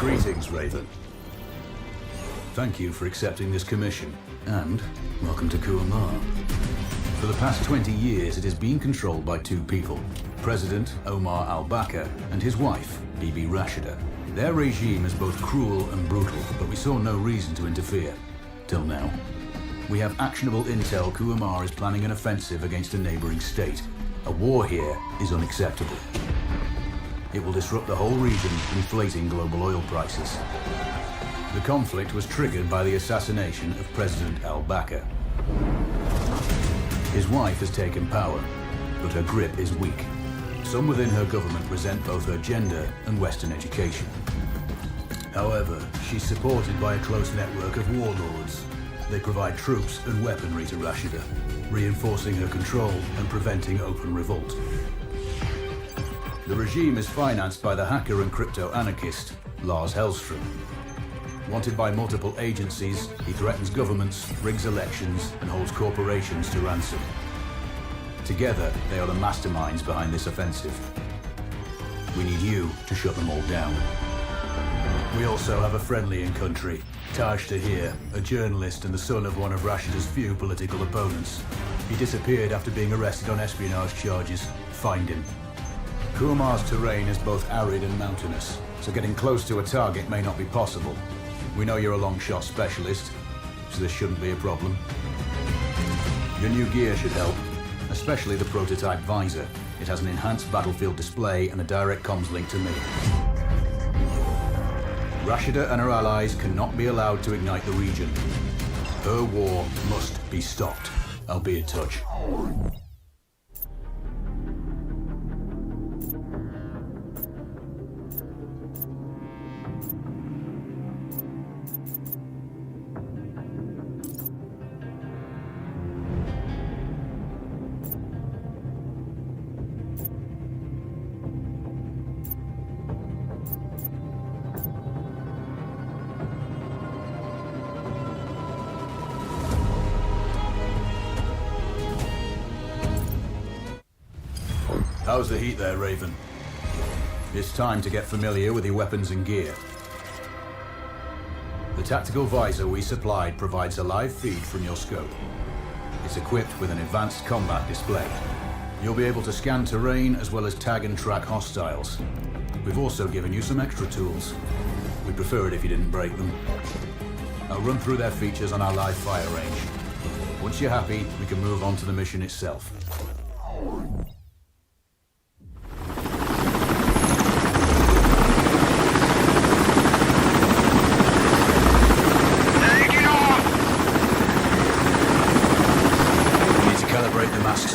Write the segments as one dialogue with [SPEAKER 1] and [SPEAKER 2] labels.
[SPEAKER 1] Greetings, Raven. Thank you for accepting this commission, and welcome to Kuamar. For the past 20 years, it has been controlled by two people, President Omar al-Bakr and his wife, Bibi Rashida. Their regime is both cruel and brutal, but we saw no reason to interfere. Till now. We have actionable intel Kuamar is planning an offensive against a neighboring state. A war here is unacceptable. It will disrupt the whole region, inflating global oil prices. The conflict was triggered by the assassination of President al-Bakr. His wife has taken power, but her grip is weak. Some within her government resent both her gender and Western education. However, she's supported by a close network of warlords. They provide troops and weaponry to Rashida, reinforcing her control and preventing open revolt. The regime is financed by the hacker and crypto-anarchist, Lars Hellstrom. Wanted by multiple agencies, he threatens governments, rigs elections, and holds corporations to ransom. Together, they are the masterminds behind this offensive. We need you to shut them all down. We also have a friendly in country, Taj Tahir, a journalist and the son of one of Rashida's few political opponents. He disappeared after being arrested on espionage charges. Find him. Kuamar's terrain is both arid and mountainous, so getting close to a target may not be possible. We know you're a long-shot specialist, so this shouldn't be a problem. Your new gear should help, especially the prototype visor. It has an enhanced battlefield display and a direct comms link to me. Rashida and her allies cannot be allowed to ignite the region. Her war must be stopped. I'll be in touch. How's the heat there, Raven? It's time to get familiar with your weapons and gear. The tactical visor we supplied provides a live feed from your scope. It's equipped with an advanced combat display. You'll be able to scan terrain as well as tag and track hostiles. We've also given you some extra tools. We'd prefer it if you didn't break them. I'll run through their features on our live fire range. Once you're happy, we can move on to the mission itself.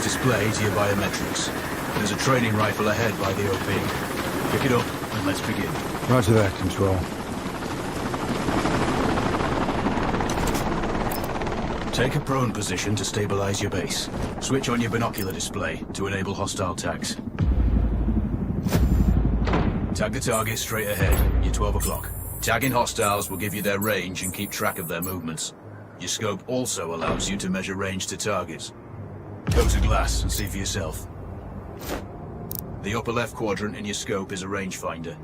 [SPEAKER 1] Display to your biometrics. There's a training rifle ahead by the OP. Pick it up and let's begin.
[SPEAKER 2] Roger that, Control.
[SPEAKER 1] Take a prone position to stabilize your base. Switch on your binocular display to enable hostile tags. Tag the target straight ahead. You're 12 o'clock. Tagging hostiles will give you their range and keep track of their movements. Your scope also allows you to measure range to targets. Go to glass and see for yourself. The upper left quadrant in your scope is a rangefinder.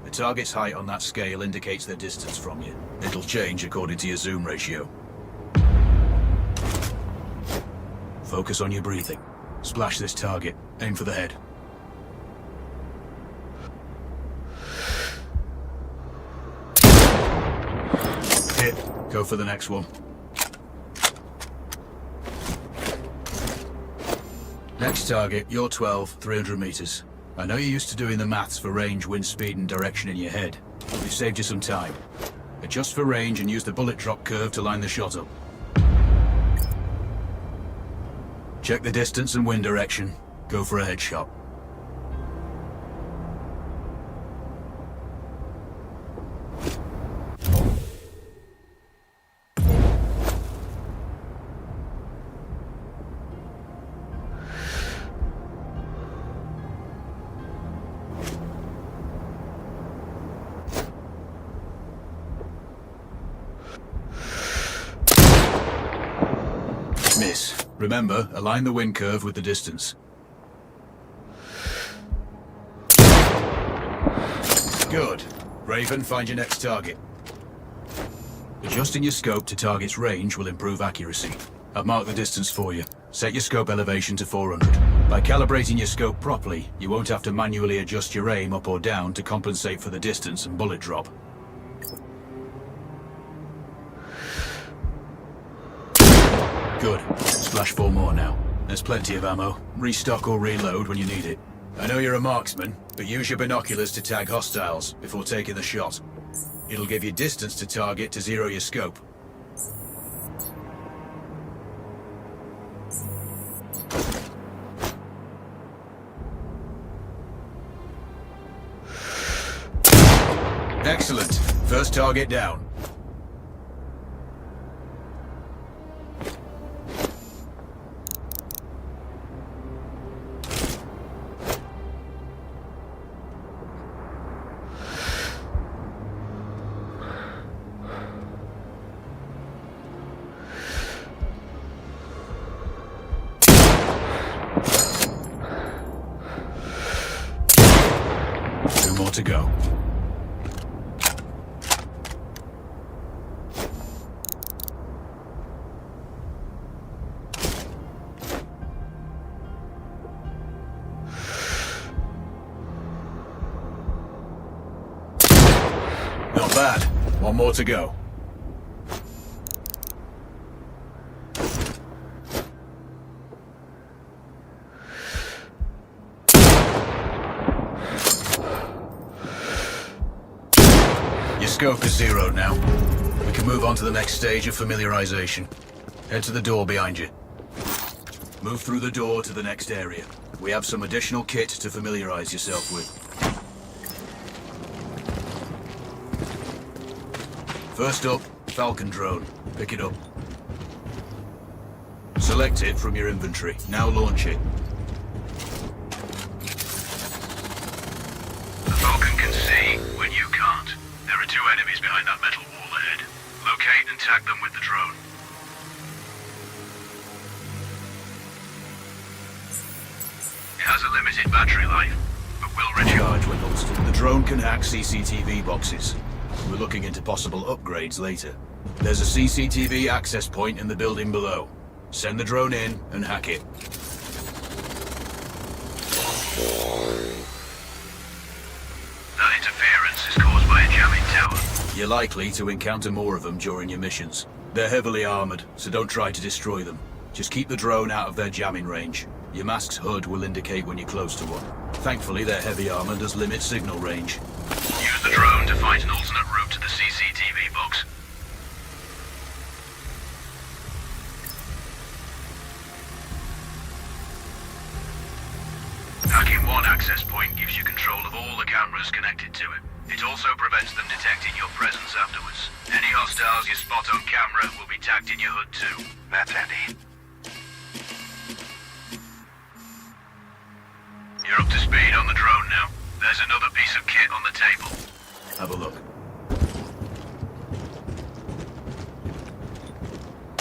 [SPEAKER 1] The target's height on that scale indicates their distance from you. It'll change according to your zoom ratio. Focus on your breathing. Splash this target. Aim for the head. Hit. Go for the next one. Next target, you're 12, 300 meters. I know you're used to doing the maths for range, wind speed, and direction in your head. We've saved you some time. Adjust for range and use the bullet drop curve to line the shot up. Check the distance and wind direction. Go for a headshot. Miss. Remember, align the wind curve with the distance. Good. Raven, find your next target. Adjusting your scope to target's range will improve accuracy. I've marked the distance for you. Set your scope elevation to 400. By calibrating your scope properly, you won't have to manually adjust your aim up or down to compensate for the distance and bullet drop. Good. Splash 4 more now. There's plenty of ammo. Restock or reload when you need it. I know you're a marksman, but use your binoculars to tag hostiles before taking the shot. It'll give you distance to target to zero your scope. Excellent. First target down. Two more to go. Not bad. One more to go. Your scope is zeroed now. We can move on to the next stage of familiarization. Head to the door behind you. Move through the door to the next area. We have some additional kit to familiarize yourself with. First up, Falcon drone. Pick it up. Select it from your inventory. Now launch it.
[SPEAKER 2] The Falcon can see when you can't. There are 2 enemies behind that metal wall ahead. Locate and tag them with the drone. It has a limited battery life, but will recharge when holstered.
[SPEAKER 1] The drone can hack CCTV boxes. We're looking into possible upgrades later. There's a CCTV access point in the building below. Send the drone in and hack it.
[SPEAKER 2] That interference is caused by a jamming tower.
[SPEAKER 1] You're likely to encounter more of them during your missions. They're heavily armored, so don't try to destroy them. Just keep the drone out of their jamming range. Your mask's HUD will indicate when you're close to one. Thankfully, their heavy armor does limit signal range.
[SPEAKER 2] Use the drone to find an alternate route to the CCTV box. Hacking one access point gives you control of all the cameras connected to it. It also prevents them detecting your presence afterwards. Any hostiles you spot on camera will be tagged in your HUD too. That's handy. You're up to speed on the drone now. There's another piece of kit on the table.
[SPEAKER 1] Have a look.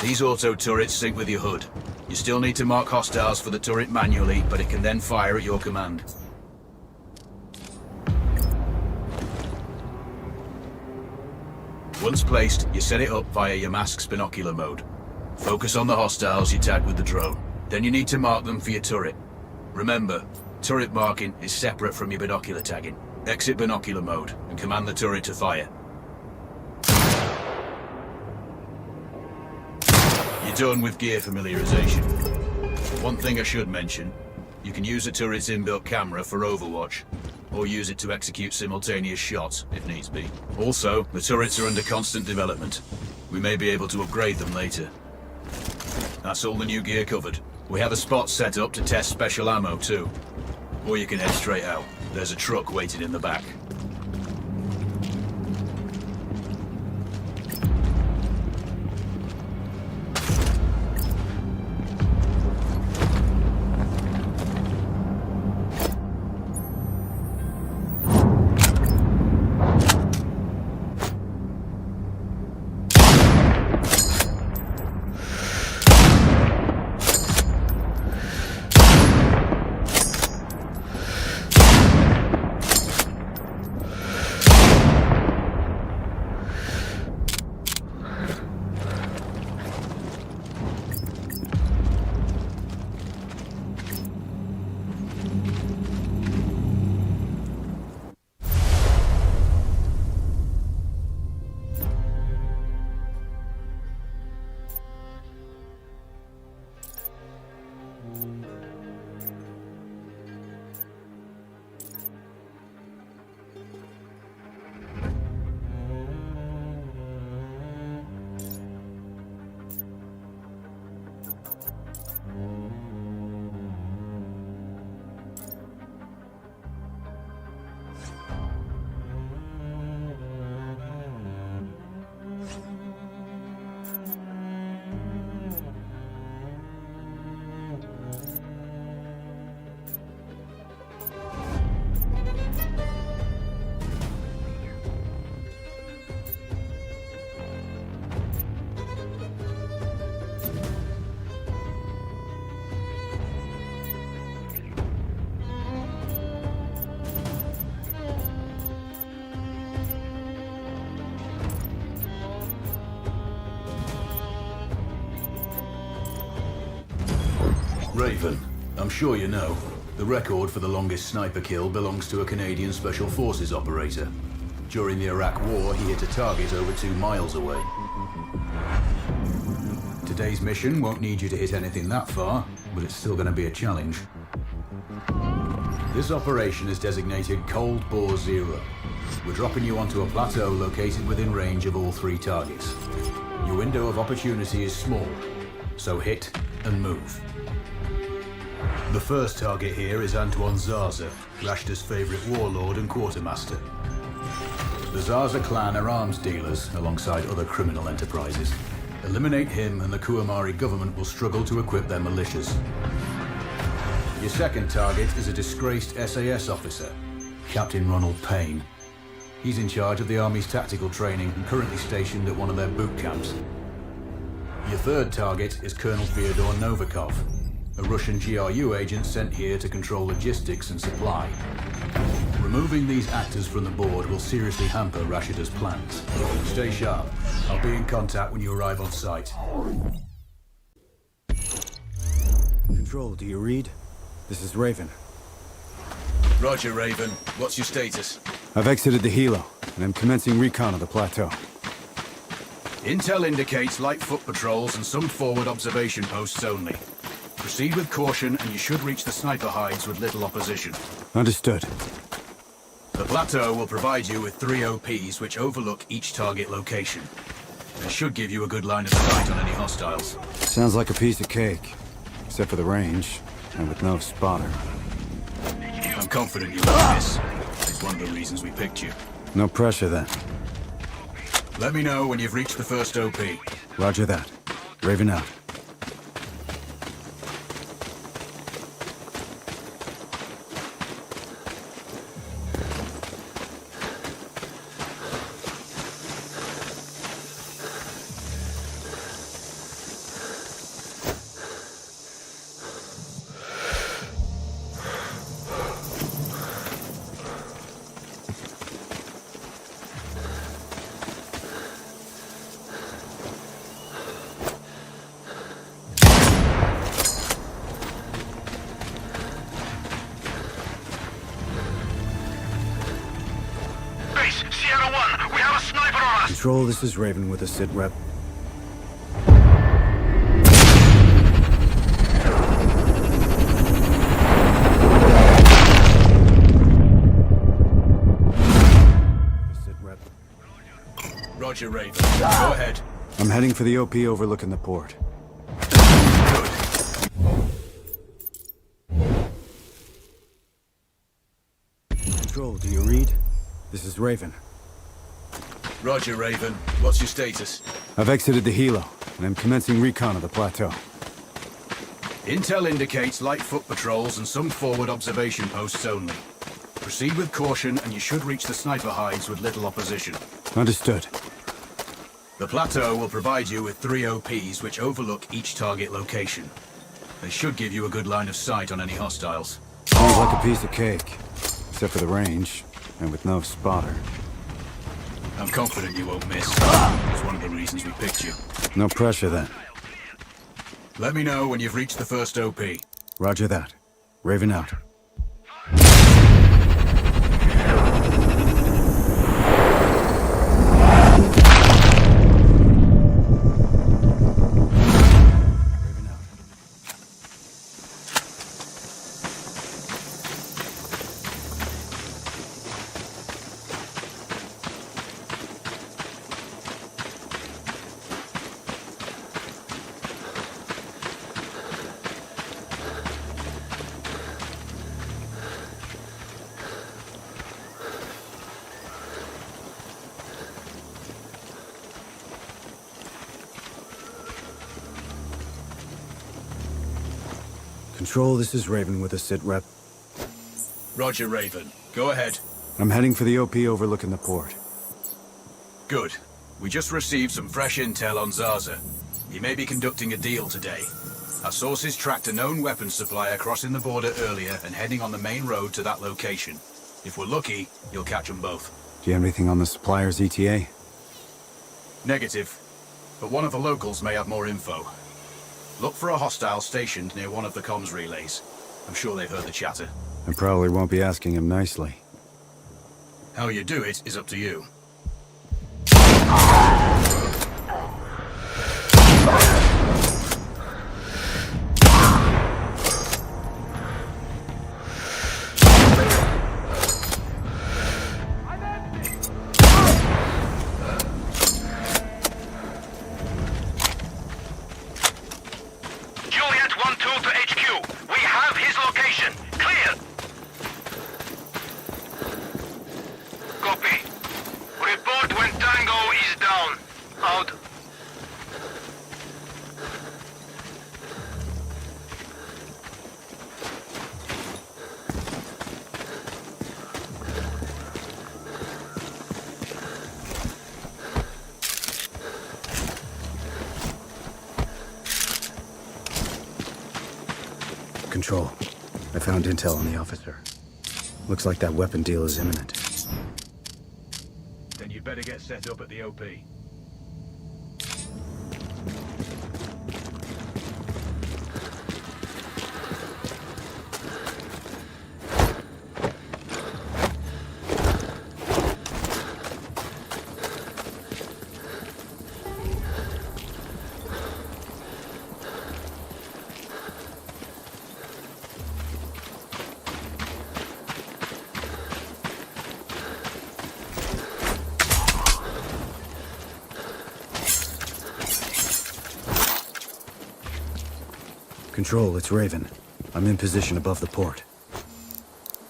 [SPEAKER 1] These auto turrets sync with your HUD. You still need to mark hostiles for the turret manually, but it can then fire at your command. Once placed, you set it up via your mask's binocular mode. Focus on the hostiles you tag with the drone. Then you need to mark them for your turret. Remember, turret marking is separate from your binocular tagging. Exit binocular mode and command the turret to fire. You're done with gear familiarization. One thing I should mention, you can use the turret's inbuilt camera for overwatch, or use it to execute simultaneous shots if needs be. Also, the turrets are under constant development. We may be able to upgrade them later. That's all the new gear covered. We have a spot set up to test special ammo too. Or you can head straight out. There's a truck waiting in the back. Raven. I'm sure you know, the record for the longest sniper kill belongs to a Canadian Special Forces operator. During the Iraq War, he hit a target over 2 miles away. Today's mission won't need you to hit anything that far, but it's still going to be a challenge. This operation is designated Cold Bore Zero. We're dropping you onto a plateau located within range of all 3 targets. Your window of opportunity is small, so hit and move. The first target here is Antoine Zaza, Rashta's favorite warlord and quartermaster. The Zaza clan are arms dealers alongside other criminal enterprises. Eliminate him and the Kuamari government will struggle to equip their militias. Your second target is a disgraced SAS officer, Captain Ronald Payne. He's in charge of the Army's tactical training and currently stationed at one of their boot camps. Your third target is Colonel Fyodor Novikov, a Russian GRU agent sent here to control logistics and supply. Removing these actors from the board will seriously hamper Rashida's plans. Stay sharp. I'll be in contact when you arrive on site.
[SPEAKER 3] Control, do you read? This is Raven.
[SPEAKER 1] Roger, Raven. What's your status?
[SPEAKER 3] I've exited the helo, and I'm commencing recon of the plateau.
[SPEAKER 1] Intel indicates light foot patrols and some forward observation posts only. Proceed with caution and you should reach the sniper hides with little opposition.
[SPEAKER 3] Understood.
[SPEAKER 1] The plateau will provide you with 3 OPs which overlook each target location. They should give you a good line of sight on any hostiles.
[SPEAKER 3] Sounds like a piece of cake, except for the range, and with no spotter.
[SPEAKER 1] I'm confident you won't miss. It's one of the reasons we picked you.
[SPEAKER 3] No pressure then.
[SPEAKER 1] Let me know when you've reached the first OP.
[SPEAKER 3] Roger that. Raven out.
[SPEAKER 2] Sierra 1, we have a sniper on us!
[SPEAKER 3] Control, this is Raven with a sit rep.
[SPEAKER 1] Roger, Raven. Go ahead.
[SPEAKER 3] I'm heading for the OP overlooking the port.
[SPEAKER 1] Good.
[SPEAKER 3] Control, do you read? This is Raven.
[SPEAKER 1] Roger, Raven. What's your status?
[SPEAKER 3] I've exited the helo, and I'm commencing recon of the plateau.
[SPEAKER 1] Intel indicates light foot patrols and some forward observation posts only. Proceed with caution and you should reach the sniper hides with little opposition.
[SPEAKER 3] Understood.
[SPEAKER 1] The plateau will provide you with 3 OPs which overlook each target location. They should give you a good line of sight on any hostiles.
[SPEAKER 3] Sounds like a piece of cake, except for the range, and with no spotter.
[SPEAKER 1] I'm confident you won't miss. It's one of the reasons we picked you.
[SPEAKER 3] No pressure then.
[SPEAKER 1] Let me know when you've reached the first OP.
[SPEAKER 3] Roger that. Raven out. Control, this is Raven with a sit rep.
[SPEAKER 1] Roger, Raven. Go ahead.
[SPEAKER 3] I'm heading for the OP overlooking the port.
[SPEAKER 1] Good. We just received some fresh intel on Zaza. He may be conducting a deal today. Our sources tracked a known weapons supplier crossing the border earlier and heading on the main road to that location. If we're lucky, you'll catch them both.
[SPEAKER 3] Do you have anything on the supplier's ETA?
[SPEAKER 1] Negative. But one of the locals may have more info. Look for a hostile stationed near one of the comms relays. I'm sure they've heard the chatter.
[SPEAKER 3] I probably won't be asking him nicely.
[SPEAKER 1] How you do it is up to you.
[SPEAKER 2] Juliet 1-2 to HQ. We have his location. Clear. Copy. Report when Tango is down. Out.
[SPEAKER 3] Control. I found intel on the officer. Looks like that weapon deal is imminent.
[SPEAKER 1] Then you better get set up at the OP.
[SPEAKER 3] Control, it's Raven. I'm in position above the port.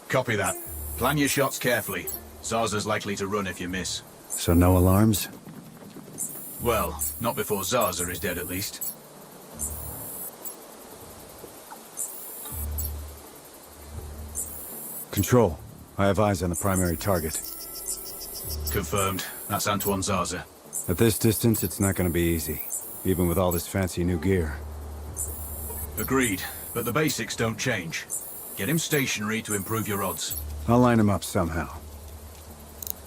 [SPEAKER 1] Copy that. Plan your shots carefully. Zarza's likely to run if you miss.
[SPEAKER 3] So no alarms?
[SPEAKER 1] Well, not before Zarza is dead at least.
[SPEAKER 3] Control, I have eyes on the primary target.
[SPEAKER 1] Confirmed. That's Antoine Zarza.
[SPEAKER 3] At this distance, it's not gonna be easy. Even with all this fancy new gear.
[SPEAKER 1] Agreed, but the basics don't change. Get him stationary to improve your odds.
[SPEAKER 3] I'll line him up somehow.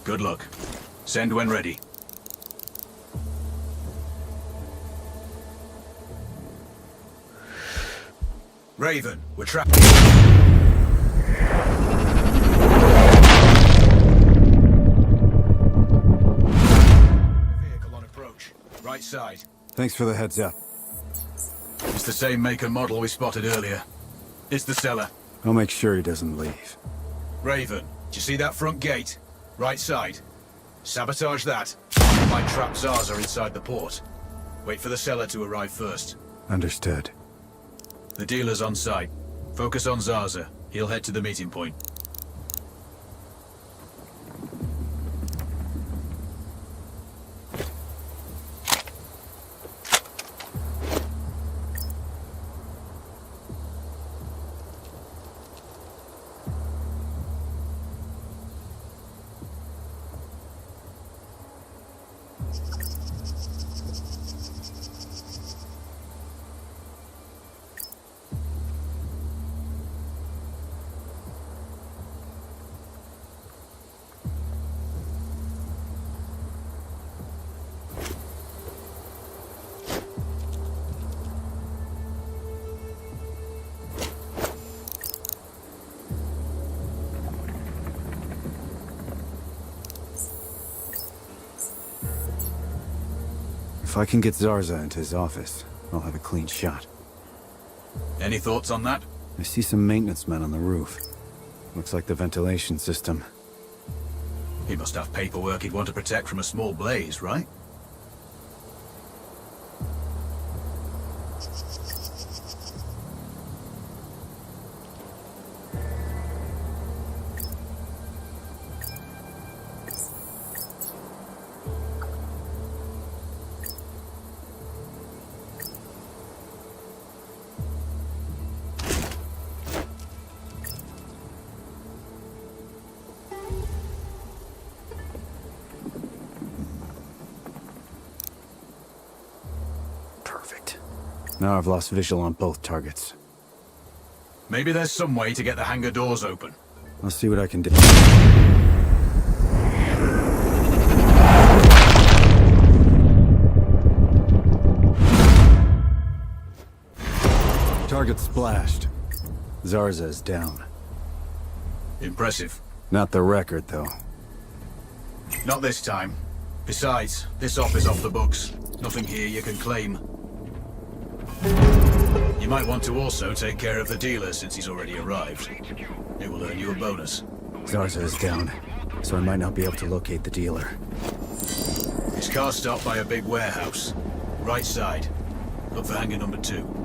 [SPEAKER 1] Good luck. Send when ready. Raven, we're trapped. Vehicle on approach. Right side.
[SPEAKER 3] Thanks for the heads up.
[SPEAKER 1] It's the same make and model we spotted earlier. It's the cellar.
[SPEAKER 3] I'll make sure he doesn't leave.
[SPEAKER 1] Raven, do you see that front gate? Right side. Sabotage that. Might trap Zarza inside the port. Wait for the cellar to arrive first.
[SPEAKER 3] Understood.
[SPEAKER 1] The dealer's on site. Focus on Zarza. He'll head to the meeting point.
[SPEAKER 3] If I can get Zarza into his office, I'll have a clean shot.
[SPEAKER 1] Any thoughts on that?
[SPEAKER 3] I see some maintenance men on the roof. Looks like the ventilation system.
[SPEAKER 1] He must have paperwork he'd want to protect from a small blaze, right?
[SPEAKER 3] Perfect. Now I've lost visual on both targets.
[SPEAKER 1] Maybe there's some way to get the hangar doors open.
[SPEAKER 3] I'll see what I can do. Target splashed. Zarza is down.
[SPEAKER 1] Impressive.
[SPEAKER 3] Not the record, though.
[SPEAKER 1] Not this time. Besides, this op is off the books. Nothing here you can claim. You might want to also take care of the dealer since he's already arrived. It will earn you a bonus.
[SPEAKER 3] Zarza is down, so I might not be able to locate the dealer.
[SPEAKER 1] His car's stopped by a big warehouse. Right side. Look for hangar number 2.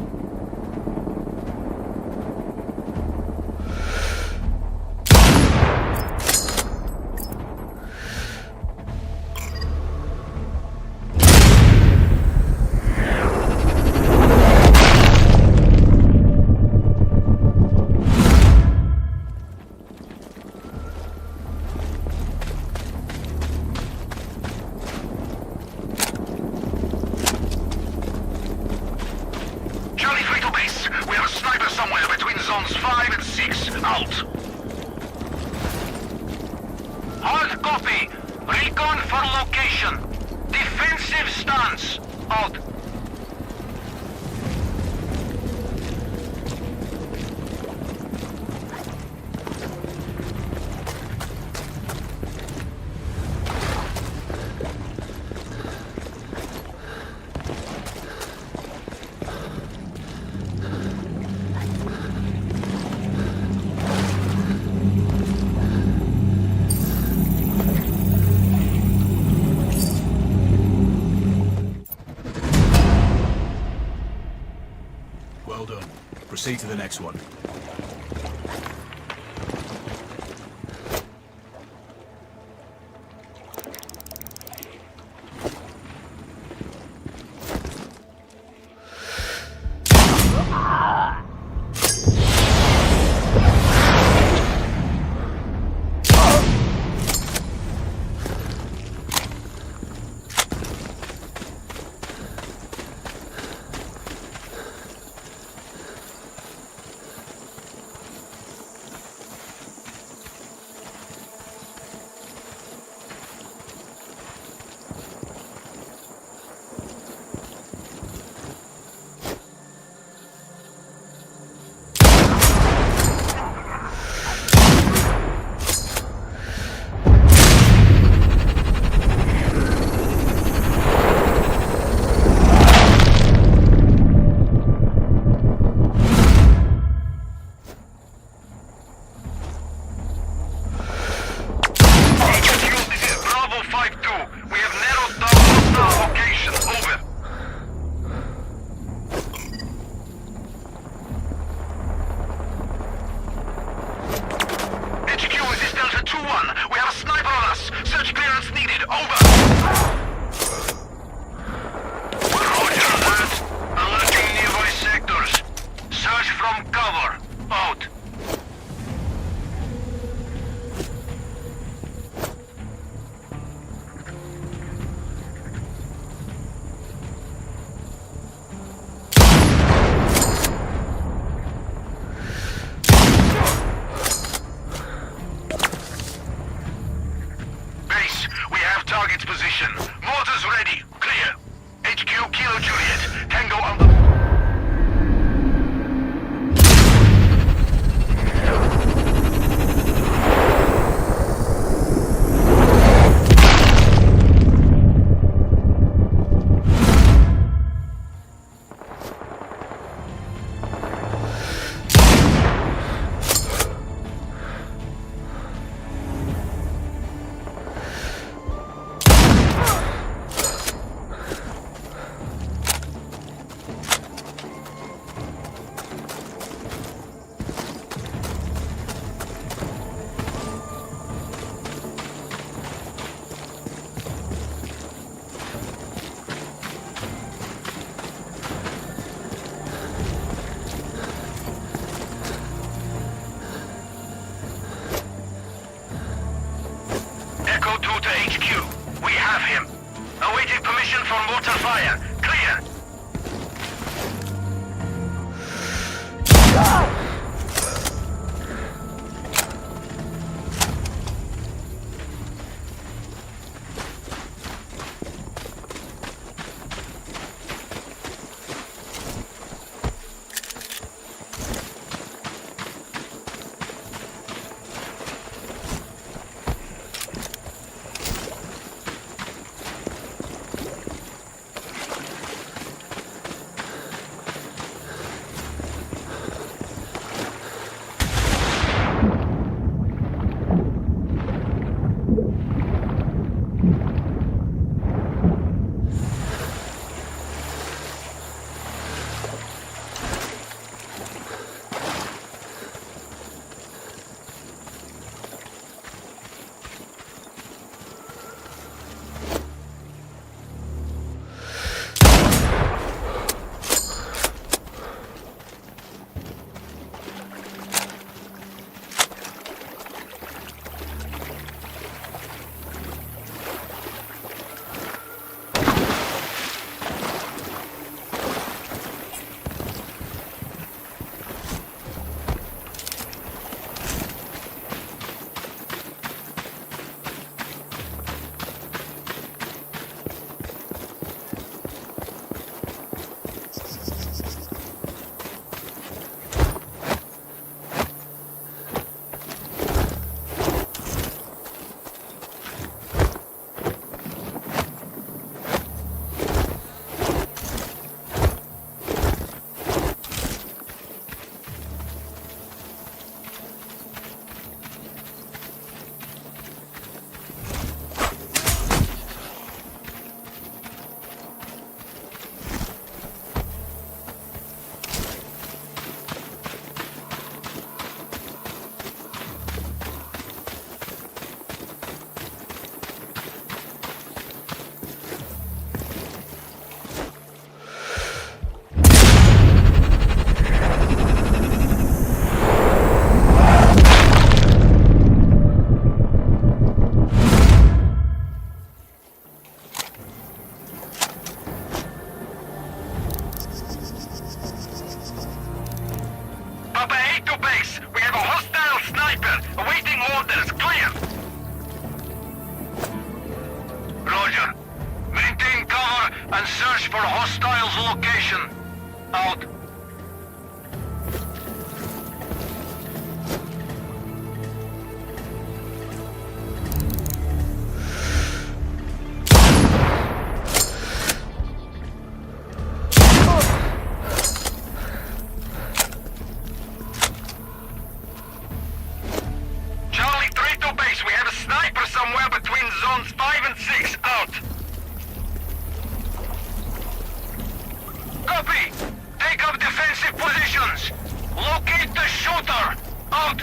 [SPEAKER 2] Charlie 3 to base. We have a sniper somewhere between zones 5 and 6. Out. Hard copy. Recon for location. Defensive stance. Out.
[SPEAKER 1] Well done. Proceed to the next one.
[SPEAKER 2] Target's position. Mortars ready. Clear. HQ Kilo Juliet. Tango on the... and search for hostiles' location. Out. Charlie 3 to base. We have a sniper somewhere between zones 5 and 6. Out. Copy. Take up defensive positions. Locate the shooter. Out.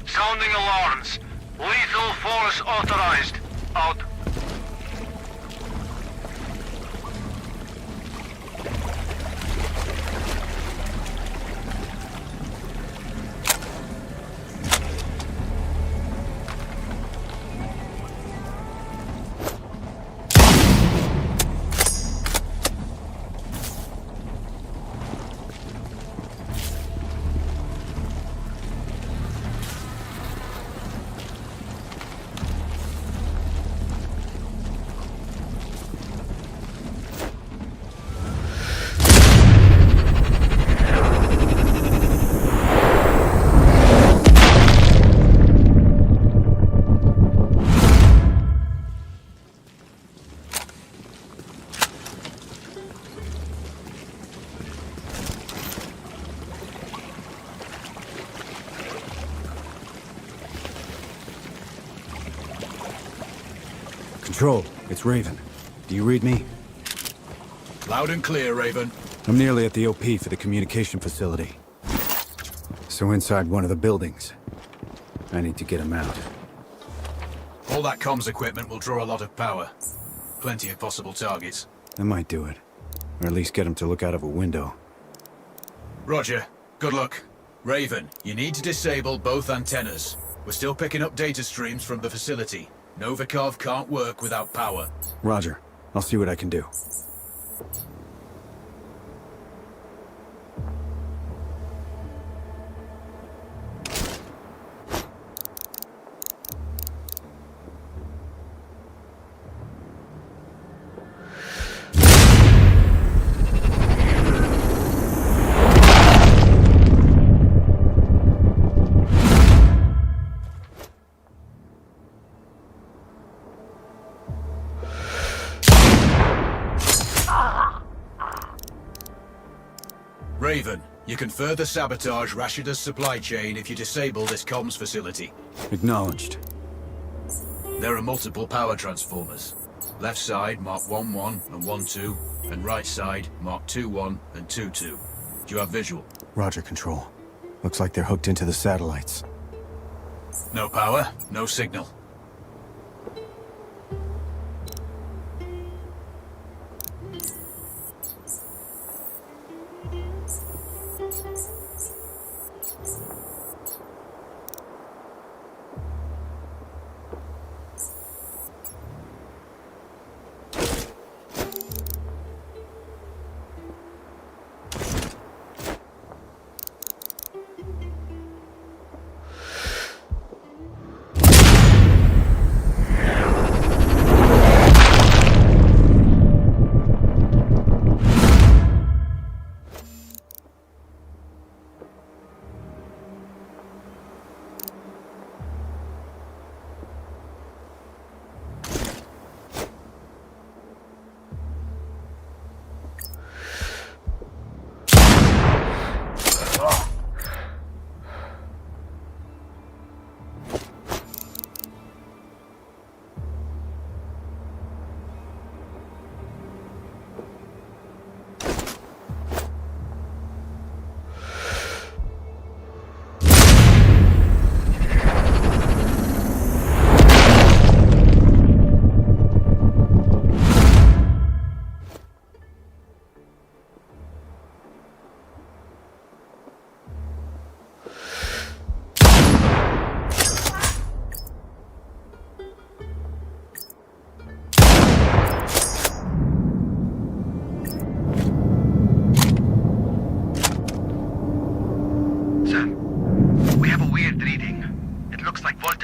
[SPEAKER 2] Sounding alarms. Lethal force authorized. Out.
[SPEAKER 3] Control, it's Raven. Do you read me?
[SPEAKER 1] Loud and clear, Raven.
[SPEAKER 3] I'm nearly at the OP for the communication facility. So inside one of the buildings. I need to get him out.
[SPEAKER 1] All that comms equipment will draw a lot of power. Plenty of possible targets.
[SPEAKER 3] That might do it. Or at least get him to look out of a window.
[SPEAKER 1] Roger. Good luck. Raven, you need to disable both antennas. We're still picking up data streams from the facility. Novikov can't work without power.
[SPEAKER 3] Roger. I'll see what I can do.
[SPEAKER 1] Raven, you can further sabotage Rashida's supply chain if you disable this comms facility.
[SPEAKER 3] Acknowledged.
[SPEAKER 1] There are multiple power transformers. Left side mark 1-1 and 1-2, and right side mark 2-1 and 2-2. Do you have visual?
[SPEAKER 3] Roger, Control. Looks like they're hooked into the satellites.
[SPEAKER 1] No power, no signal.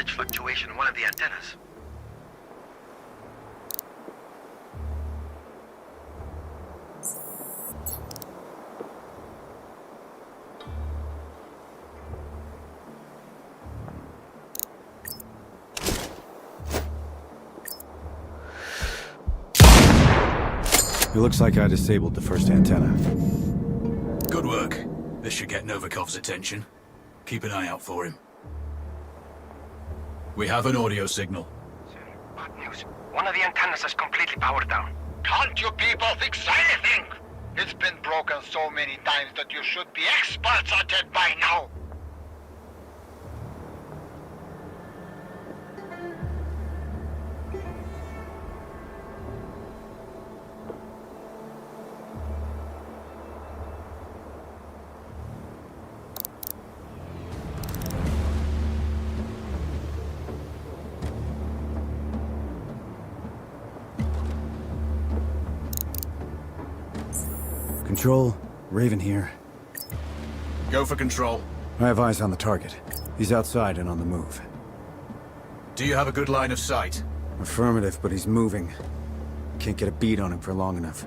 [SPEAKER 4] Fluctuation in one of the antennas.
[SPEAKER 3] It looks like I disabled the first antenna.
[SPEAKER 1] Good work. This should get Novikov's attention. Keep an eye out for him. We have an audio signal.
[SPEAKER 4] Bad news. One of the antennas is completely powered down.
[SPEAKER 5] Can't you people fix anything? It's been broken so many times that you should be experts at it by now.
[SPEAKER 3] Control, Raven here.
[SPEAKER 1] Go for control.
[SPEAKER 3] I have eyes on the target. He's outside and on the move.
[SPEAKER 1] Do you have a good line of sight?
[SPEAKER 3] Affirmative, but he's moving. Can't get a bead on him for long enough.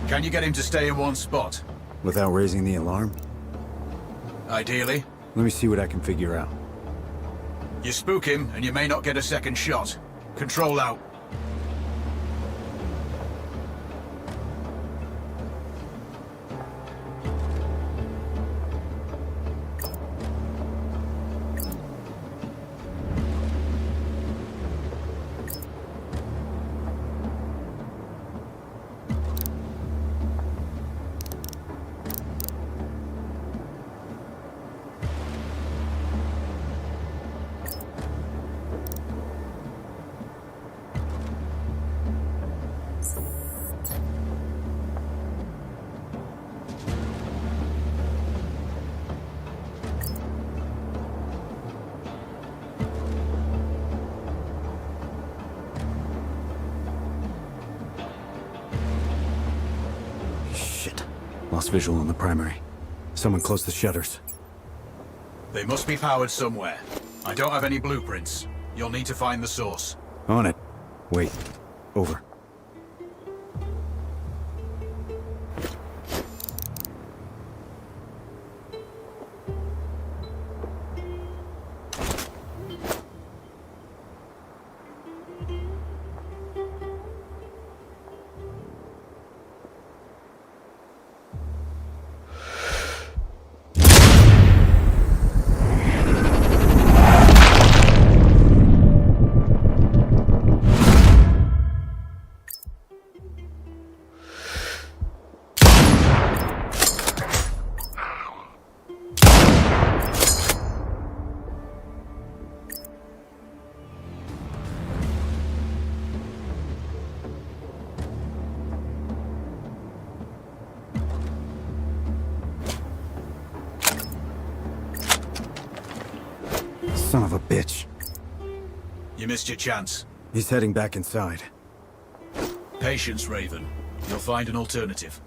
[SPEAKER 1] Can you get him to stay in one spot?
[SPEAKER 3] Without raising the alarm?
[SPEAKER 1] Ideally.
[SPEAKER 3] Let me see what I can figure out.
[SPEAKER 1] You spook him, and you may not get a second shot. Control out.
[SPEAKER 3] lost visual on the primary. Someone close the shutters.
[SPEAKER 1] They must be powered somewhere. I don't have any blueprints. You'll need to find the source.
[SPEAKER 3] On it. Wait. Over. Son of a bitch.
[SPEAKER 1] You missed your chance.
[SPEAKER 3] He's heading back inside.
[SPEAKER 1] Patience, Raven. You'll find an alternative.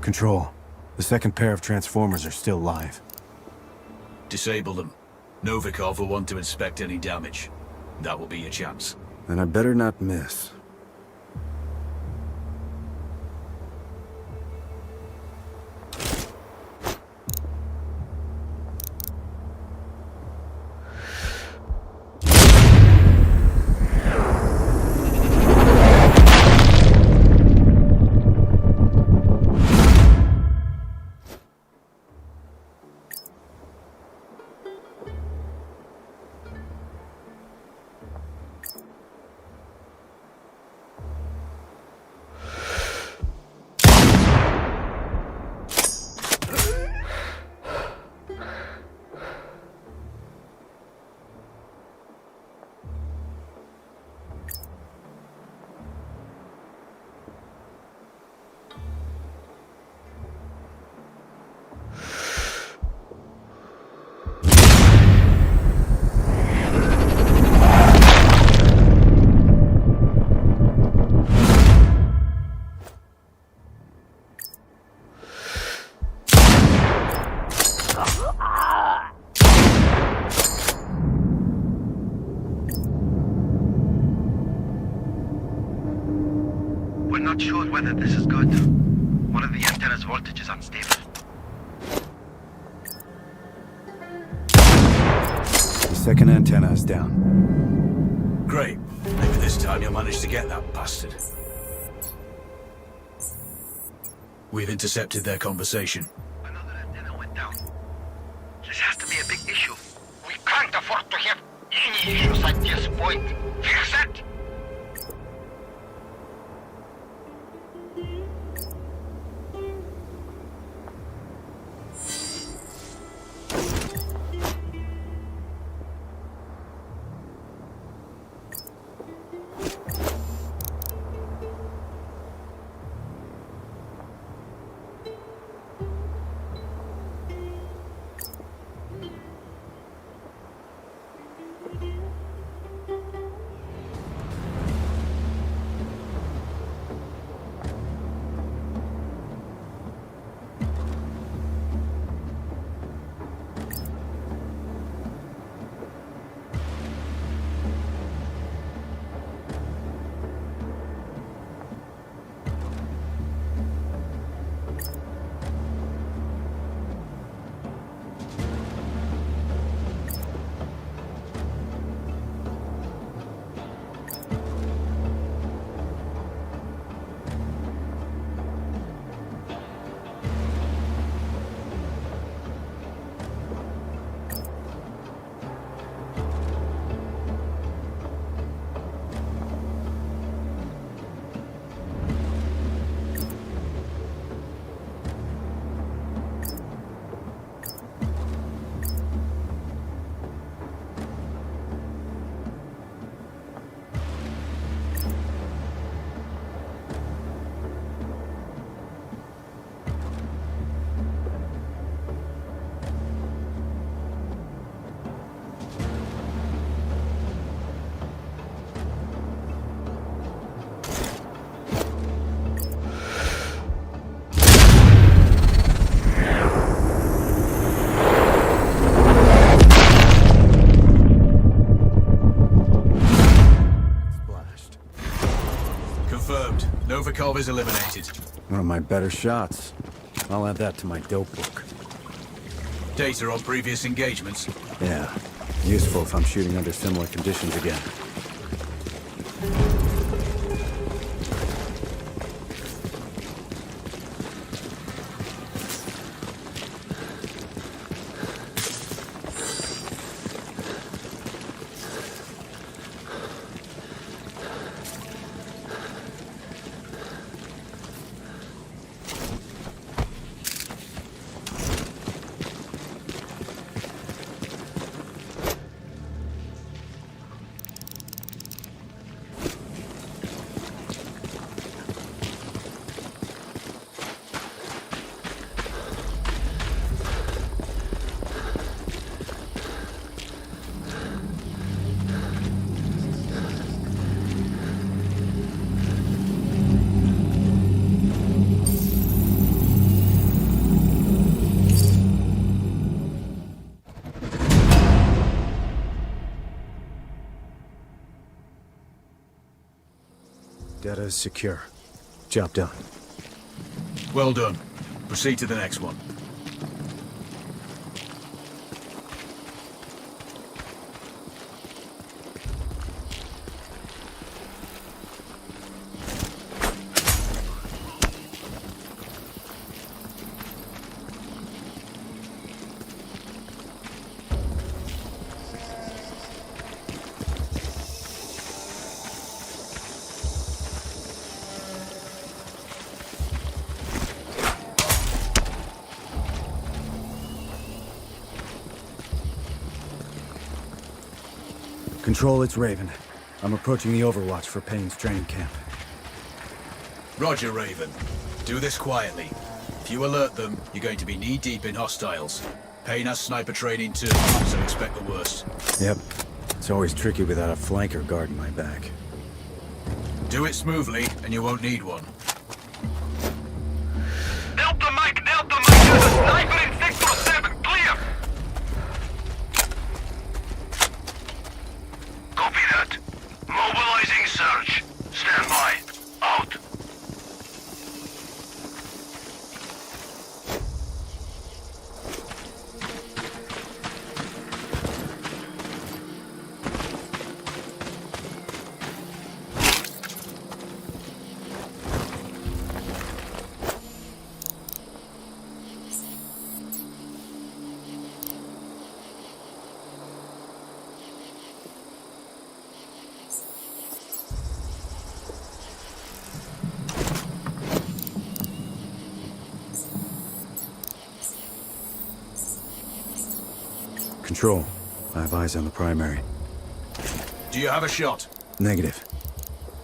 [SPEAKER 3] Control. The second pair of transformers are still live.
[SPEAKER 1] Disable them. Novikov will want to inspect any damage. That will be your chance.
[SPEAKER 3] And I better not miss.
[SPEAKER 4] We're not sure whether this is good. One of the antenna's voltage is unstable.
[SPEAKER 3] The second antenna is down.
[SPEAKER 1] Great. Maybe this time you'll manage to get that bastard. We've intercepted their conversation.
[SPEAKER 4] Another antenna went down. This has to be a big issue.
[SPEAKER 5] We can't afford to have any issues at this point. Fix it!
[SPEAKER 1] Volkov is eliminated.
[SPEAKER 3] One of my better shots. I'll add that to my dope book.
[SPEAKER 1] Data on previous engagements.
[SPEAKER 3] Yeah, useful if I'm shooting under similar conditions again. Data is secure. Job done.
[SPEAKER 1] Well done. Proceed to the next one.
[SPEAKER 3] Control, it's Raven. I'm approaching the Overwatch for Payne's training camp.
[SPEAKER 1] Roger, Raven. Do this quietly. If you alert them, you're going to be knee-deep in hostiles. Payne has sniper training too, so expect the worst.
[SPEAKER 3] Yep. It's always tricky without a flanker guarding my back.
[SPEAKER 1] Do it smoothly, and you won't need one.
[SPEAKER 5] Delta Mike, there's a sniper in Sector 7, clear!
[SPEAKER 2] Copy that. Mobilizing search. Stand by. Out.
[SPEAKER 3] Control, I have eyes on the primary.
[SPEAKER 1] Do you have a shot?
[SPEAKER 3] Negative.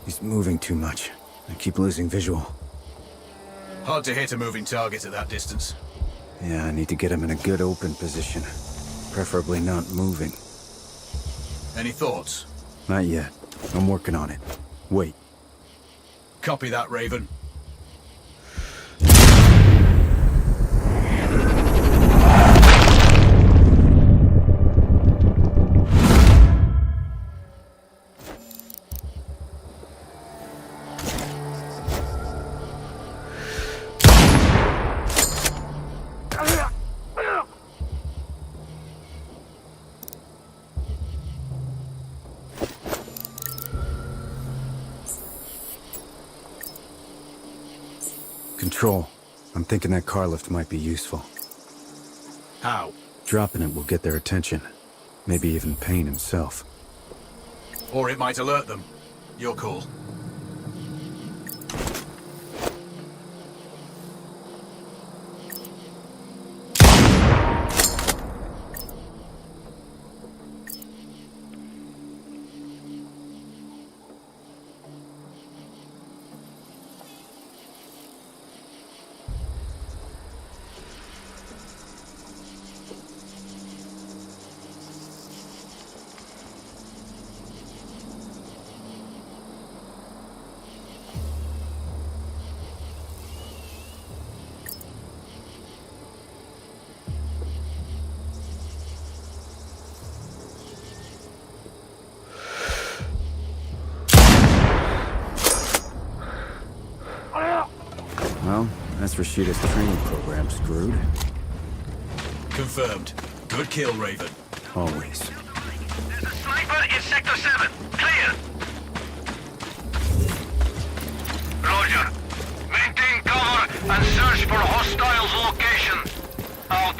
[SPEAKER 3] He's moving too much. I keep losing visual.
[SPEAKER 1] Hard to hit a moving target at that distance.
[SPEAKER 3] Yeah, I need to get him in a good open position. Preferably not moving.
[SPEAKER 1] Any thoughts?
[SPEAKER 3] Not yet. I'm working on it. Wait.
[SPEAKER 1] Copy that, Raven.
[SPEAKER 3] Control, I'm thinking that car lift might be useful.
[SPEAKER 1] How?
[SPEAKER 3] Dropping it will get their attention. Maybe even Payne himself.
[SPEAKER 1] Or it might alert them. Your call.
[SPEAKER 3] Rashida's training program screwed.
[SPEAKER 1] Confirmed. Good kill, Raven.
[SPEAKER 3] Always.
[SPEAKER 2] There's a sniper in Sector 7. Clear. Roger. Maintain cover and search for hostiles' location. Out.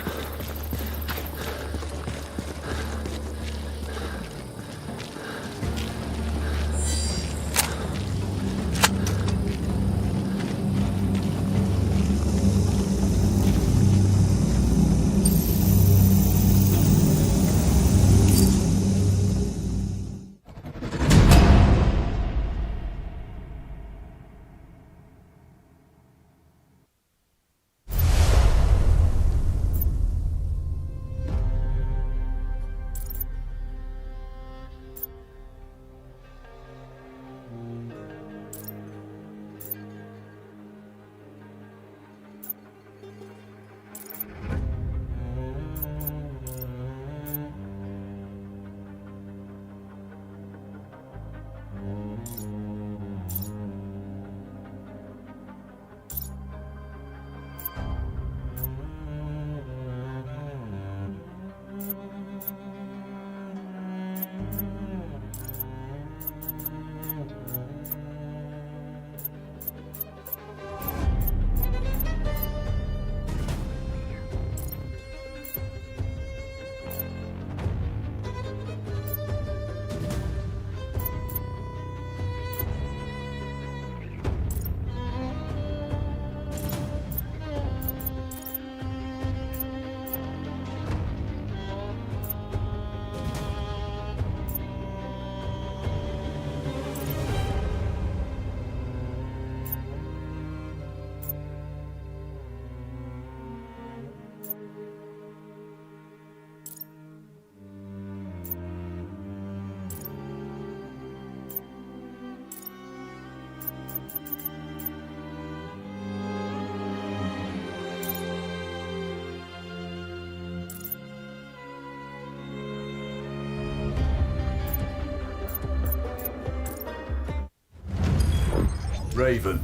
[SPEAKER 1] Raven.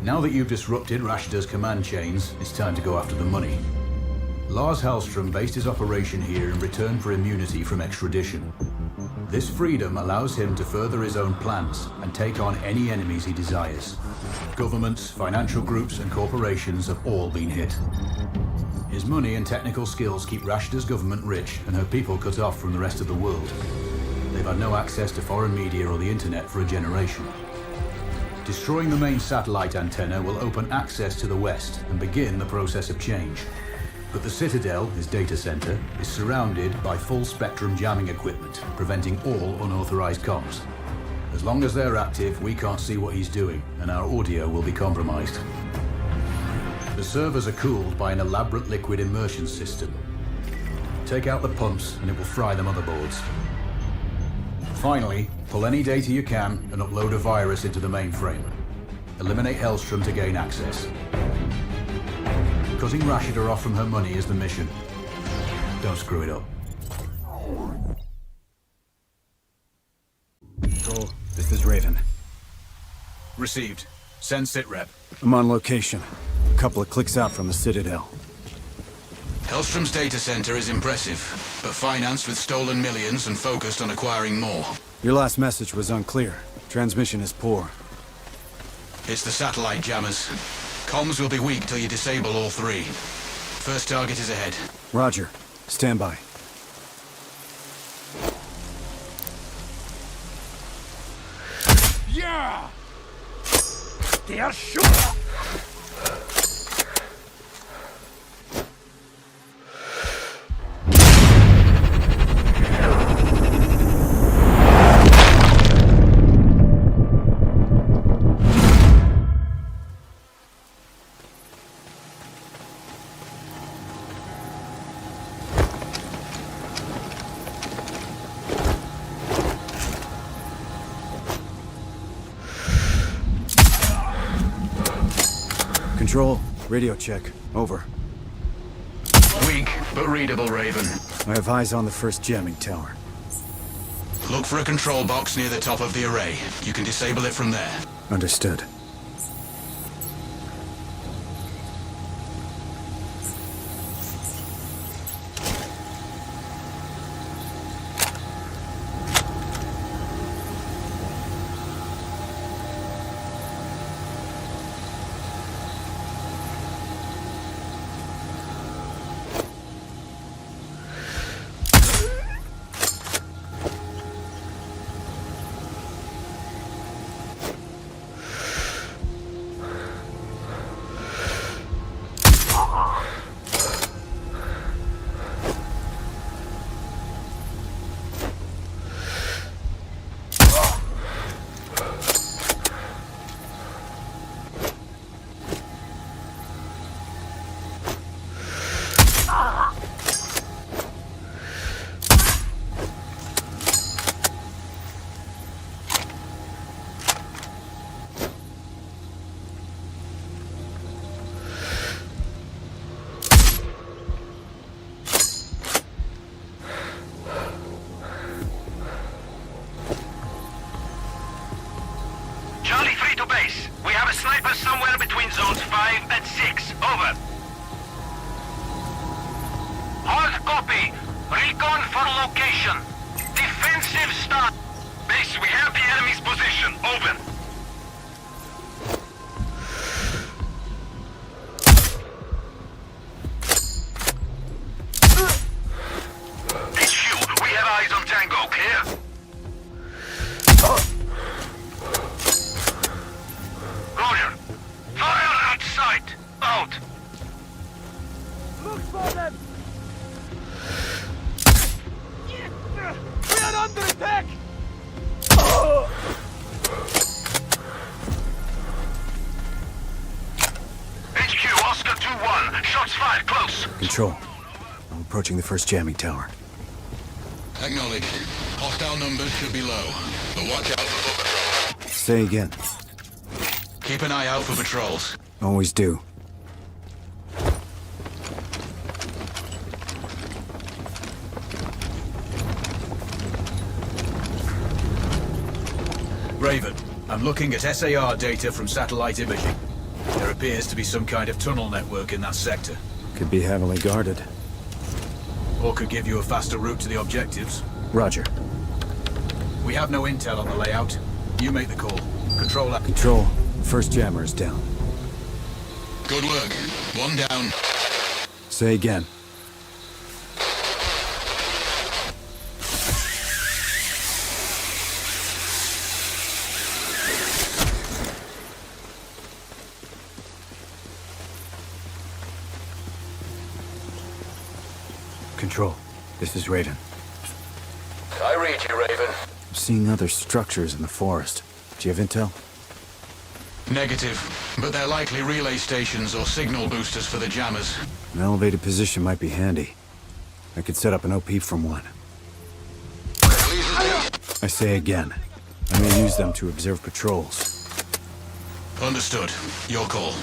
[SPEAKER 1] Now that you've disrupted Rashida's command chains, it's time to go after the money. Lars Hellstrom based his operation here in return for immunity from extradition. This freedom allows him to further his own plans and take on any enemies he desires. Governments, financial groups, and corporations have all been hit. His money and technical skills keep Rashida's government rich and her people cut off from the rest of the world. They've had no access to foreign media or the internet for a generation. Destroying the main satellite antenna will open access to the West and begin the process of change. But the Citadel, his data center, is surrounded by full-spectrum jamming equipment, preventing all unauthorized comms. As long as they're active, we can't see what he's doing, and our audio will be compromised. The servers are cooled by an elaborate liquid immersion system. Take out the pumps, and it will fry the motherboards. Finally, pull any data you can and upload a virus into the mainframe. Eliminate Hellstrom to gain access. Cutting Rashida off from her money is the mission. Don't screw it up.
[SPEAKER 3] Control, this is Raven.
[SPEAKER 1] Received. Send sitrep.
[SPEAKER 3] I'm on location. A couple of clicks out from the Citadel.
[SPEAKER 1] Hellstrom's data center is impressive, but financed with stolen millions and focused on acquiring more.
[SPEAKER 3] Your last message was unclear. Transmission is poor.
[SPEAKER 1] It's the satellite jammers. Comms will be weak till you disable all three. First target is ahead.
[SPEAKER 3] Roger. Stand by.
[SPEAKER 5] Yeah! They are shooting!
[SPEAKER 3] Control, radio check. Over.
[SPEAKER 1] Weak, but readable, Raven.
[SPEAKER 3] I have eyes on the first jamming tower.
[SPEAKER 1] Look for a control box near the top of the array. You can disable it from there.
[SPEAKER 3] Understood.
[SPEAKER 5] for location. Defensive start. Base, we have the enemy's position. Over. HQ, we have eyes on Tango. Clear? Roger. Fire at sight. Out.
[SPEAKER 6] Look for them! We are under attack!
[SPEAKER 5] HQ, Oscar 2-1. Shots fired, close.
[SPEAKER 3] Control. I'm approaching the first jamming tower.
[SPEAKER 1] Acknowledged. Hostile numbers should be low, but watch out for foot patrols.
[SPEAKER 3] Say again.
[SPEAKER 1] Keep an eye out for patrols.
[SPEAKER 3] Always do.
[SPEAKER 1] Raven, I'm looking at SAR data from satellite imaging. There appears to be some kind of tunnel network in that sector.
[SPEAKER 3] Could be heavily guarded.
[SPEAKER 1] Or could give you a faster route to the objectives.
[SPEAKER 3] Roger.
[SPEAKER 1] We have no intel on the layout. You make the call. Control that.
[SPEAKER 3] Control. First jammer is down.
[SPEAKER 1] Good work. One down.
[SPEAKER 3] Say again. Control. This is Raven.
[SPEAKER 2] I read you, Raven.
[SPEAKER 3] I'm seeing other structures in the forest. Do you have intel?
[SPEAKER 1] Negative, but they're likely relay stations or signal boosters for the jammers.
[SPEAKER 3] An elevated position might be handy. I could set up an OP from one. I say again, I may use them to observe patrols.
[SPEAKER 1] Understood. Your call.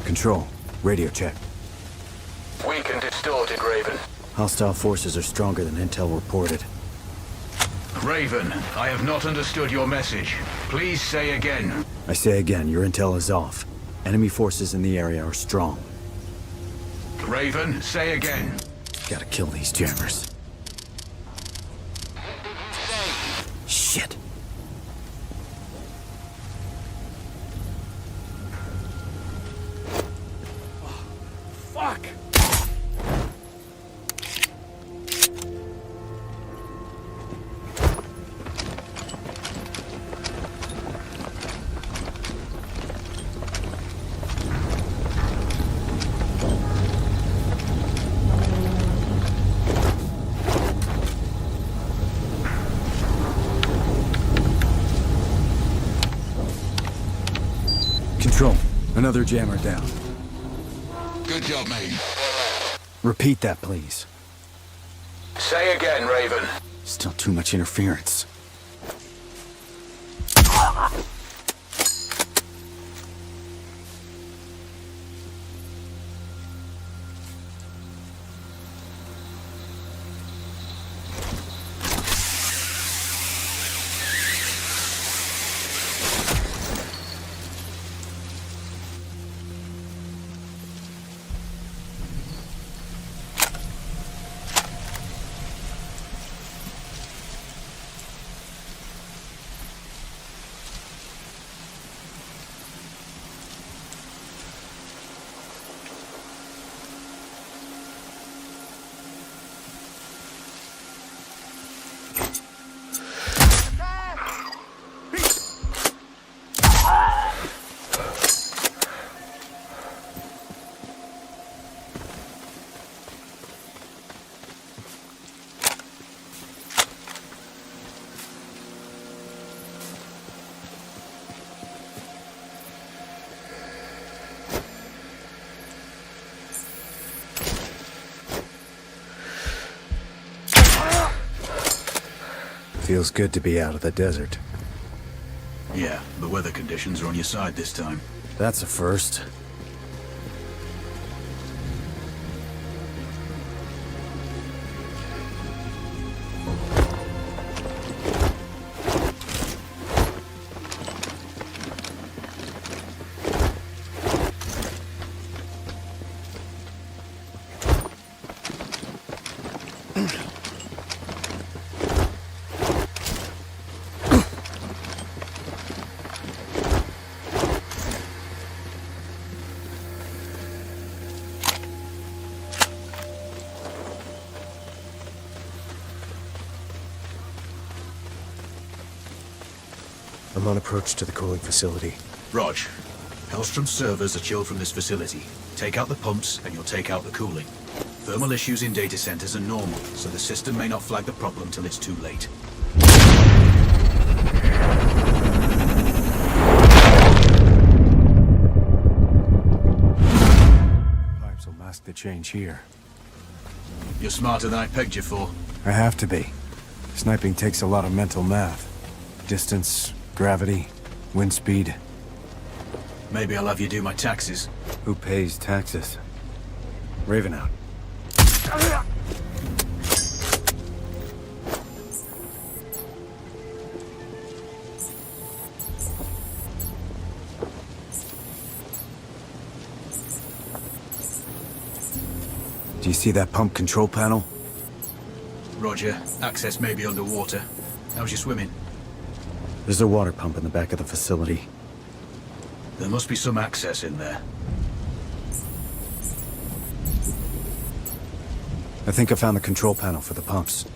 [SPEAKER 3] Control. Radio check.
[SPEAKER 2] Weak and distorted, Raven.
[SPEAKER 3] Hostile forces are stronger than intel reported.
[SPEAKER 1] Raven, I have not understood your message. Please say again.
[SPEAKER 3] I say again, your intel is off. Enemy forces in the area are strong.
[SPEAKER 1] Raven, say again.
[SPEAKER 3] Gotta kill these jammers. Shit.
[SPEAKER 6] Fuck!
[SPEAKER 3] Control. Another jammer down.
[SPEAKER 7] Good job, mate.
[SPEAKER 3] Repeat that, please.
[SPEAKER 1] Say again, Raven.
[SPEAKER 3] Still too much interference. Feels good to be out of the desert.
[SPEAKER 1] Yeah, the weather conditions are on your side this time.
[SPEAKER 3] That's a first. I'm on approach to the cooling facility.
[SPEAKER 1] Rog, Hellstrom's servers are chilled from this facility. Take out the pumps, and you'll take out the cooling. Thermal issues in data centers are normal, so the system may not flag the problem till it's too late.
[SPEAKER 3] Pipes will mask the change here.
[SPEAKER 1] You're smarter than I pegged you for.
[SPEAKER 3] I have to be. Sniping takes a lot of mental math. Distance, gravity, wind speed.
[SPEAKER 1] Maybe I'll have you do my taxes.
[SPEAKER 3] Who pays taxes? Raven out. Do you see that pump control panel?
[SPEAKER 1] Roger. Access may be underwater. How's your swimming?
[SPEAKER 3] There's a water pump in the back of the facility.
[SPEAKER 1] There must be some access in there.
[SPEAKER 3] I think I found the control panel for the pumps.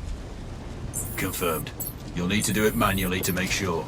[SPEAKER 1] Confirmed. You'll need to do it manually to make sure.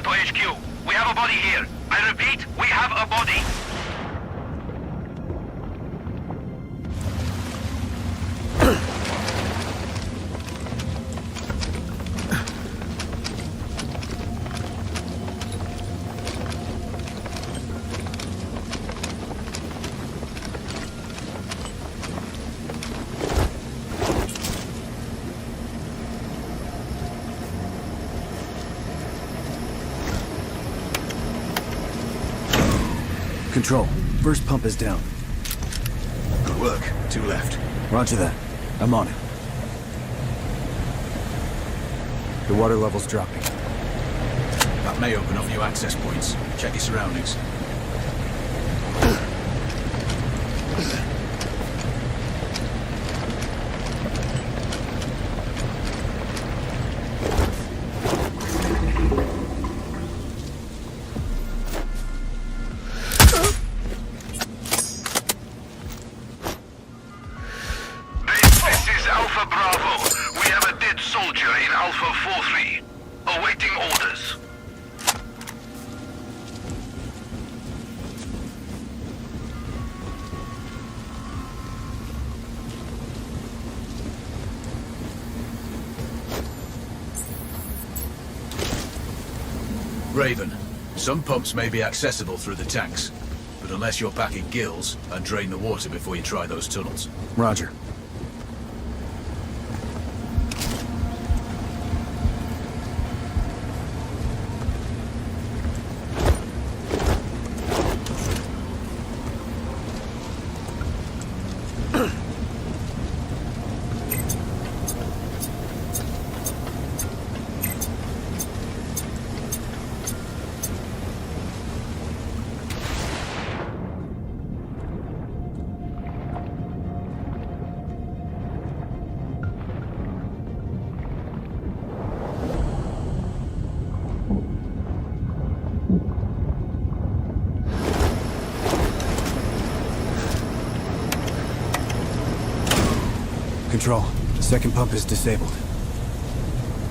[SPEAKER 2] gone to HQ. We have a body here. I repeat, we have a body.
[SPEAKER 3] Control. First pump is down.
[SPEAKER 1] Good work. 2 left.
[SPEAKER 3] Roger that. I'm on it. The water level's dropping.
[SPEAKER 1] That may open up new access points. Check your surroundings.
[SPEAKER 2] This is Alpha Bravo. We have a dead soldier in Alpha 4-3. Awaiting orders.
[SPEAKER 1] Raven, some pumps may be accessible through the tanks, but unless you're packing gills, and drain the water before you try those tunnels.
[SPEAKER 3] Roger. Control. The second pump is disabled.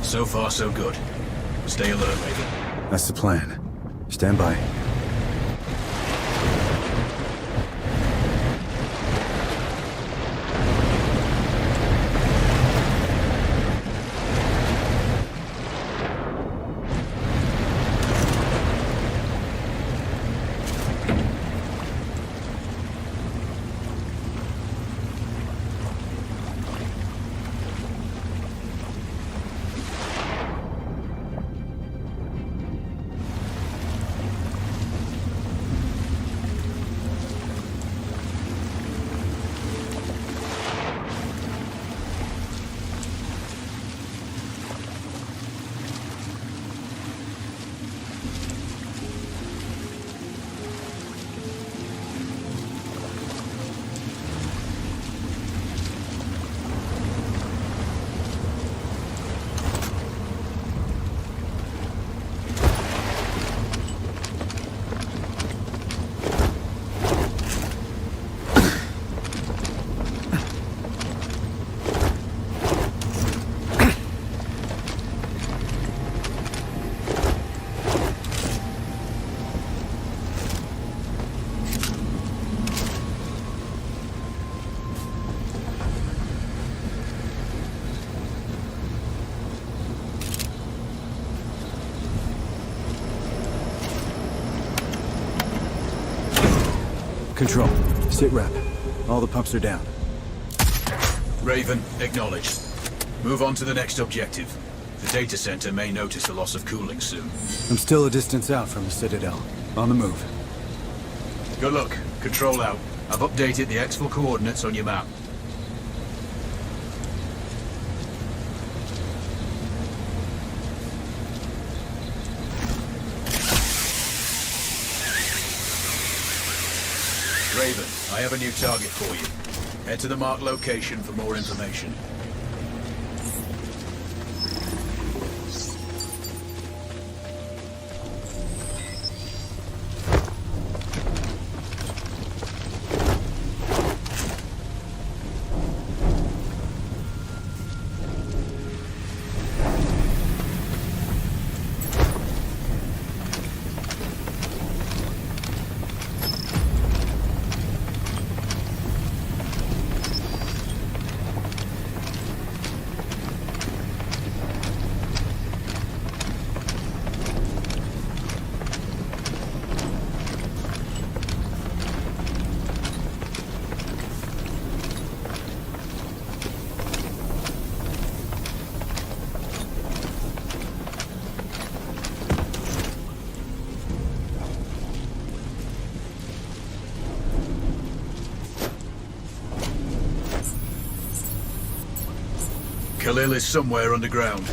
[SPEAKER 1] So far, so good. Stay alert, Raven.
[SPEAKER 3] That's the plan. Stand by. Control. Sit rep. All the pumps are down.
[SPEAKER 1] Raven, acknowledged. Move on to the next objective. The data center may notice the loss of cooling soon.
[SPEAKER 3] I'm still a distance out from the Citadel. On the move.
[SPEAKER 1] Good luck. Control out. I've updated the exfil coordinates on your map. Raven, I have a new target for you. Head to the marked location for more information. Khalil is somewhere underground.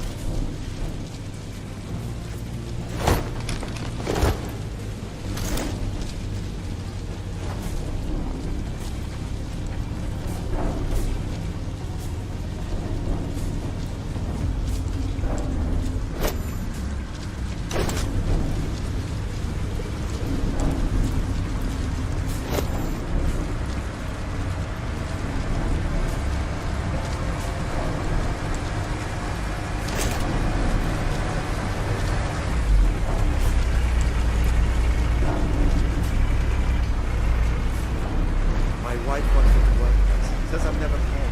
[SPEAKER 8] My wife wants me to work. Says I'm never home.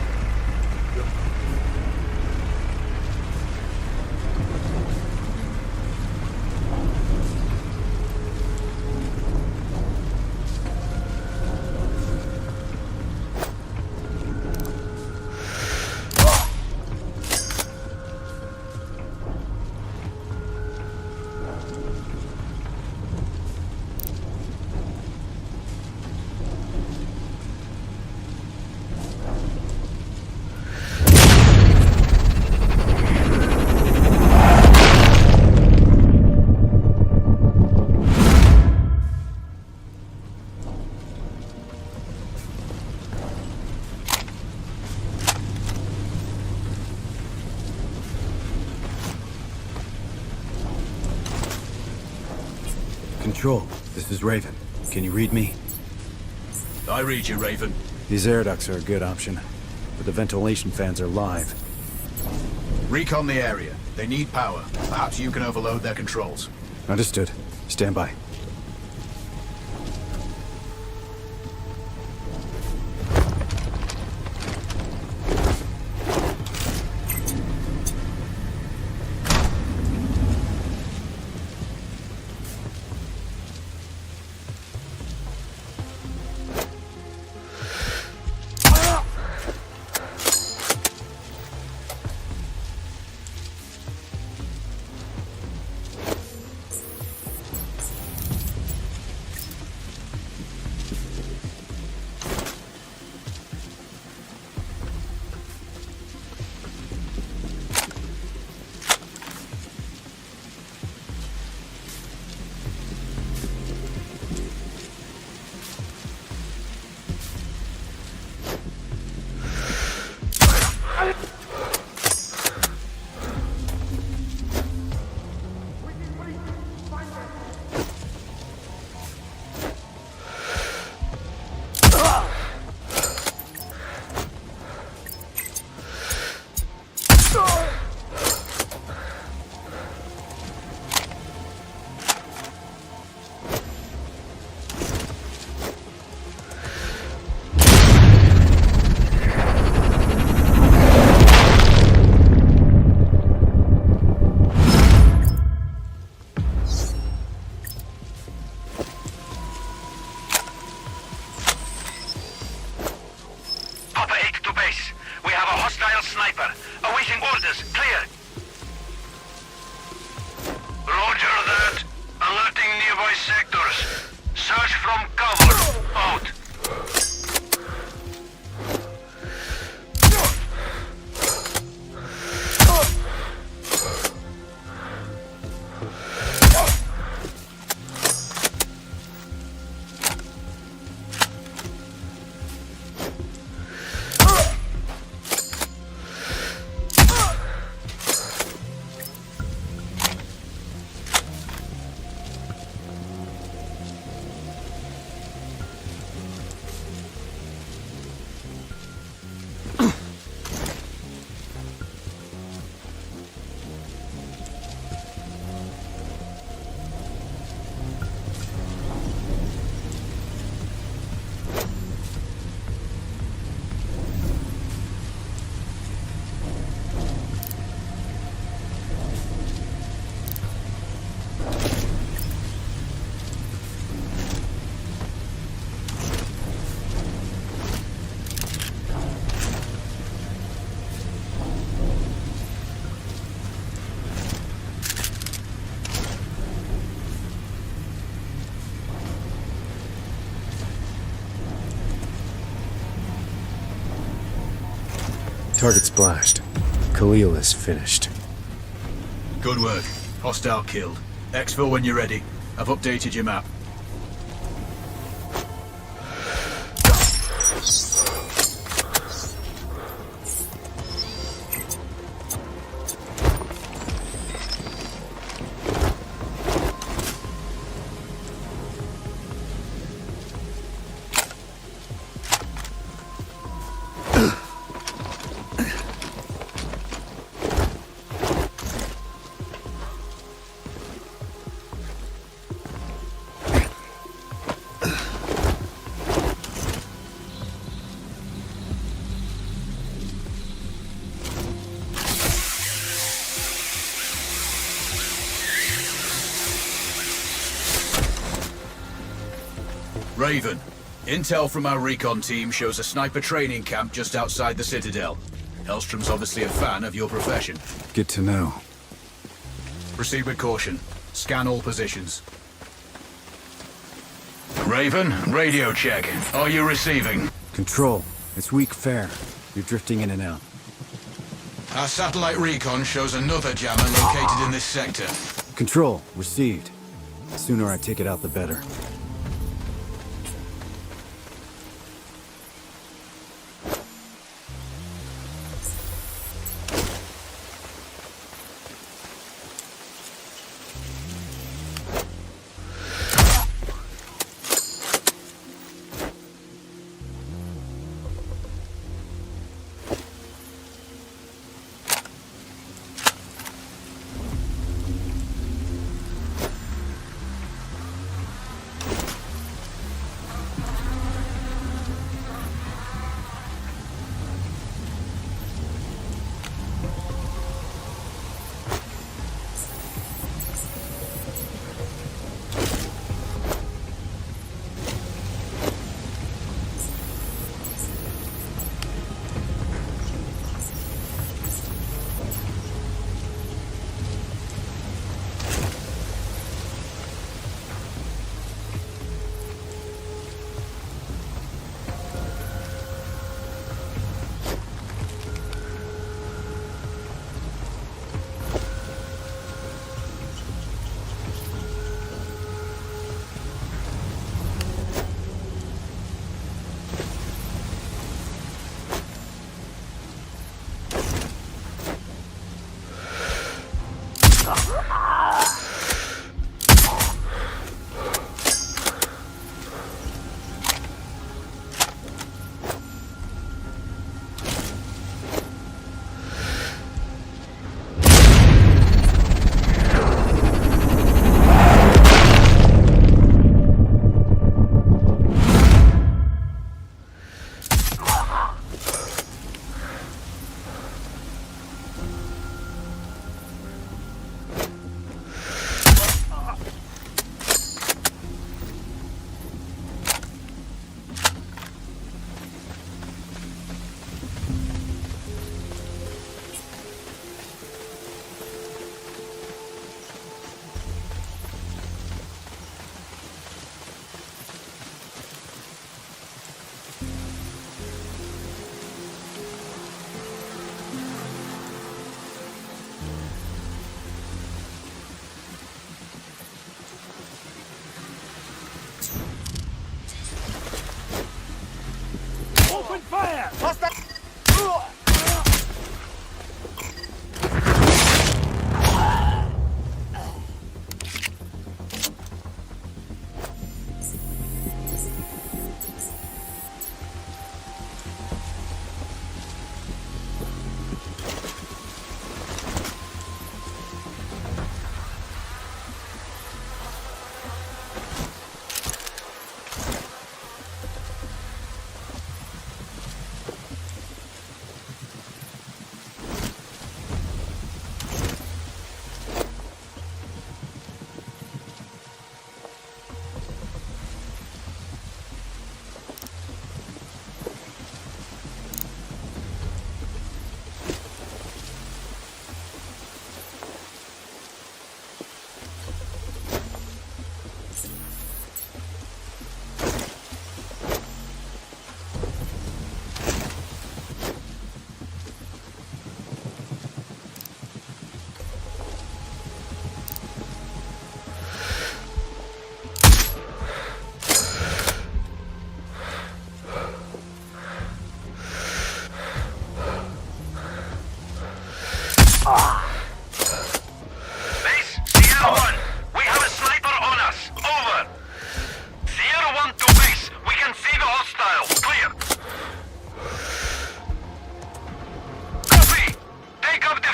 [SPEAKER 3] Control, this is Raven. Can you read me?
[SPEAKER 1] I read you, Raven.
[SPEAKER 3] These air ducts are a good option, but the ventilation fans are live.
[SPEAKER 1] Recon the area. They need power. Perhaps you can overload their controls.
[SPEAKER 3] Understood. Stand by.
[SPEAKER 2] Papa 8 to base. We have a hostile sniper. Awaiting orders. Clear. Roger that. Alerting nearby sectors. Search from cover. Out.
[SPEAKER 3] Target splashed. Khalil is finished.
[SPEAKER 1] Good work. Hostile killed. Exfil when you're ready. I've updated your map. Raven, intel from our recon team shows a sniper training camp just outside the Citadel. Hellstrom's obviously a fan of your profession.
[SPEAKER 3] Good to know.
[SPEAKER 1] Proceed with caution. Scan all positions.
[SPEAKER 2] Raven, radio check. Are you receiving?
[SPEAKER 3] Control. It's weak fare. You're drifting in and out.
[SPEAKER 7] Our satellite recon shows another jammer located in this sector.
[SPEAKER 3] Control. Received. The sooner I take it out, the better.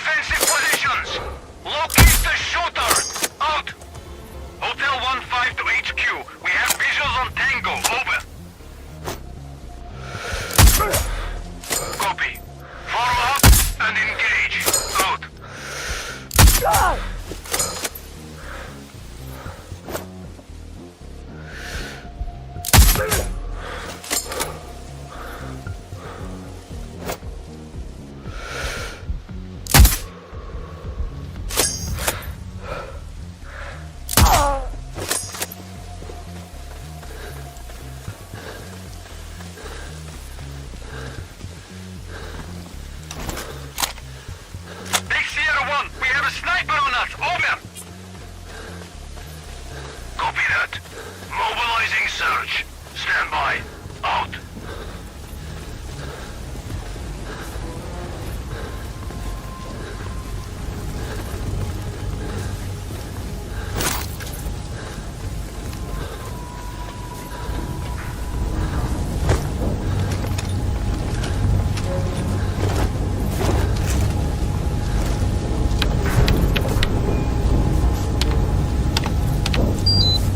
[SPEAKER 5] defensive positions! Locate the shooter! Out! Hotel 1-5 to HQ. We have visuals on Tango. Over. Copy. Form up and engage. Out. Big Sierra 1, we have a sniper on us. Over. Copy that. Mobilizing search. Stand by. Out.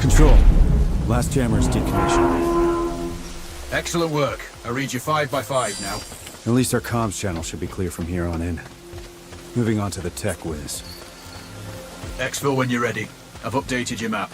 [SPEAKER 3] Control. Last jammer's decommissioned.
[SPEAKER 1] Excellent work. I read you 5 by 5 now.
[SPEAKER 3] At least our comms channel should be clear from here on in. Moving on to the tech whiz.
[SPEAKER 1] Exfil when you're ready. I've updated your map.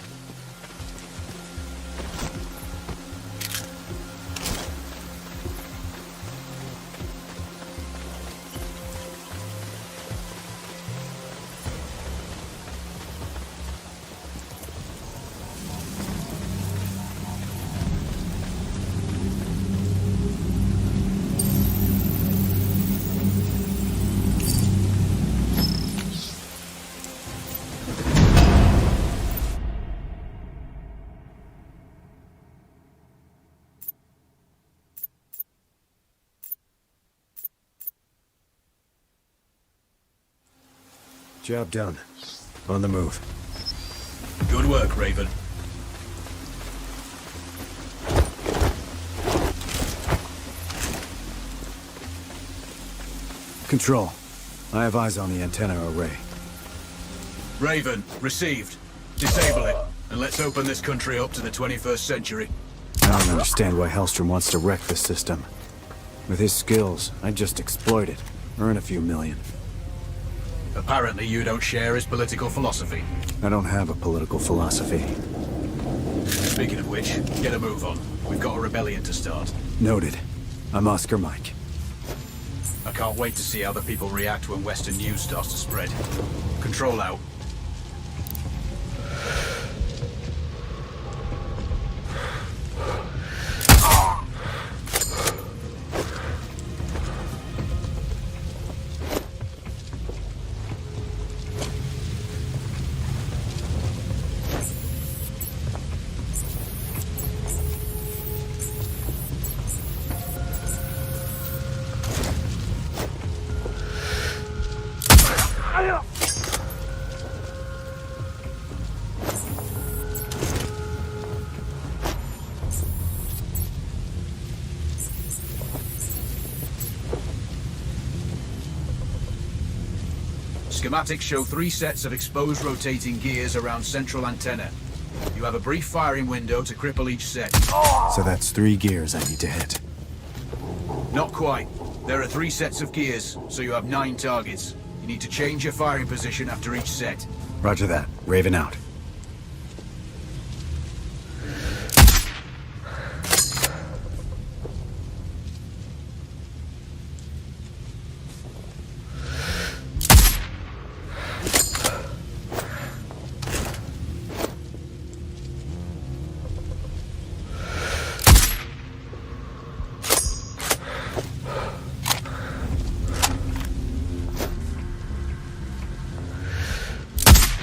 [SPEAKER 3] Job done. On the move.
[SPEAKER 1] Good work, Raven.
[SPEAKER 3] Control. I have eyes on the antenna array.
[SPEAKER 1] Raven, received. Disable it, and let's open this country up to the 21st century.
[SPEAKER 3] I don't understand why Hellstrom wants to wreck the system. With his skills, I'd just exploit it. Earn a few million.
[SPEAKER 1] Apparently you don't share his political philosophy.
[SPEAKER 3] I don't have a political philosophy.
[SPEAKER 1] Speaking of which, get a move on. We've got a rebellion to start.
[SPEAKER 3] Noted. I'm Oscar Mike.
[SPEAKER 1] I can't wait to see how the people react when Western news starts to spread. Control out. Schematics show 3 sets of exposed rotating gears around central antenna. You have a brief firing window to cripple each set.
[SPEAKER 3] So that's 3 gears I need to hit.
[SPEAKER 1] Not quite. There are 3 sets of gears, so you have 9 targets. You need to change your firing position after each set.
[SPEAKER 3] Roger that. Raven out.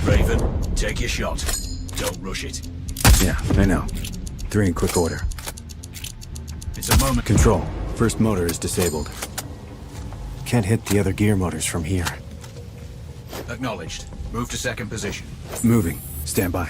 [SPEAKER 1] Raven, take your shot. Don't rush it.
[SPEAKER 3] Yeah, I know. 3 in quick order.
[SPEAKER 1] It's a moment.
[SPEAKER 3] Control. First motor is disabled. Can't hit the other gear motors from here.
[SPEAKER 1] Acknowledged. Move to second position.
[SPEAKER 3] Moving. Stand by.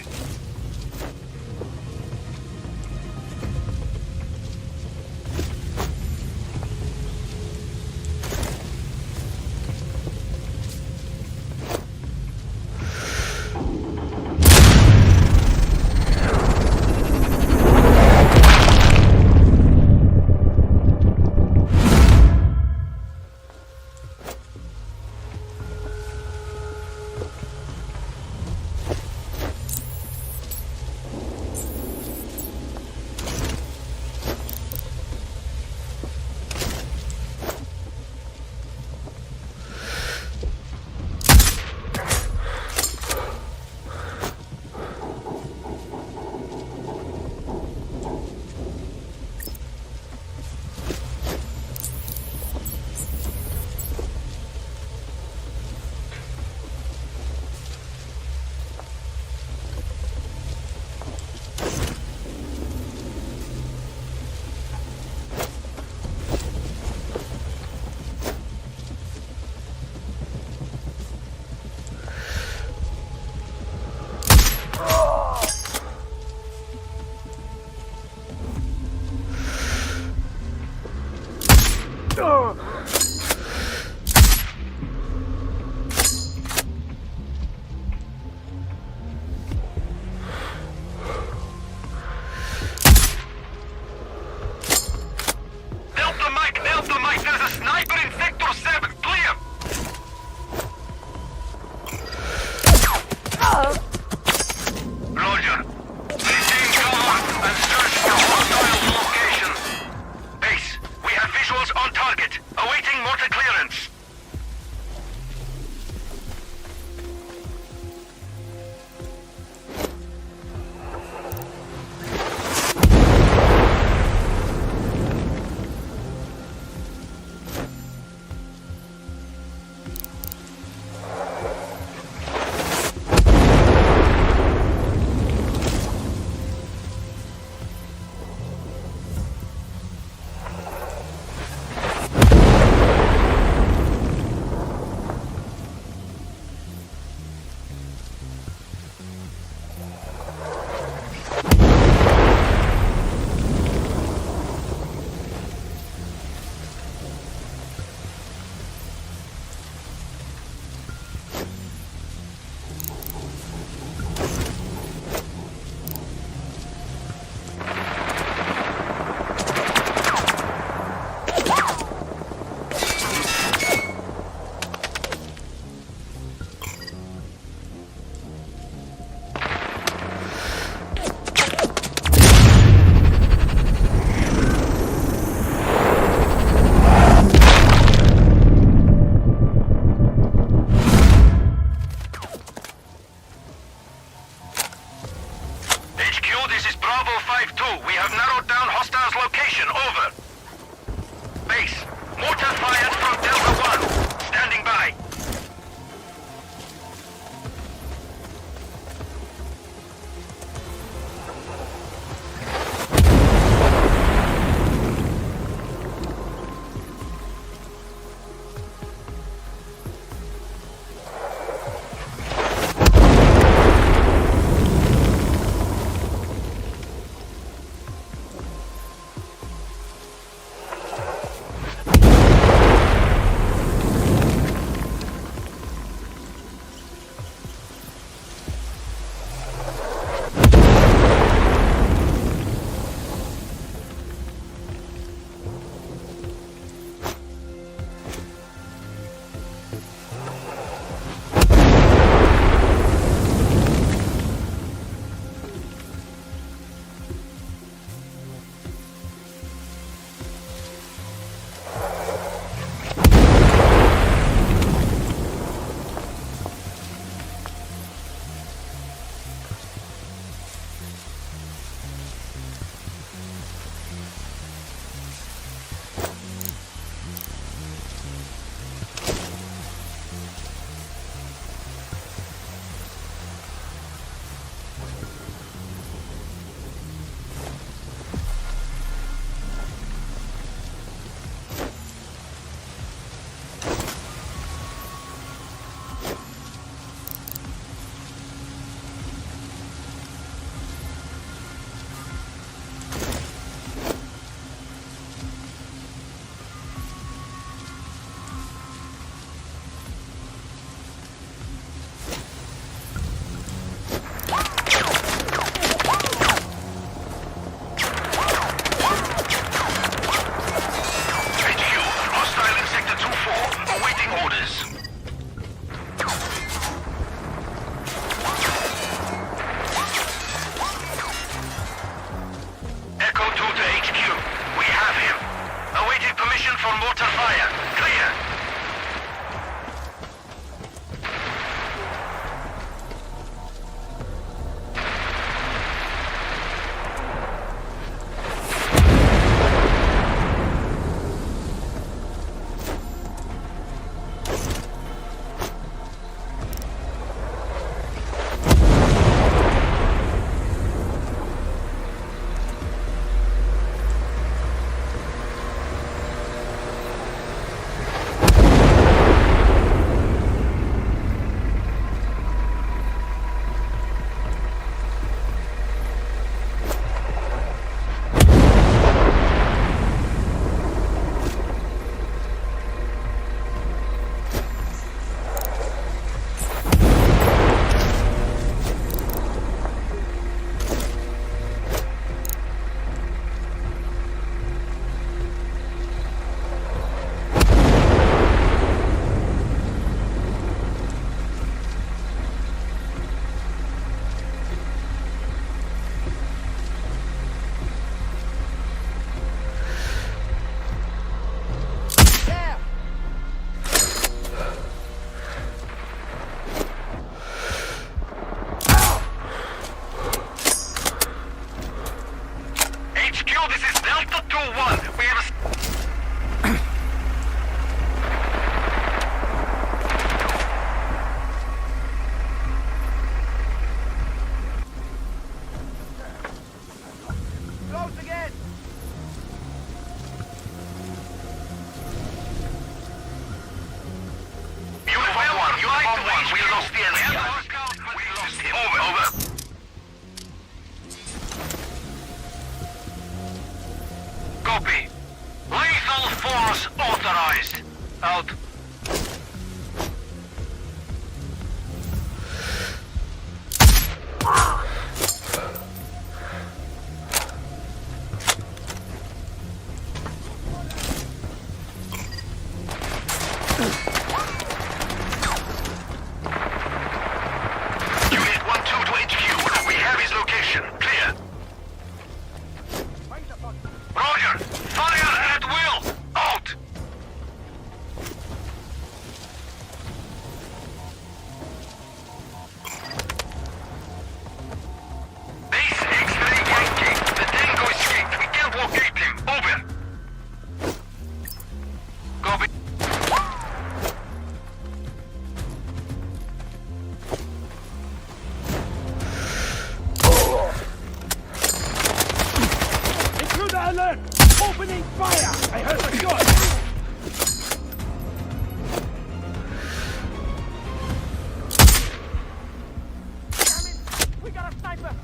[SPEAKER 6] got a sniper!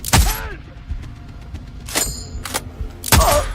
[SPEAKER 6] Help!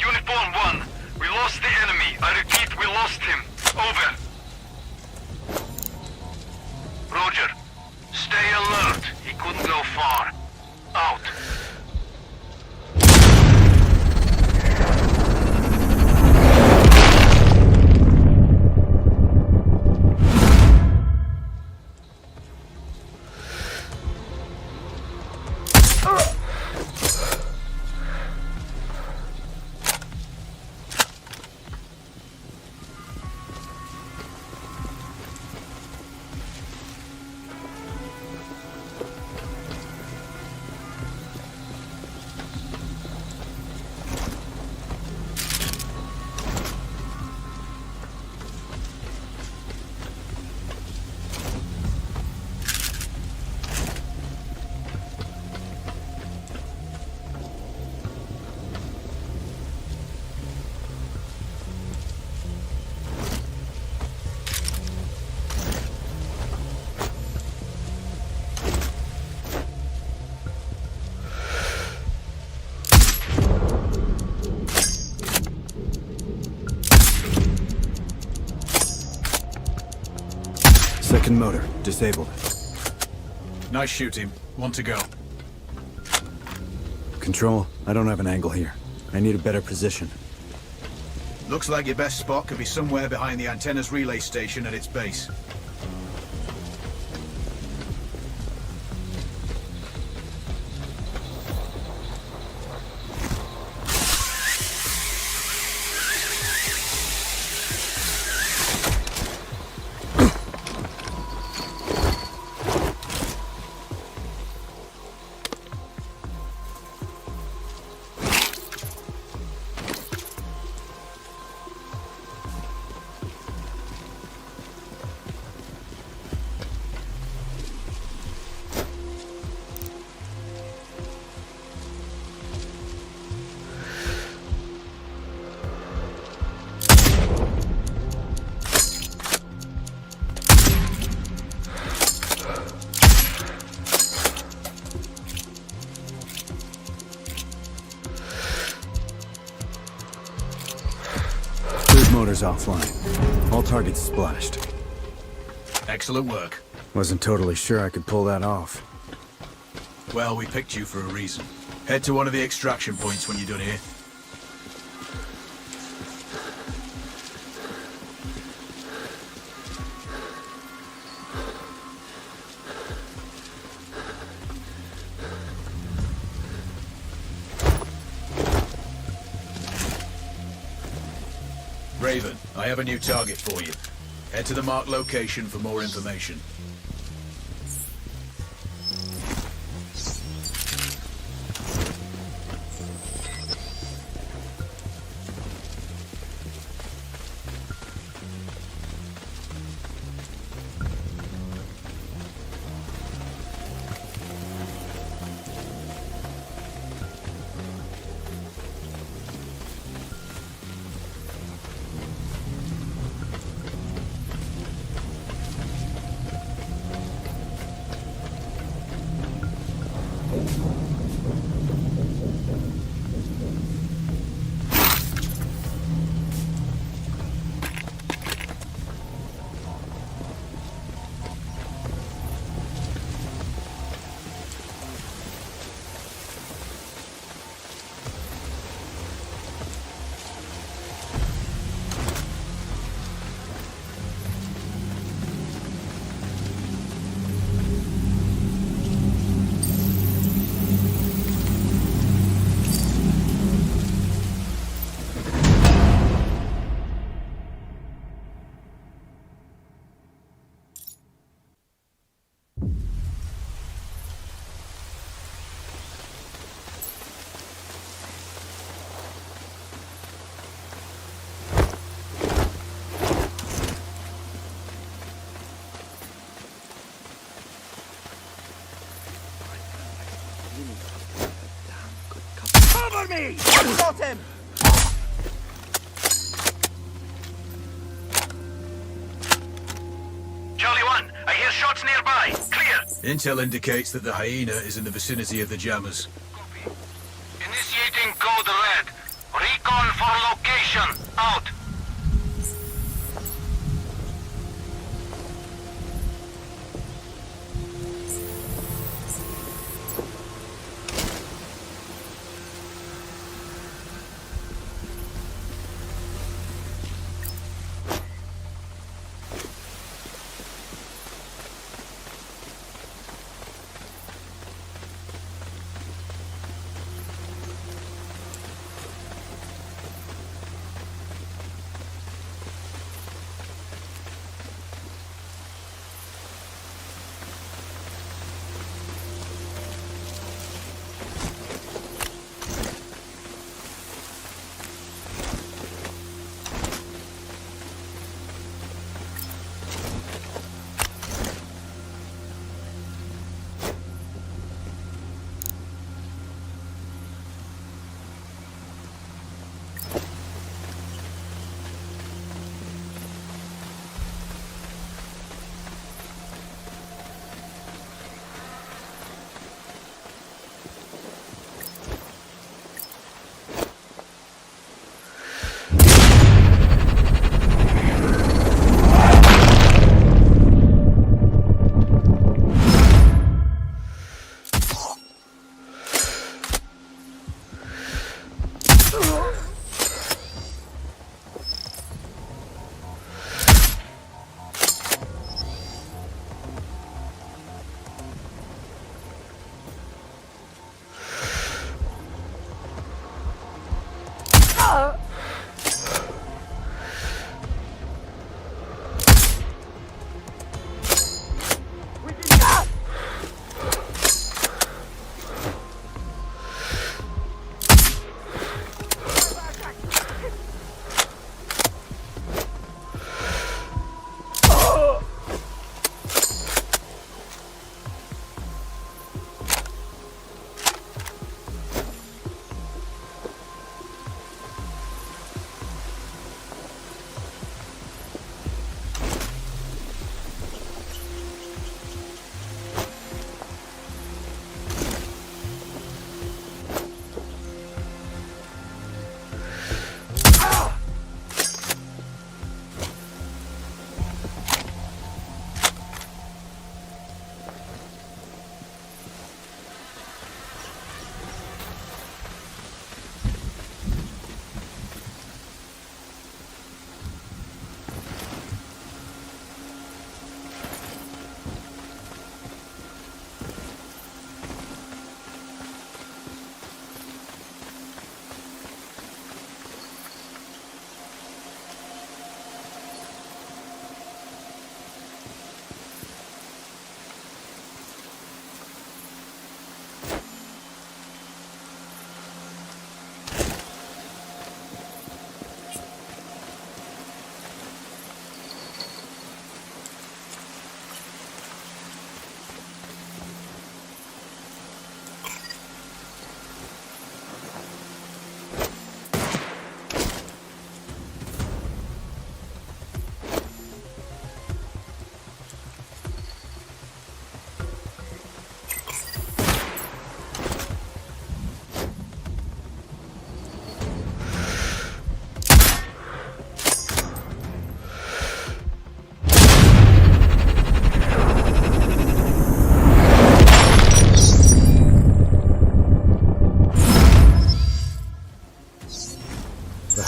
[SPEAKER 5] Uniform 1. We lost the enemy. I repeat, we lost him. Over. Roger. Stay alert. He couldn't go far. Out.
[SPEAKER 3] Second motor, disabled.
[SPEAKER 1] Nice shooting. Want to go?
[SPEAKER 3] Control, I don't have an angle here. I need a better position.
[SPEAKER 1] Looks like your best spot could be somewhere behind the antenna's relay station at its base.
[SPEAKER 3] Motor's offline. All targets splashed.
[SPEAKER 1] Excellent work.
[SPEAKER 3] Wasn't totally sure I could pull that off.
[SPEAKER 1] Well, we picked you for a reason. Head to one of the extraction points when you're done here. Raven, I have a new target for you. Head to the marked location for more information.
[SPEAKER 8] really a damn good couple. Cover me! Got him!
[SPEAKER 5] Charlie 1, I hear shots nearby. Clear.
[SPEAKER 1] Intel indicates that the hyena is in the vicinity of the jammers.
[SPEAKER 5] Copy. Initiating code red. Recon for location. Out.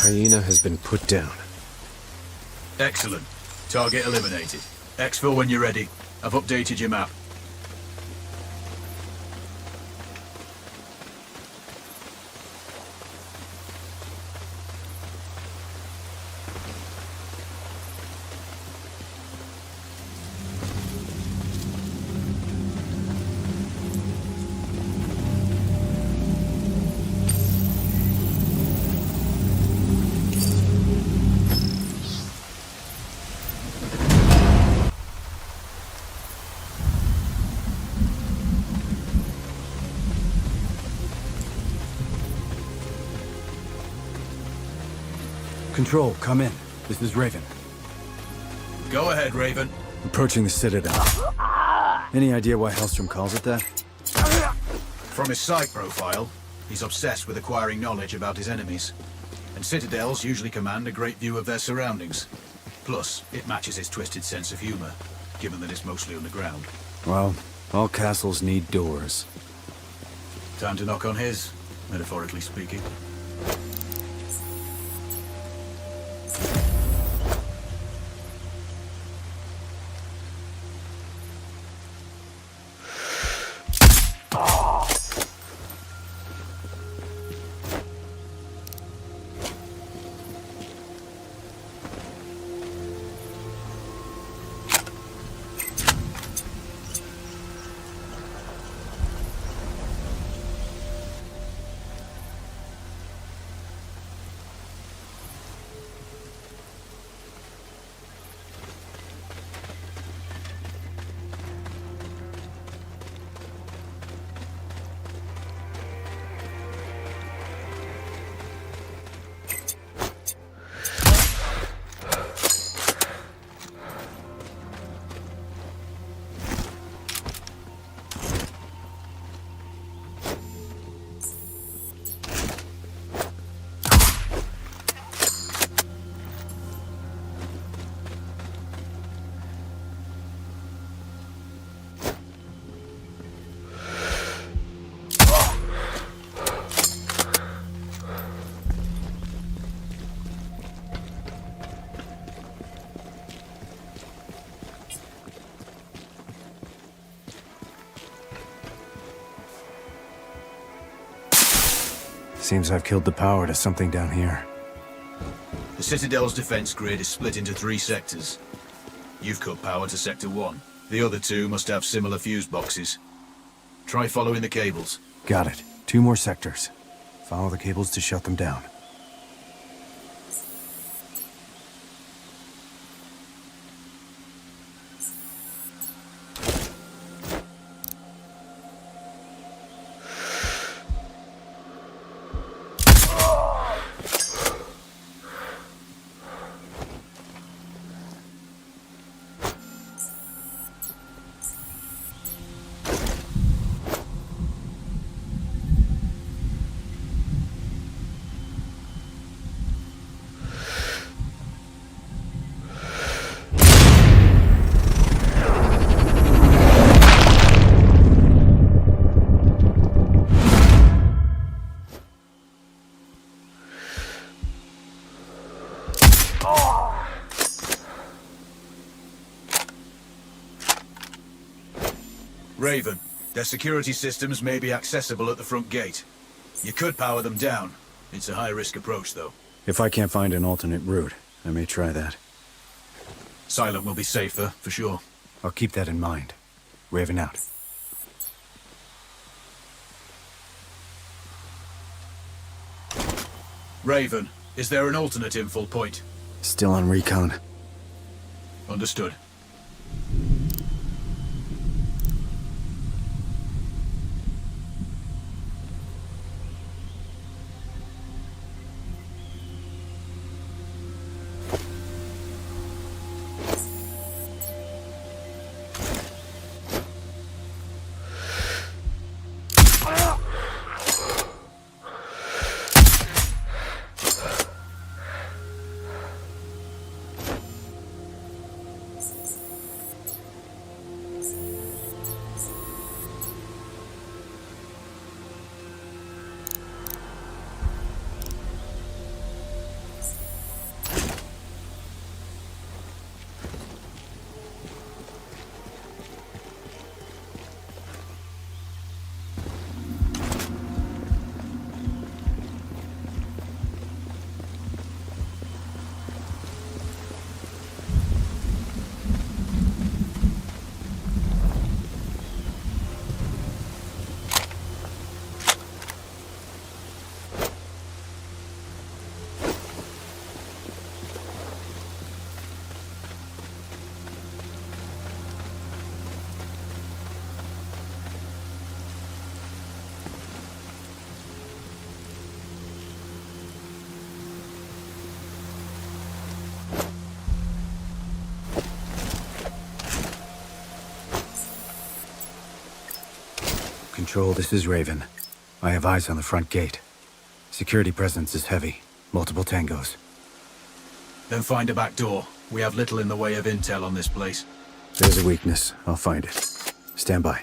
[SPEAKER 3] hyena has been put down.
[SPEAKER 1] Excellent. Target eliminated. Exfil when you're ready. I've updated your map.
[SPEAKER 3] Control, come in. This is Raven.
[SPEAKER 1] Go ahead, Raven.
[SPEAKER 3] Approaching the Citadel. Any idea why Hellstrom calls it that?
[SPEAKER 1] From his site profile, he's obsessed with acquiring knowledge about his enemies. And citadels usually command a great view of their surroundings. Plus, it matches his twisted sense of humor, given that it's mostly underground.
[SPEAKER 3] Well, all castles need doors.
[SPEAKER 1] Time to knock on his, metaphorically speaking.
[SPEAKER 3] Seems I've killed the power to something down here.
[SPEAKER 1] The Citadel's defense grid is split into 3 sectors. You've cut power to Sector 1. The other 2 must have similar fuse boxes. Try following the cables.
[SPEAKER 3] Got it. 2 more sectors. Follow the cables to shut them down.
[SPEAKER 1] Raven, their security systems may be accessible at the front gate. You could power them down. It's a high-risk approach, though.
[SPEAKER 3] If I can't find an alternate route, I may try that.
[SPEAKER 1] Silent will be safer, for sure.
[SPEAKER 3] I'll keep that in mind. Raven out.
[SPEAKER 1] Raven, is there an alternate infil point?
[SPEAKER 3] Still on recon.
[SPEAKER 1] Understood.
[SPEAKER 3] Control, this is Raven. I have eyes on the front gate. Security presence is heavy. Multiple tangos.
[SPEAKER 1] Then find a back door. We have little in the way of intel on this place.
[SPEAKER 3] There's a weakness. I'll find it. Stand by.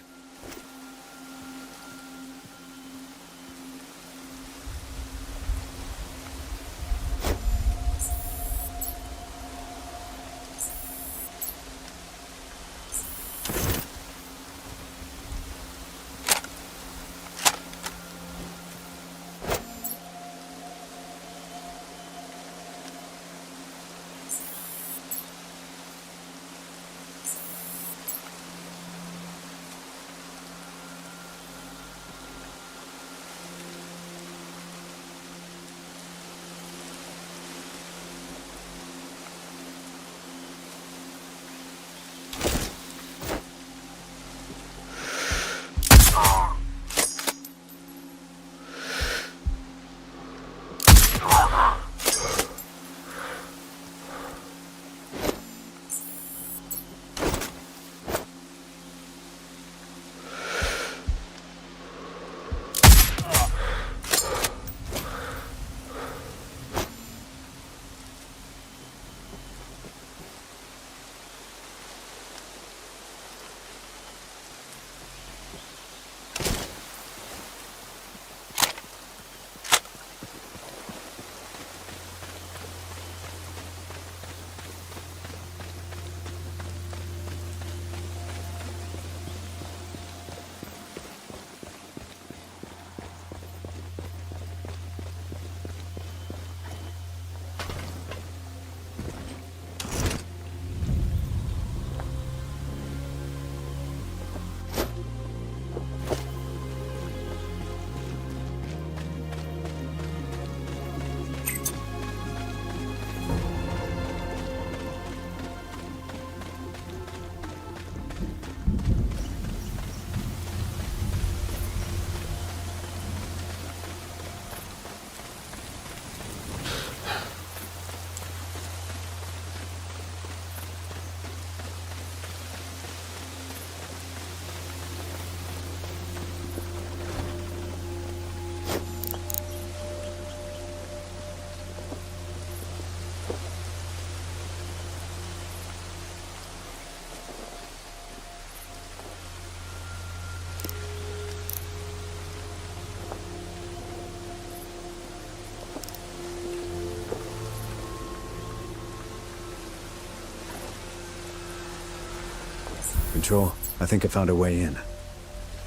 [SPEAKER 3] Control, I think I found a way in.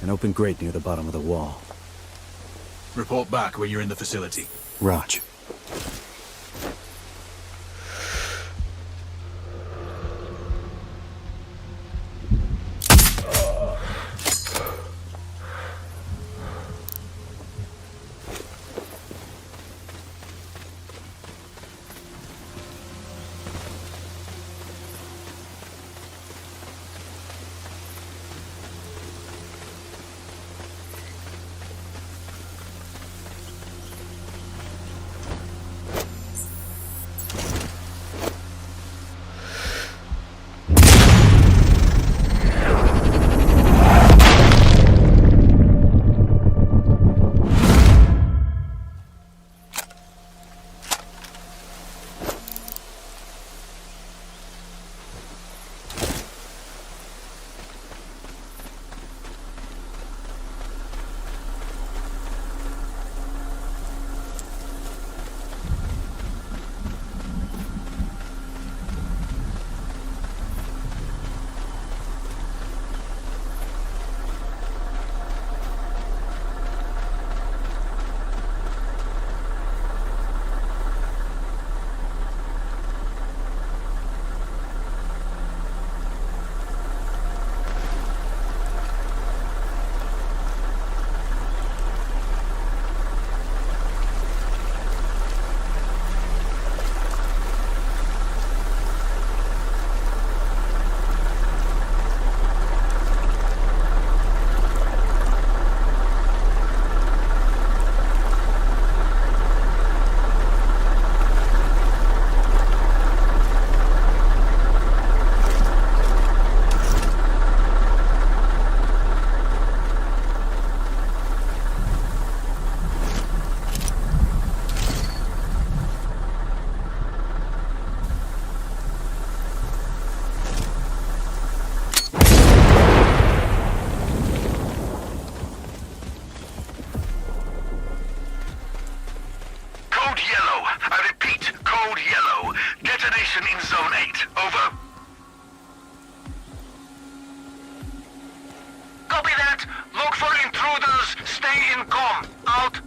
[SPEAKER 3] An open grate near the bottom of the wall.
[SPEAKER 1] Report back when you're in the facility.
[SPEAKER 3] Raj.
[SPEAKER 5] position in Zone 8. Over. Copy that. Look for intruders. Stay in comm. Out.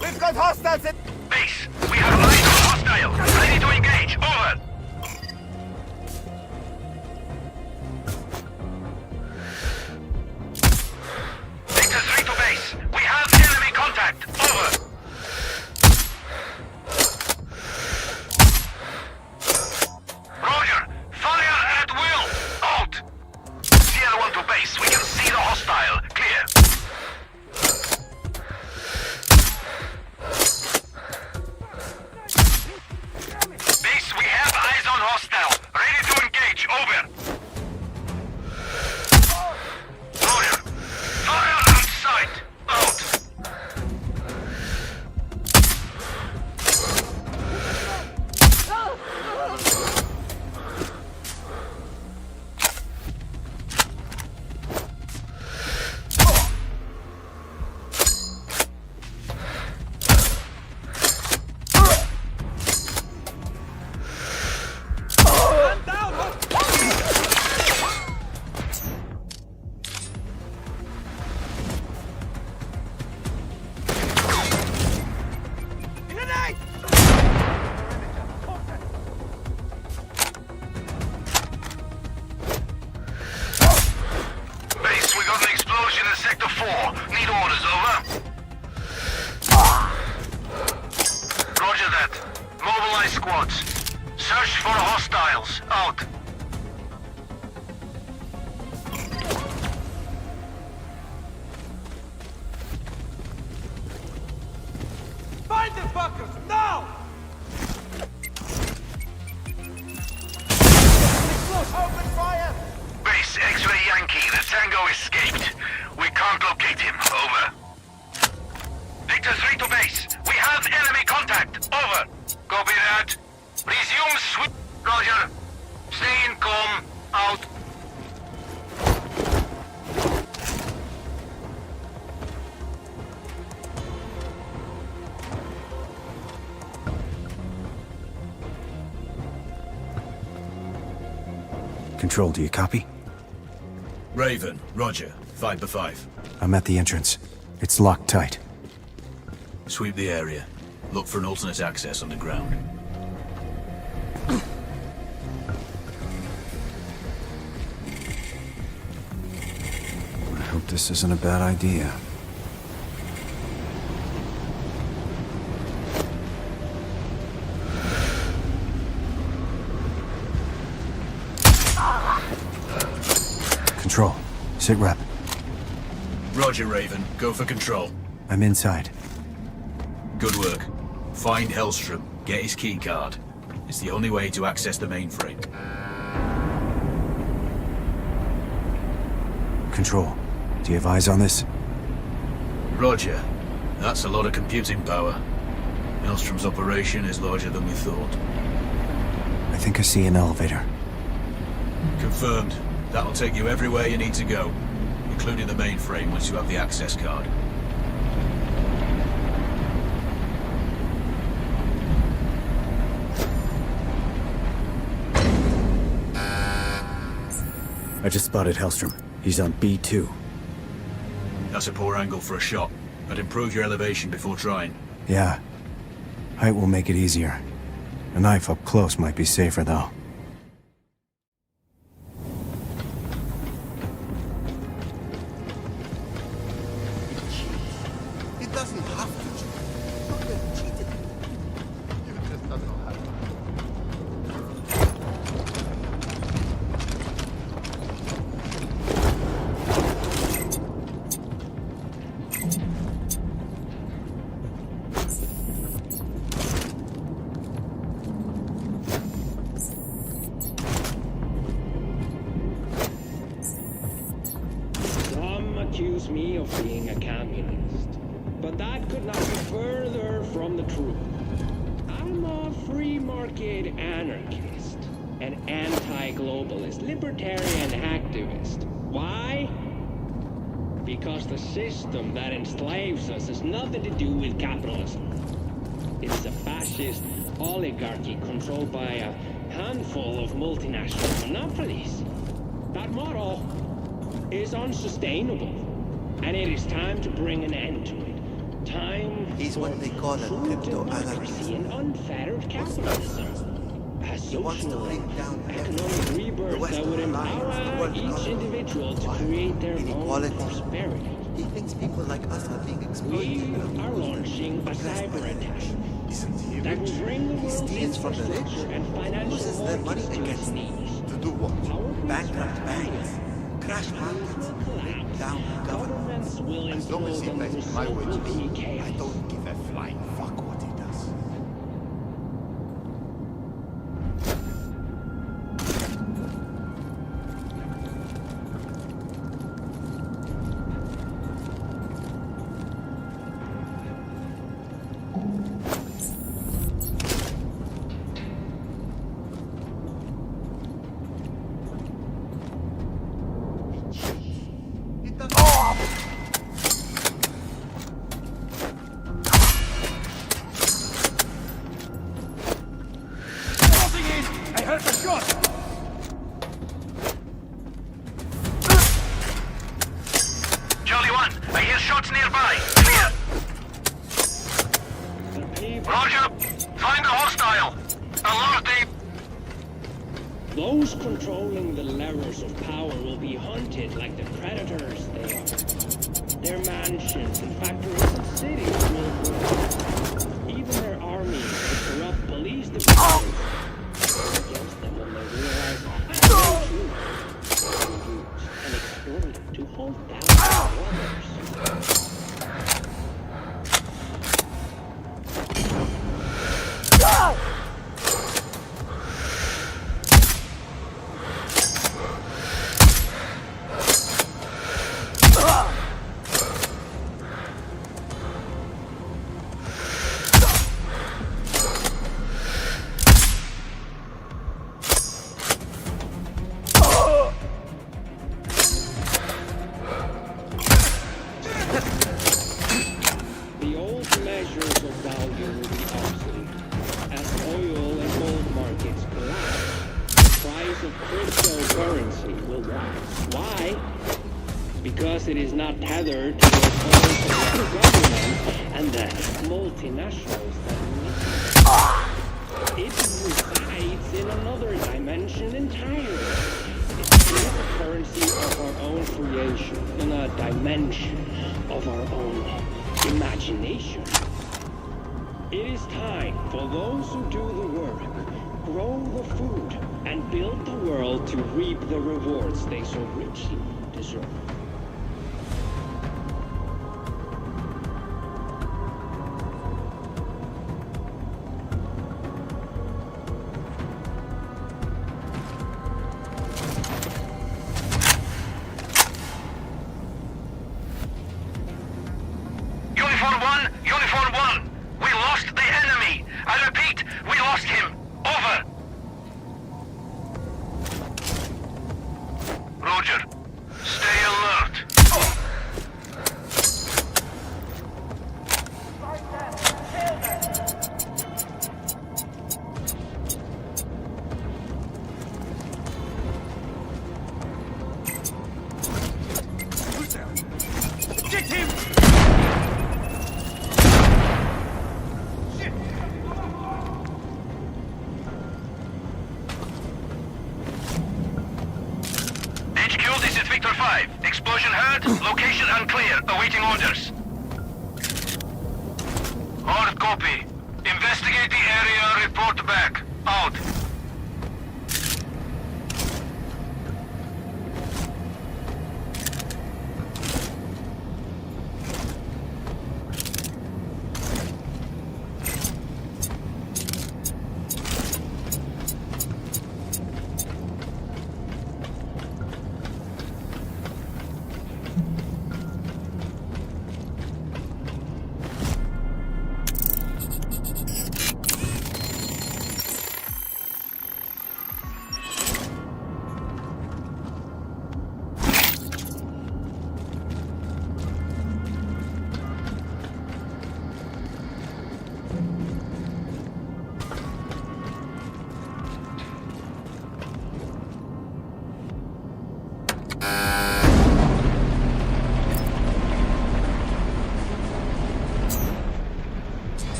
[SPEAKER 8] We've got hostiles in...
[SPEAKER 5] Base, we have eyes on hostile. Ready to engage. Over. Victor 3 to base. We have enemy contact. Over. Roger. Fire at will. Out. Sierra 1 to base. We can see the hostile. Clear. Base, we have eyes on hostile. Ready to engage. Over. Roger. Fire at sight. Out. Base, we got an explosion in Sector 4. Need orders, over. Roger that. Mobilize squads. Search for hostiles. Out.
[SPEAKER 6] Find the fuckers, now!
[SPEAKER 8] Open fire!
[SPEAKER 5] Base, X-Ray Yankee. The Tango escaped. We can't locate him. Over. Victor 3 to base. We have enemy contact. Over. Copy that. Resume sweep. Roger. Stay in comm. Out.
[SPEAKER 3] Control, do you copy?
[SPEAKER 1] Raven, roger. 5x5.
[SPEAKER 3] I'm at the entrance. It's locked tight.
[SPEAKER 1] Sweep the area. Look for an alternate access underground.
[SPEAKER 3] I hope this isn't a bad idea. Control. Sit rep.
[SPEAKER 1] Roger, Raven. Go for control.
[SPEAKER 3] I'm inside.
[SPEAKER 1] Good work. Find Hellstrom. Get his keycard. It's the only way to access the mainframe.
[SPEAKER 3] Control. Do you have eyes on this?
[SPEAKER 1] Roger. That's a lot of computing power. Hellstrom's operation is larger than we thought.
[SPEAKER 3] I think I see an elevator.
[SPEAKER 1] Confirmed. That'll take you everywhere you need to go, including the mainframe once you have the access card.
[SPEAKER 3] I just spotted Hellstrom. He's on B2.
[SPEAKER 1] That's a poor angle for a shot. I'd improve your elevation before trying.
[SPEAKER 3] Yeah. Height will make it easier. A knife up close might be safer, though.
[SPEAKER 8] He doesn't have to cheat. Look at him cheated. He just doesn't know how to.
[SPEAKER 9] Some accuse me of being a communist, but that could not be further from the truth. I'm a free market anarchist, an anti-globalist, libertarian activist. Why? Because the system that enslaves us has nothing to do with capitalism. It is a fascist oligarchy controlled by a handful of multinational monopolies. That model is unsustainable, and it is time to bring an end to it. Time
[SPEAKER 8] He's
[SPEAKER 9] for
[SPEAKER 8] what they call a
[SPEAKER 9] true
[SPEAKER 8] crypto-anarchist.
[SPEAKER 9] democracy and unfettered capitalism. A
[SPEAKER 8] He wants to
[SPEAKER 9] social
[SPEAKER 8] bring down
[SPEAKER 9] economic
[SPEAKER 8] the
[SPEAKER 9] rebirth that
[SPEAKER 8] Western
[SPEAKER 9] would
[SPEAKER 8] Alliance, the
[SPEAKER 9] empower
[SPEAKER 8] world
[SPEAKER 9] each
[SPEAKER 8] economy.
[SPEAKER 9] individual to
[SPEAKER 8] Why?
[SPEAKER 9] create their own
[SPEAKER 8] Inequality.
[SPEAKER 9] prosperity.
[SPEAKER 8] He thinks people like us are being exploited.
[SPEAKER 9] We are launching a cyber attack that will bring the
[SPEAKER 8] He
[SPEAKER 9] world's
[SPEAKER 8] steals from the rich,
[SPEAKER 9] infrastructure and financial
[SPEAKER 8] uses their money
[SPEAKER 9] markets to its
[SPEAKER 8] against
[SPEAKER 9] knees.
[SPEAKER 8] to do what?
[SPEAKER 9] Power grids
[SPEAKER 8] Bankrupt
[SPEAKER 9] will
[SPEAKER 8] banks,
[SPEAKER 9] fail.
[SPEAKER 8] crash markets,
[SPEAKER 9] Will
[SPEAKER 8] bring
[SPEAKER 9] collapse.
[SPEAKER 8] down government.
[SPEAKER 9] Governments will
[SPEAKER 8] As long as he
[SPEAKER 9] implode and the
[SPEAKER 8] pays my
[SPEAKER 9] result will
[SPEAKER 8] wages,
[SPEAKER 9] be
[SPEAKER 8] I
[SPEAKER 9] chaos.
[SPEAKER 8] don't give a flying fuck what he does. He doesn't.
[SPEAKER 6] I heard a shot!
[SPEAKER 5] Charlie 1, I hear shots nearby. Clear.
[SPEAKER 9] The people,
[SPEAKER 5] Roger. Find a hostile. Alert the...
[SPEAKER 9] those controlling the levers of power will be hunted like the predators they are. Their mansions and factories and cities will burn. Even their armies and corrupt police departments against them when they realize how true and exploited to hold down their orders. The old measures of value will be obsolete. As oil and gold markets collapse, the price of cryptocurrency will rise. Why? Because it is not tethered to the authority of the government and the multinationals that need it. It resides in another dimension entirely. It's in a currency of our own creation, in a dimension of our own imagination. It is time for those who do the work, grow the food, and build the world to reap the rewards they so richly deserve.
[SPEAKER 5] Uniform 1, we lost the enemy. Explosion heard. Location unclear. Awaiting orders. Hard copy. Investigate the area. Report back. Out.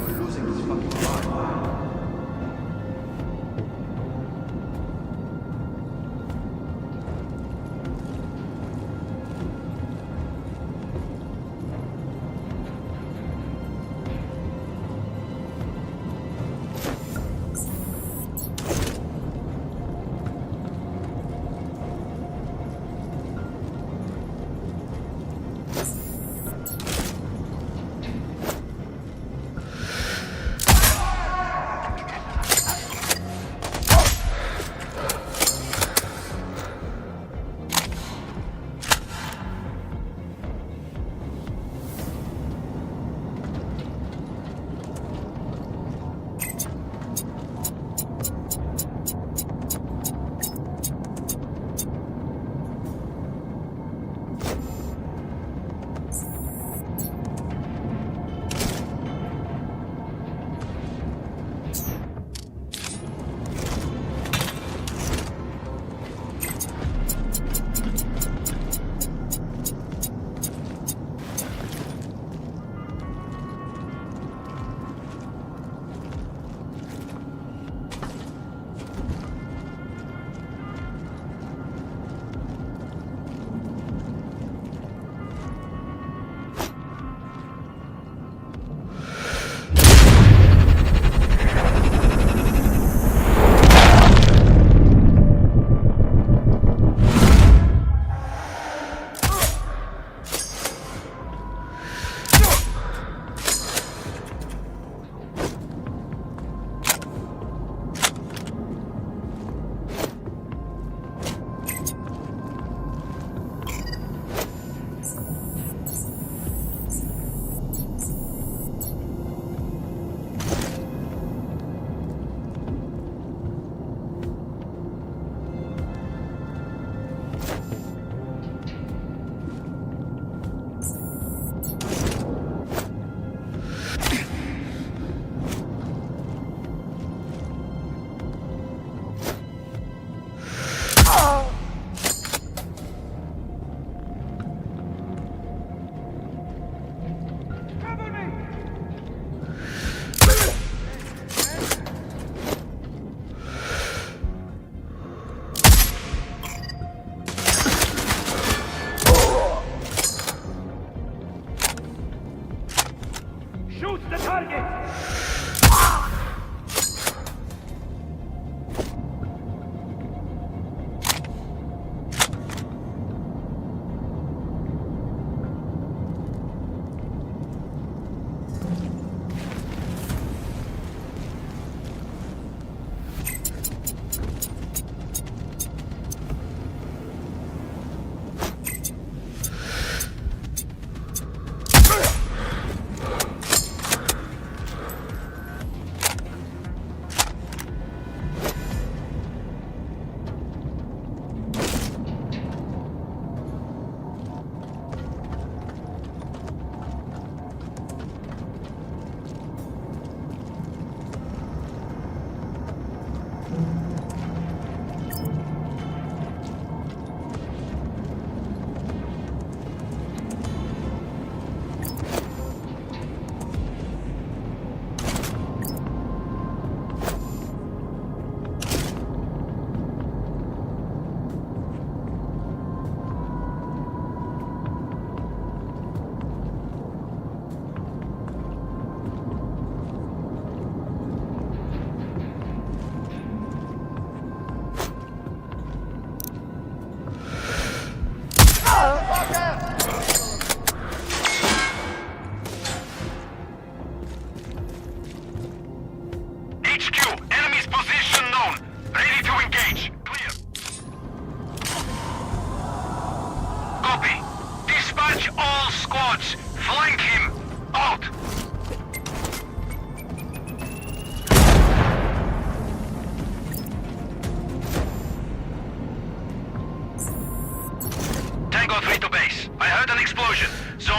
[SPEAKER 8] We're losing this fucking line.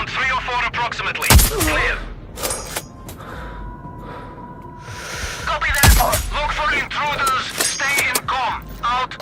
[SPEAKER 5] Count 3 or 4 approximately. Clear. Copy that. Look for intruders. Stay in comm. Out.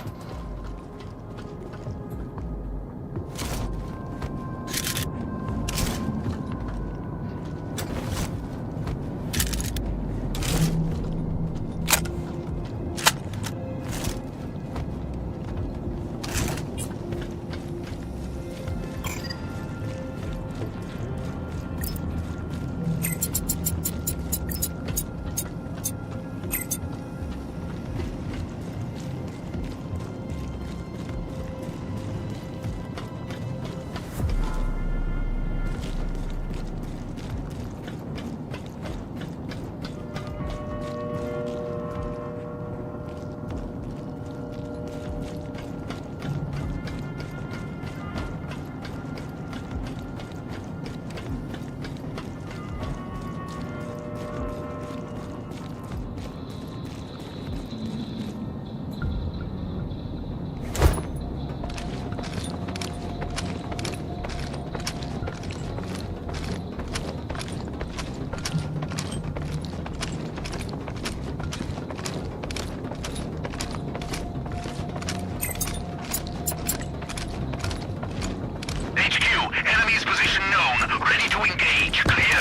[SPEAKER 5] Enemy's position known. Ready to engage. Clear.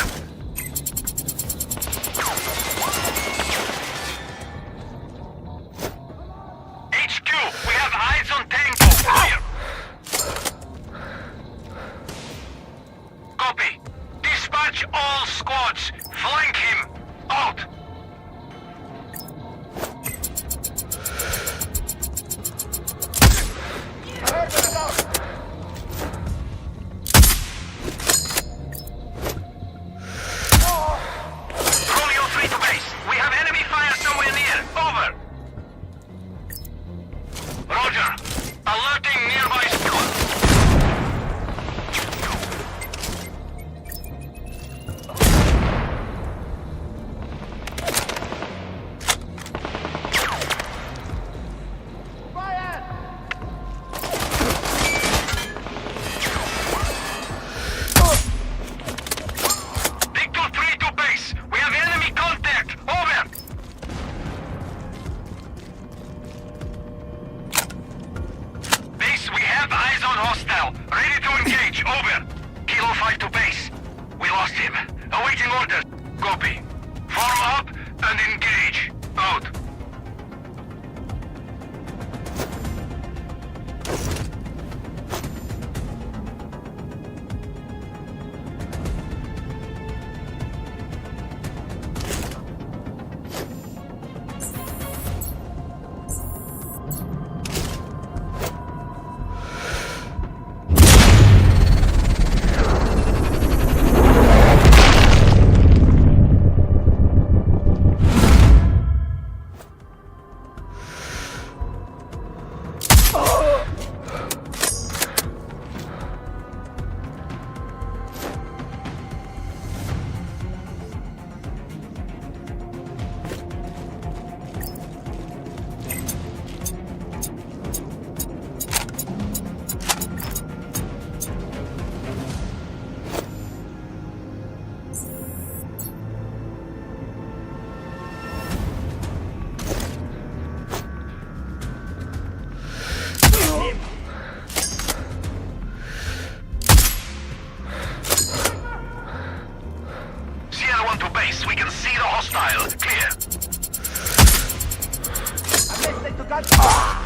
[SPEAKER 5] HQ, we have eyes on Tango. Clear. Copy. Dispatch all squads. Flank him. Out.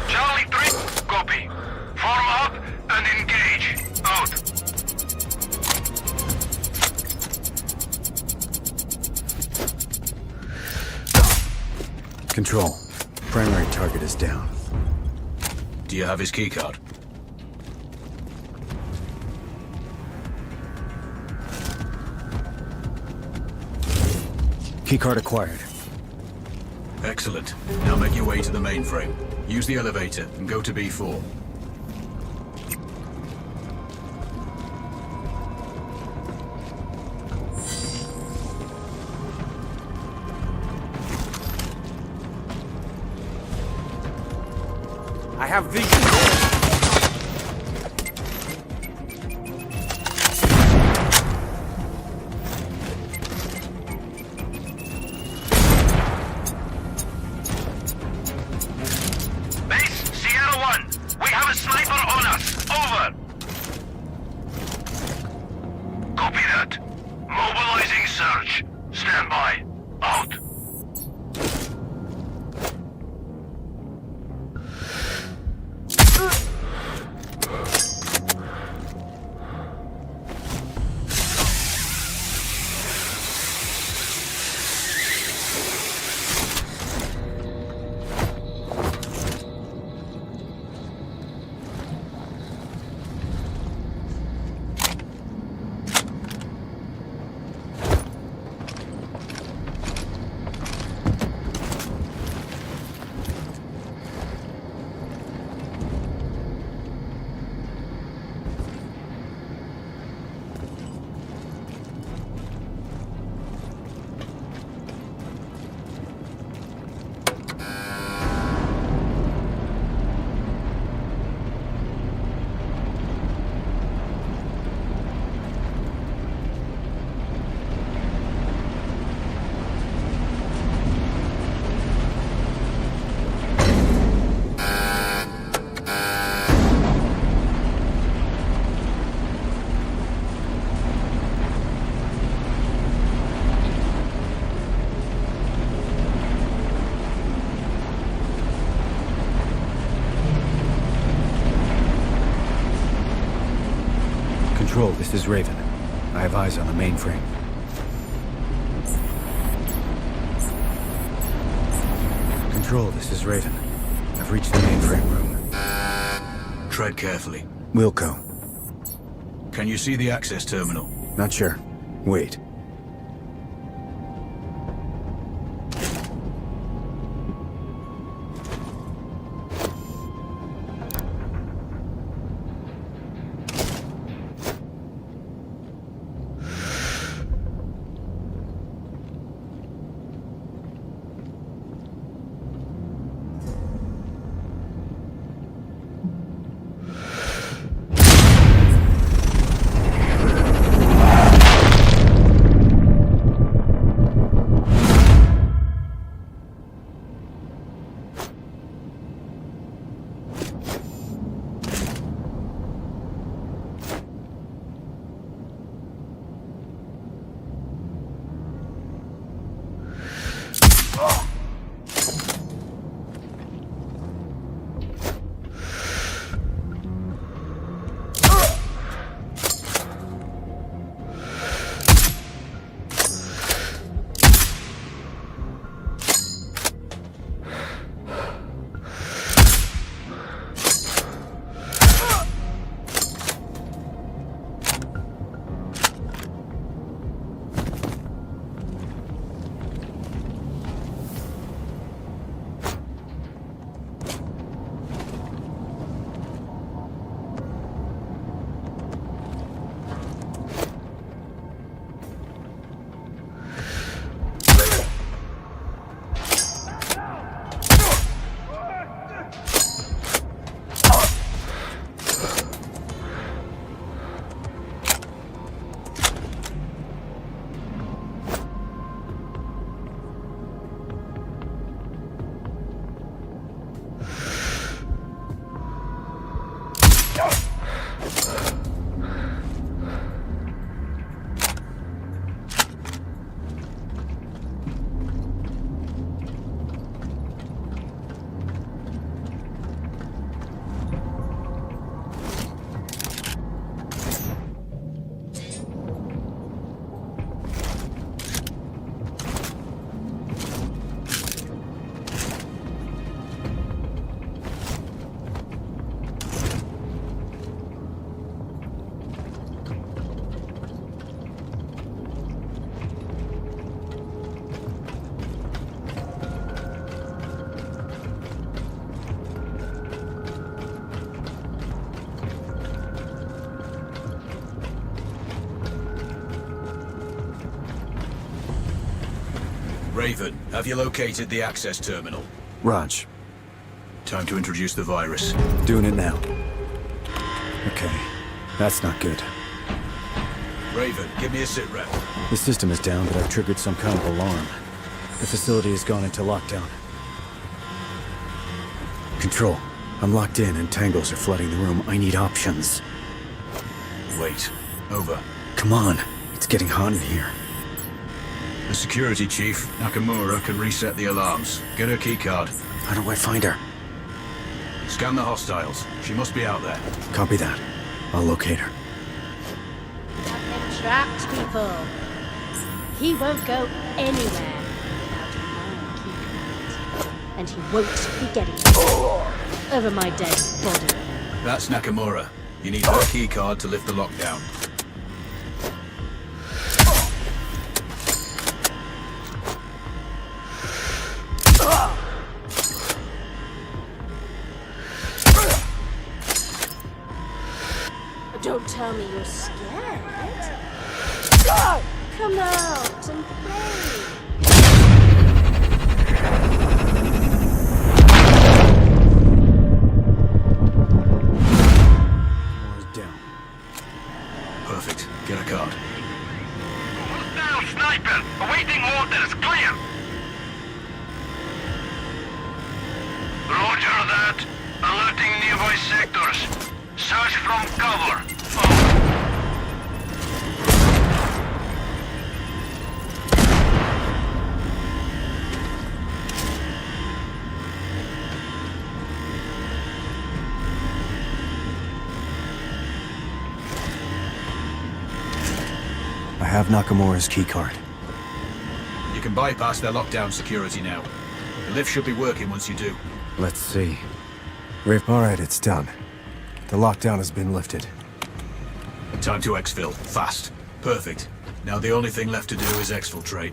[SPEAKER 5] Charlie 3, copy. Form up and engage. Out.
[SPEAKER 3] Control. Primary target is down.
[SPEAKER 1] Do you have his keycard?
[SPEAKER 3] Keycard acquired.
[SPEAKER 1] Excellent. Now make your way to the mainframe. Use the elevator and go to B4.
[SPEAKER 6] I have vision.
[SPEAKER 5] Stand by. Out.
[SPEAKER 3] Control, this is Raven. I have eyes on the mainframe. Control, this is Raven. I've reached the mainframe room.
[SPEAKER 1] Tread carefully.
[SPEAKER 3] Wilco.
[SPEAKER 1] Can you see the access terminal?
[SPEAKER 3] Not sure. Wait.
[SPEAKER 1] Raven, have you located the access terminal?
[SPEAKER 3] Raj,
[SPEAKER 1] Time to introduce the virus.
[SPEAKER 3] doing it now. Okay, that's not good.
[SPEAKER 1] Raven, give me a sit rep.
[SPEAKER 3] The system is down, but I've triggered some kind of alarm. The facility has gone into lockdown. Control, I'm locked in and tangos are flooding the room. I need options.
[SPEAKER 1] Wait. Over.
[SPEAKER 3] Come on, it's getting hot in here.
[SPEAKER 1] The security chief, Nakamura, can reset the alarms. Get her keycard.
[SPEAKER 3] How do I find her?
[SPEAKER 1] Scan the hostiles. She must be out there.
[SPEAKER 3] Copy that. I'll locate her.
[SPEAKER 10] Have him tracked, people. He won't go anywhere without my keycard. And he won't be getting it over my dead body.
[SPEAKER 1] That's Nakamura. You need her keycard to lift the lockdown.
[SPEAKER 10] Don't tell me you're scared. Come out and play.
[SPEAKER 3] Moore's down.
[SPEAKER 1] Perfect. Get a card.
[SPEAKER 5] Hostile sniper! Awaiting orders! Clear! Roger that. Alerting nearby sectors. Search from cover. Over.
[SPEAKER 3] I have Nakamura's keycard.
[SPEAKER 1] You can bypass their lockdown security now. The lift should be working once you do.
[SPEAKER 3] Let's see. Alright, it's done. The lockdown has been lifted.
[SPEAKER 1] Time to exfil. Fast. Perfect. Now the only thing left to do is exfiltrate.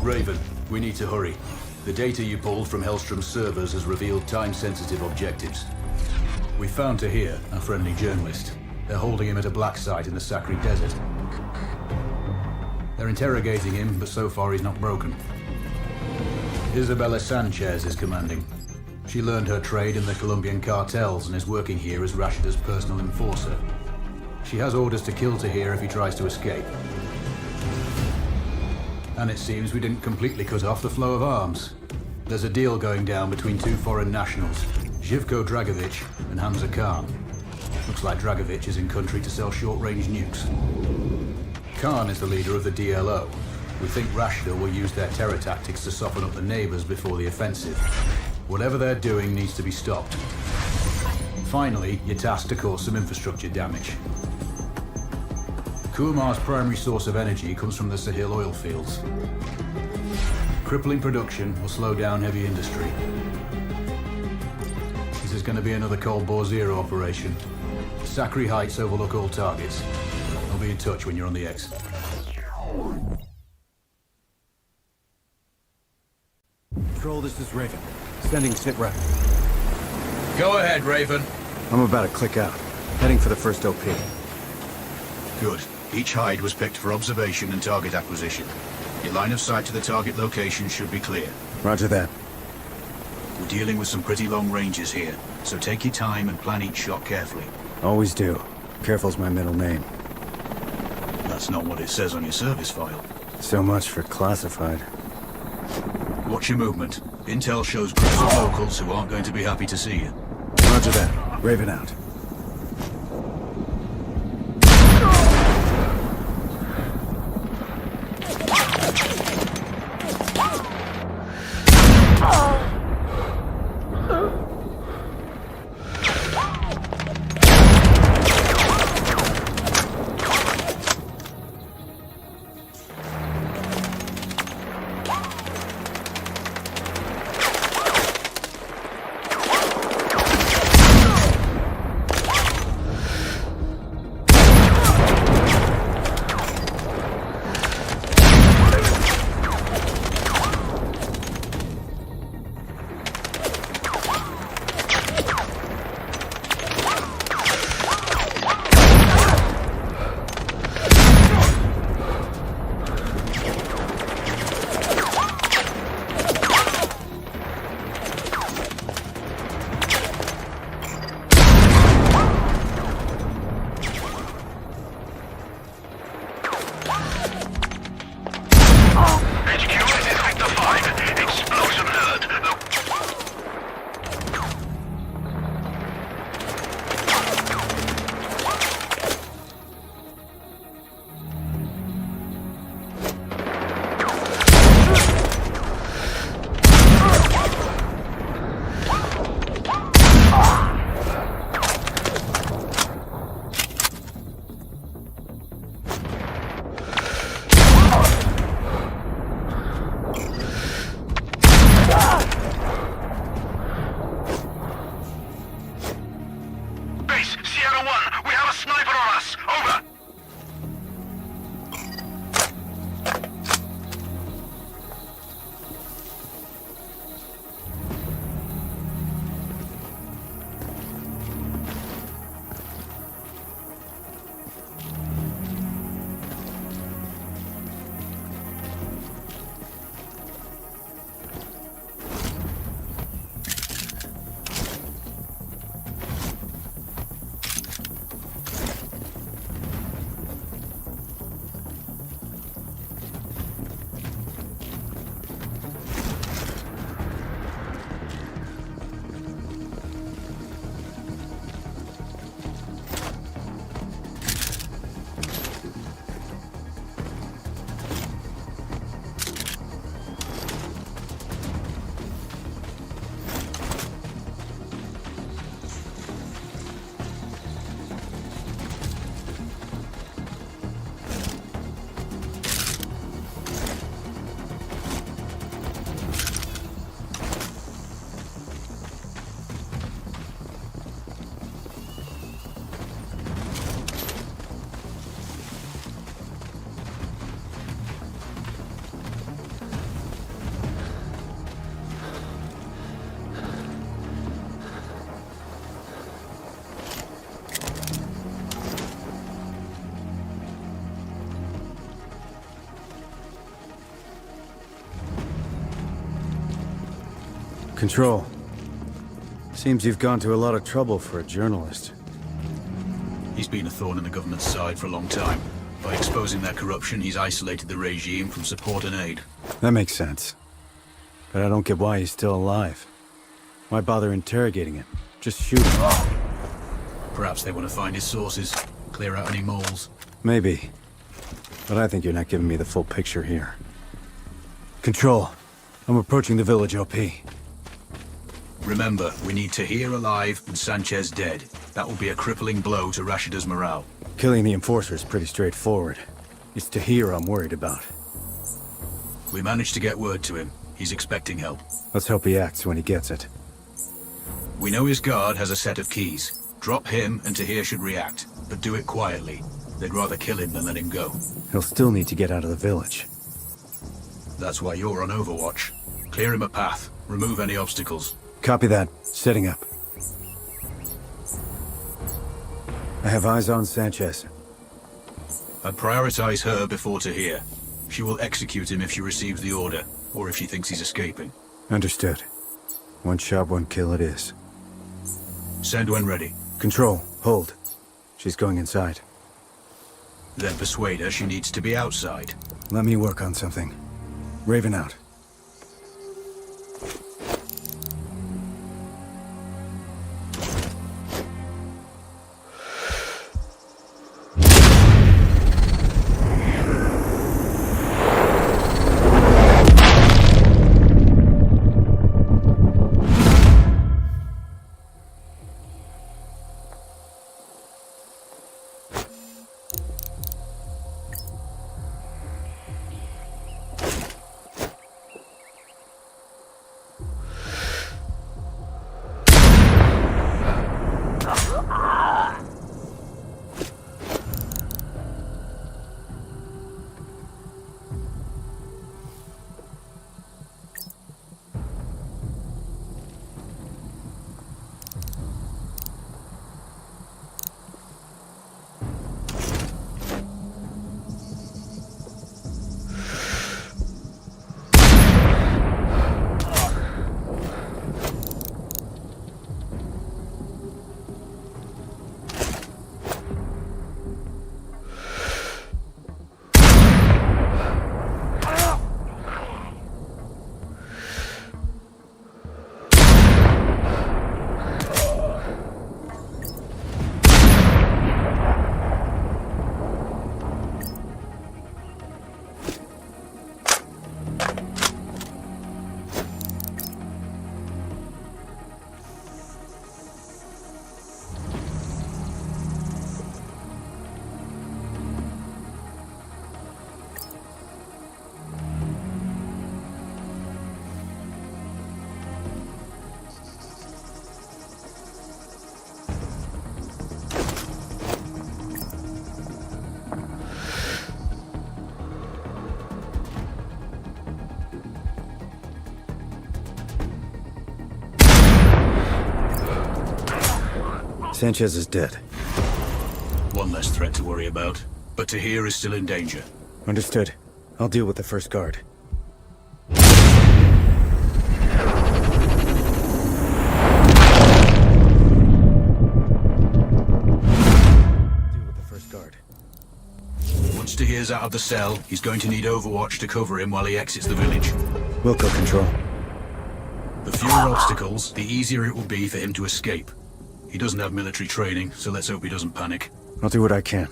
[SPEAKER 1] Raven, we need to hurry. The data you pulled from Hellstrom's servers has revealed time-sensitive objectives. We found Tahir, a friendly journalist. They're holding him at a black site in the Sakri Desert. They're interrogating him, but so far he's not broken. Isabella Sanchez is commanding. She learned her trade in the Colombian cartels and is working here as Rashida's personal enforcer. She has orders to kill Tahir if he tries to escape. And it seems we didn't completely cut off the flow of arms. There's a deal going down between two foreign nationals, Zhivko Dragovich and Hamza Khan. Looks like Dragovich is in country to sell short-range nukes. Khan is the leader of the DLO. We think Rashida will use their terror tactics to soften up the neighbors before the offensive. Whatever they're doing needs to be stopped. Finally, you're tasked to cause some infrastructure damage. Kumar's primary source of energy comes from the Sahil oil fields. Crippling production will slow down heavy industry. This is going to be another Cold War Zero operation. Sakri Heights overlook all targets. I'll be in touch when you're on the X.
[SPEAKER 3] Control, this is Raven. Sending sit rep.
[SPEAKER 1] Go ahead, Raven.
[SPEAKER 3] I'm about to click out. Heading for the first OP.
[SPEAKER 1] Good. Each hide was picked for observation and target acquisition. Your line of sight to the target location should be clear.
[SPEAKER 3] Roger that.
[SPEAKER 1] We're dealing with some pretty long ranges here, so take your time and plan each shot carefully.
[SPEAKER 3] Always do. Careful's my middle name.
[SPEAKER 1] That's not what it says on your service file.
[SPEAKER 3] So much for classified.
[SPEAKER 1] Watch your movement. Intel shows groups of locals who aren't going to be happy to see you.
[SPEAKER 3] Roger that. Raven out. Control. Seems you've gone to a lot of trouble for a journalist.
[SPEAKER 1] He's been a thorn in the government's side for a long time. By exposing their corruption, he's isolated the regime from support and aid.
[SPEAKER 3] That makes sense. But I don't get why he's still alive. Why bother interrogating him? Just shoot him.
[SPEAKER 1] Perhaps they want to find his sources, clear out any moles.
[SPEAKER 3] Maybe. But I think you're not giving me the full picture here. Control. I'm approaching the village, OP.
[SPEAKER 1] Remember, we need Tahir alive and Sanchez dead. That will be a crippling blow to Rashida's morale.
[SPEAKER 3] Killing the Enforcer is pretty straightforward. It's Tahir I'm worried about.
[SPEAKER 1] We managed to get word to him. He's expecting help.
[SPEAKER 3] Let's hope he acts when he gets it.
[SPEAKER 1] We know his guard has a set of keys. Drop him and Tahir should react, but do it quietly. They'd rather kill him than let him go.
[SPEAKER 3] He'll still need to get out of the village.
[SPEAKER 1] That's why you're on Overwatch. Clear him a path. Remove any obstacles.
[SPEAKER 3] Copy that. Setting up. I have eyes on Sanchez.
[SPEAKER 1] I'd prioritize her before Tahir. She will execute him if she receives the order, or if she thinks he's escaping.
[SPEAKER 3] Understood. One shot, one kill it is.
[SPEAKER 1] Send when ready.
[SPEAKER 3] Control. Hold. She's going inside.
[SPEAKER 1] Then persuade her she needs to be outside.
[SPEAKER 3] Let me work on something. Raven out. Sanchez is dead.
[SPEAKER 1] One less threat to worry about. But Tahir is still in danger.
[SPEAKER 3] Understood. I'll deal with the first guard.
[SPEAKER 1] Once Tahir's out of the cell, he's going to need Overwatch to cover him while he exits the village.
[SPEAKER 3] Wilco control.
[SPEAKER 1] The fewer obstacles, the easier it will be for him to escape. He doesn't have military training, so let's hope he doesn't panic.
[SPEAKER 3] I'll do what I can.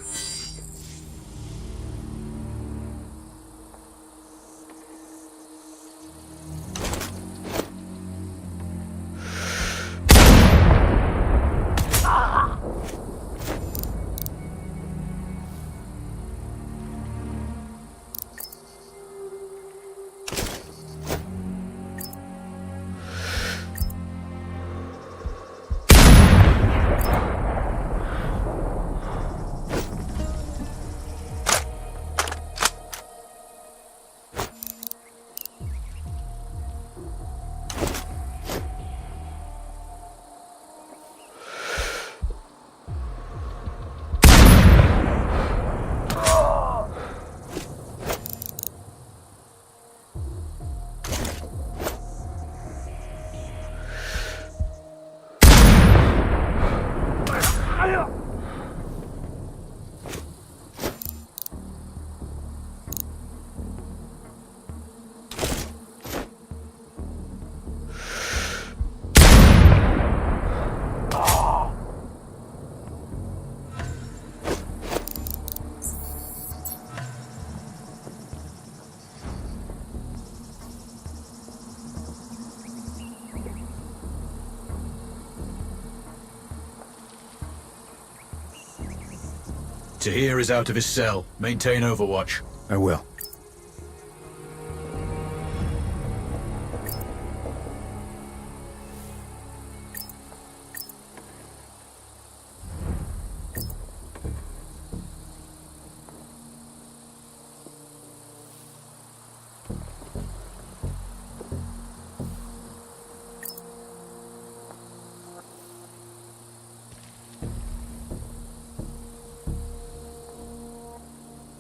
[SPEAKER 1] Tahir is out of his cell. Maintain overwatch.
[SPEAKER 3] I will.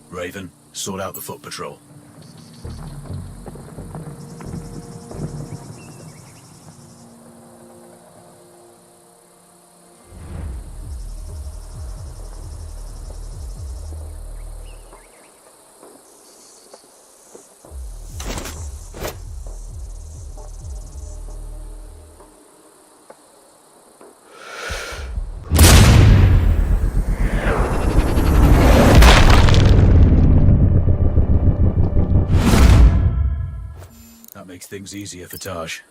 [SPEAKER 1] Raven, sort out the foot patrol. Makes things easier for Taj.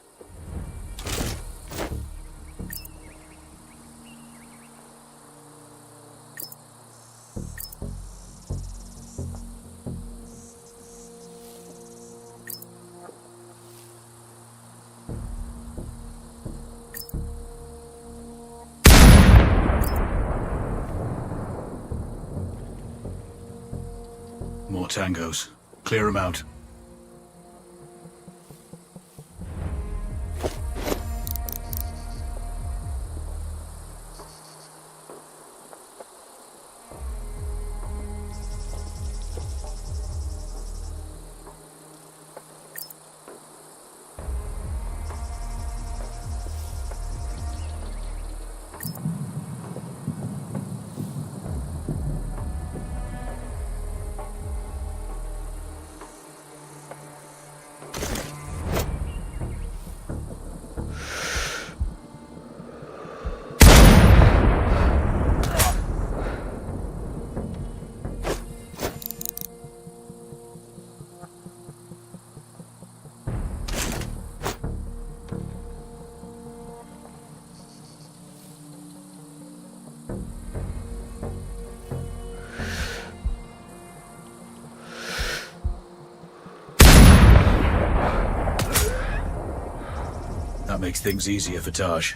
[SPEAKER 1] More tangos. Clear them out. That makes things easier for Taj.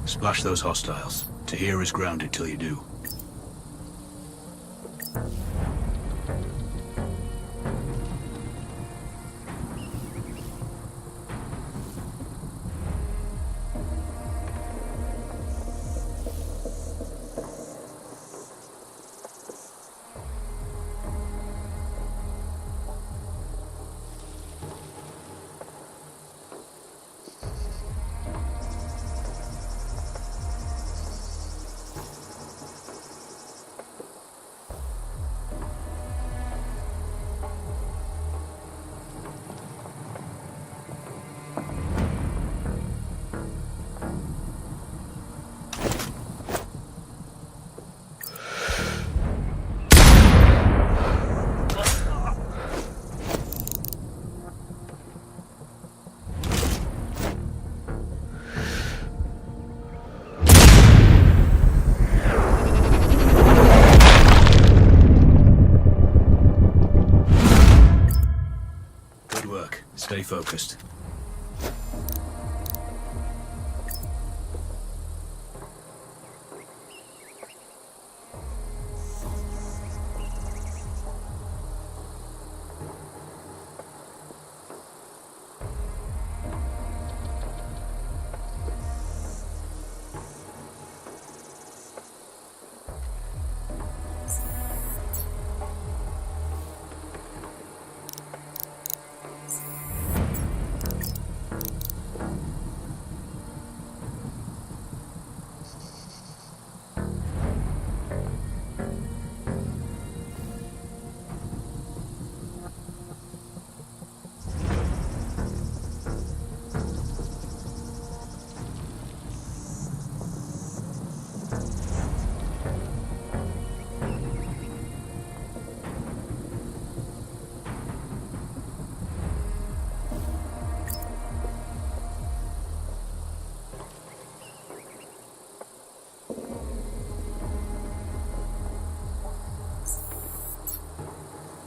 [SPEAKER 1] Splash those hostiles. Tahir is grounded till you do. Stay focused.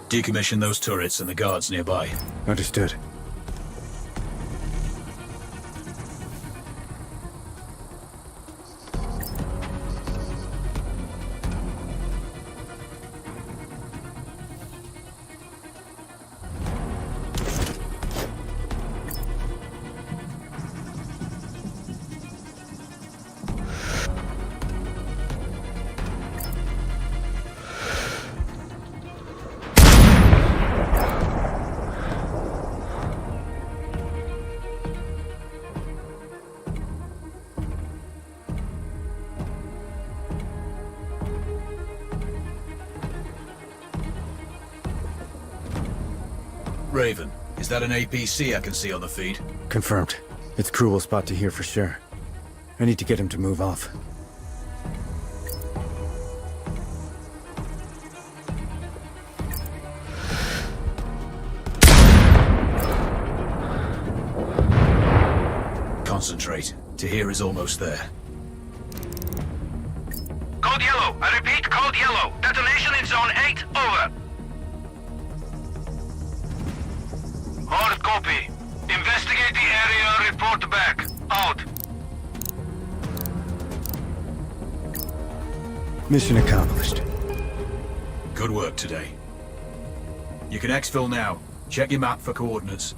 [SPEAKER 1] Decommission those turrets and the guards nearby.
[SPEAKER 3] Understood.
[SPEAKER 1] Raven, is that an APC I can see on the feed?
[SPEAKER 3] Confirmed. It's crew will spot to here for sure. I need to get him to move off.
[SPEAKER 1] Concentrate. Tahir is almost there.
[SPEAKER 5] Code yellow. I repeat, code yellow. Detonation in zone 8, over. Hard copy. Investigate the area, report back. Out.
[SPEAKER 3] Mission accomplished.
[SPEAKER 1] Good work today. You can exfil now. Check your map for coordinates.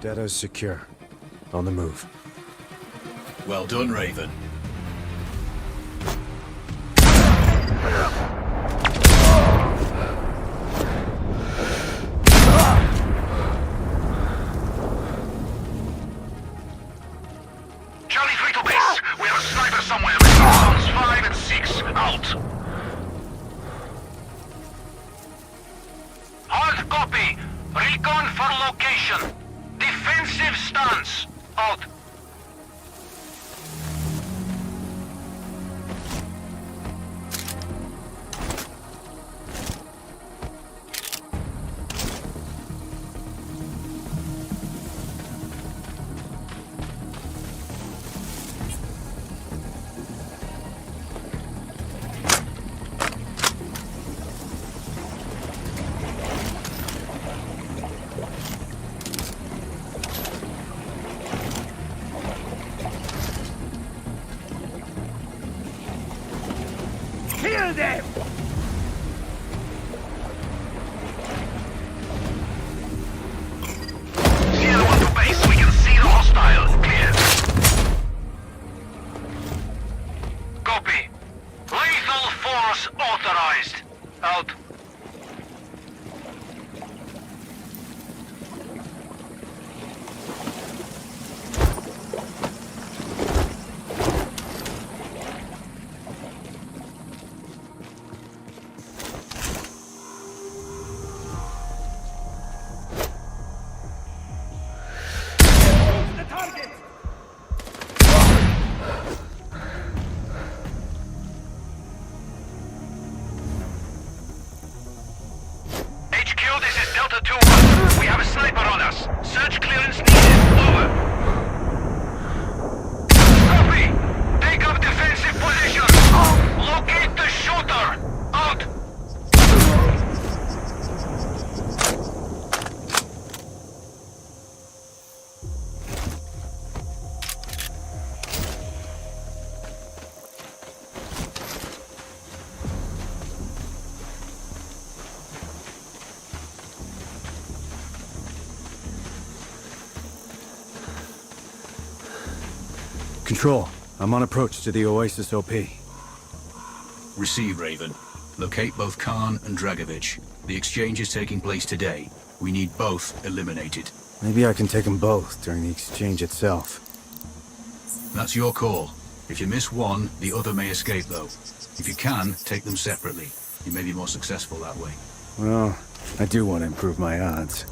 [SPEAKER 3] Data's secure. On the move.
[SPEAKER 1] Well done, Raven.
[SPEAKER 5] Charlie 3 to base. We have a sniper somewhere between zones 5 and 6. Out. Hard copy. Recon for location. Defensive stance. Out. Kill them! Sierra 1 to base. We can see the hostile. Clear. Copy. Lethal force authorized. Out. HQ, this is Delta 2-1. We have a sniper on us. Search clearance needed. Over. Copy. Take up defensive position. Locate the shooter. Out.
[SPEAKER 3] Control. I'm on approach to the Oasis OP.
[SPEAKER 1] Receive, Raven. Locate both Khan and Dragovich. The exchange is taking place today. We need both eliminated.
[SPEAKER 3] Maybe I can take them both during the exchange itself.
[SPEAKER 1] That's your call. If you miss one, the other may escape, though. If you can, take them separately. You may be more successful that way.
[SPEAKER 3] Well, I do want to improve my odds.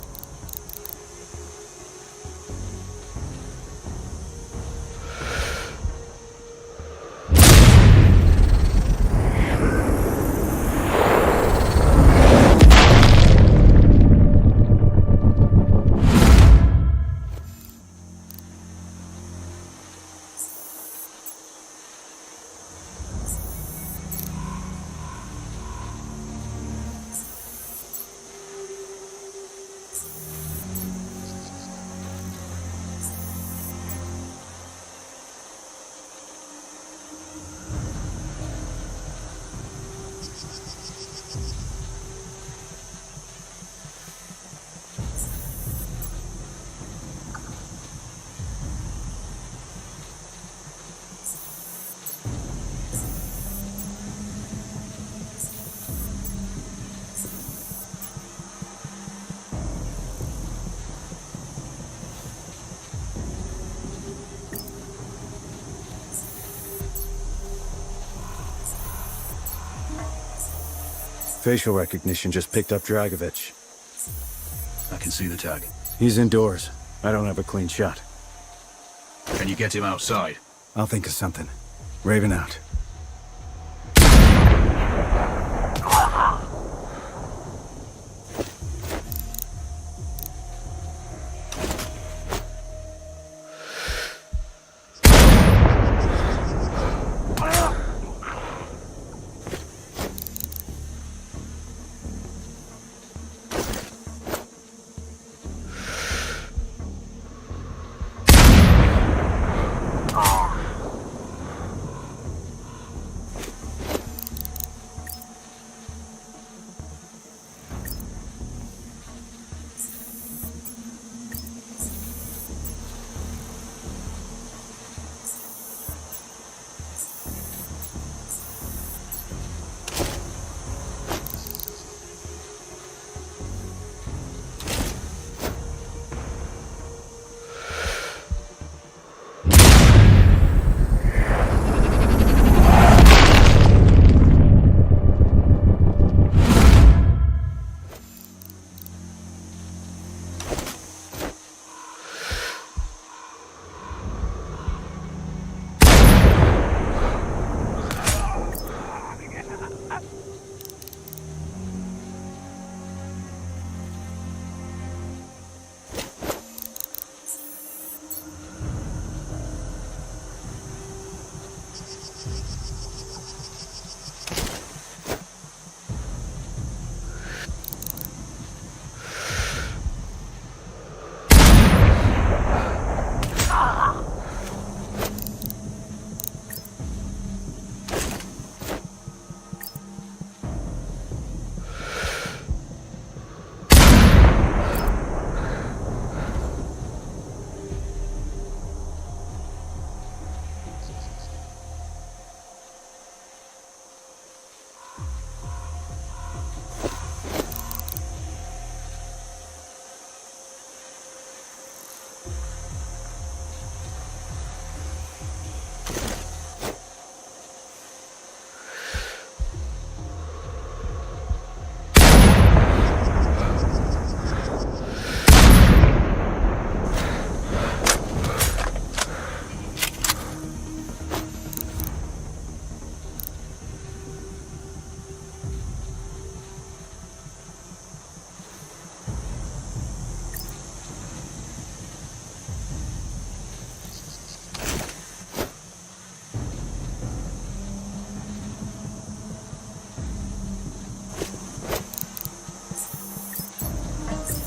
[SPEAKER 3] Facial recognition just picked up Dragovich.
[SPEAKER 1] I can see the tag.
[SPEAKER 3] He's indoors. I don't have a clean shot.
[SPEAKER 1] Can you get him outside?
[SPEAKER 3] I'll think of something. Raven out.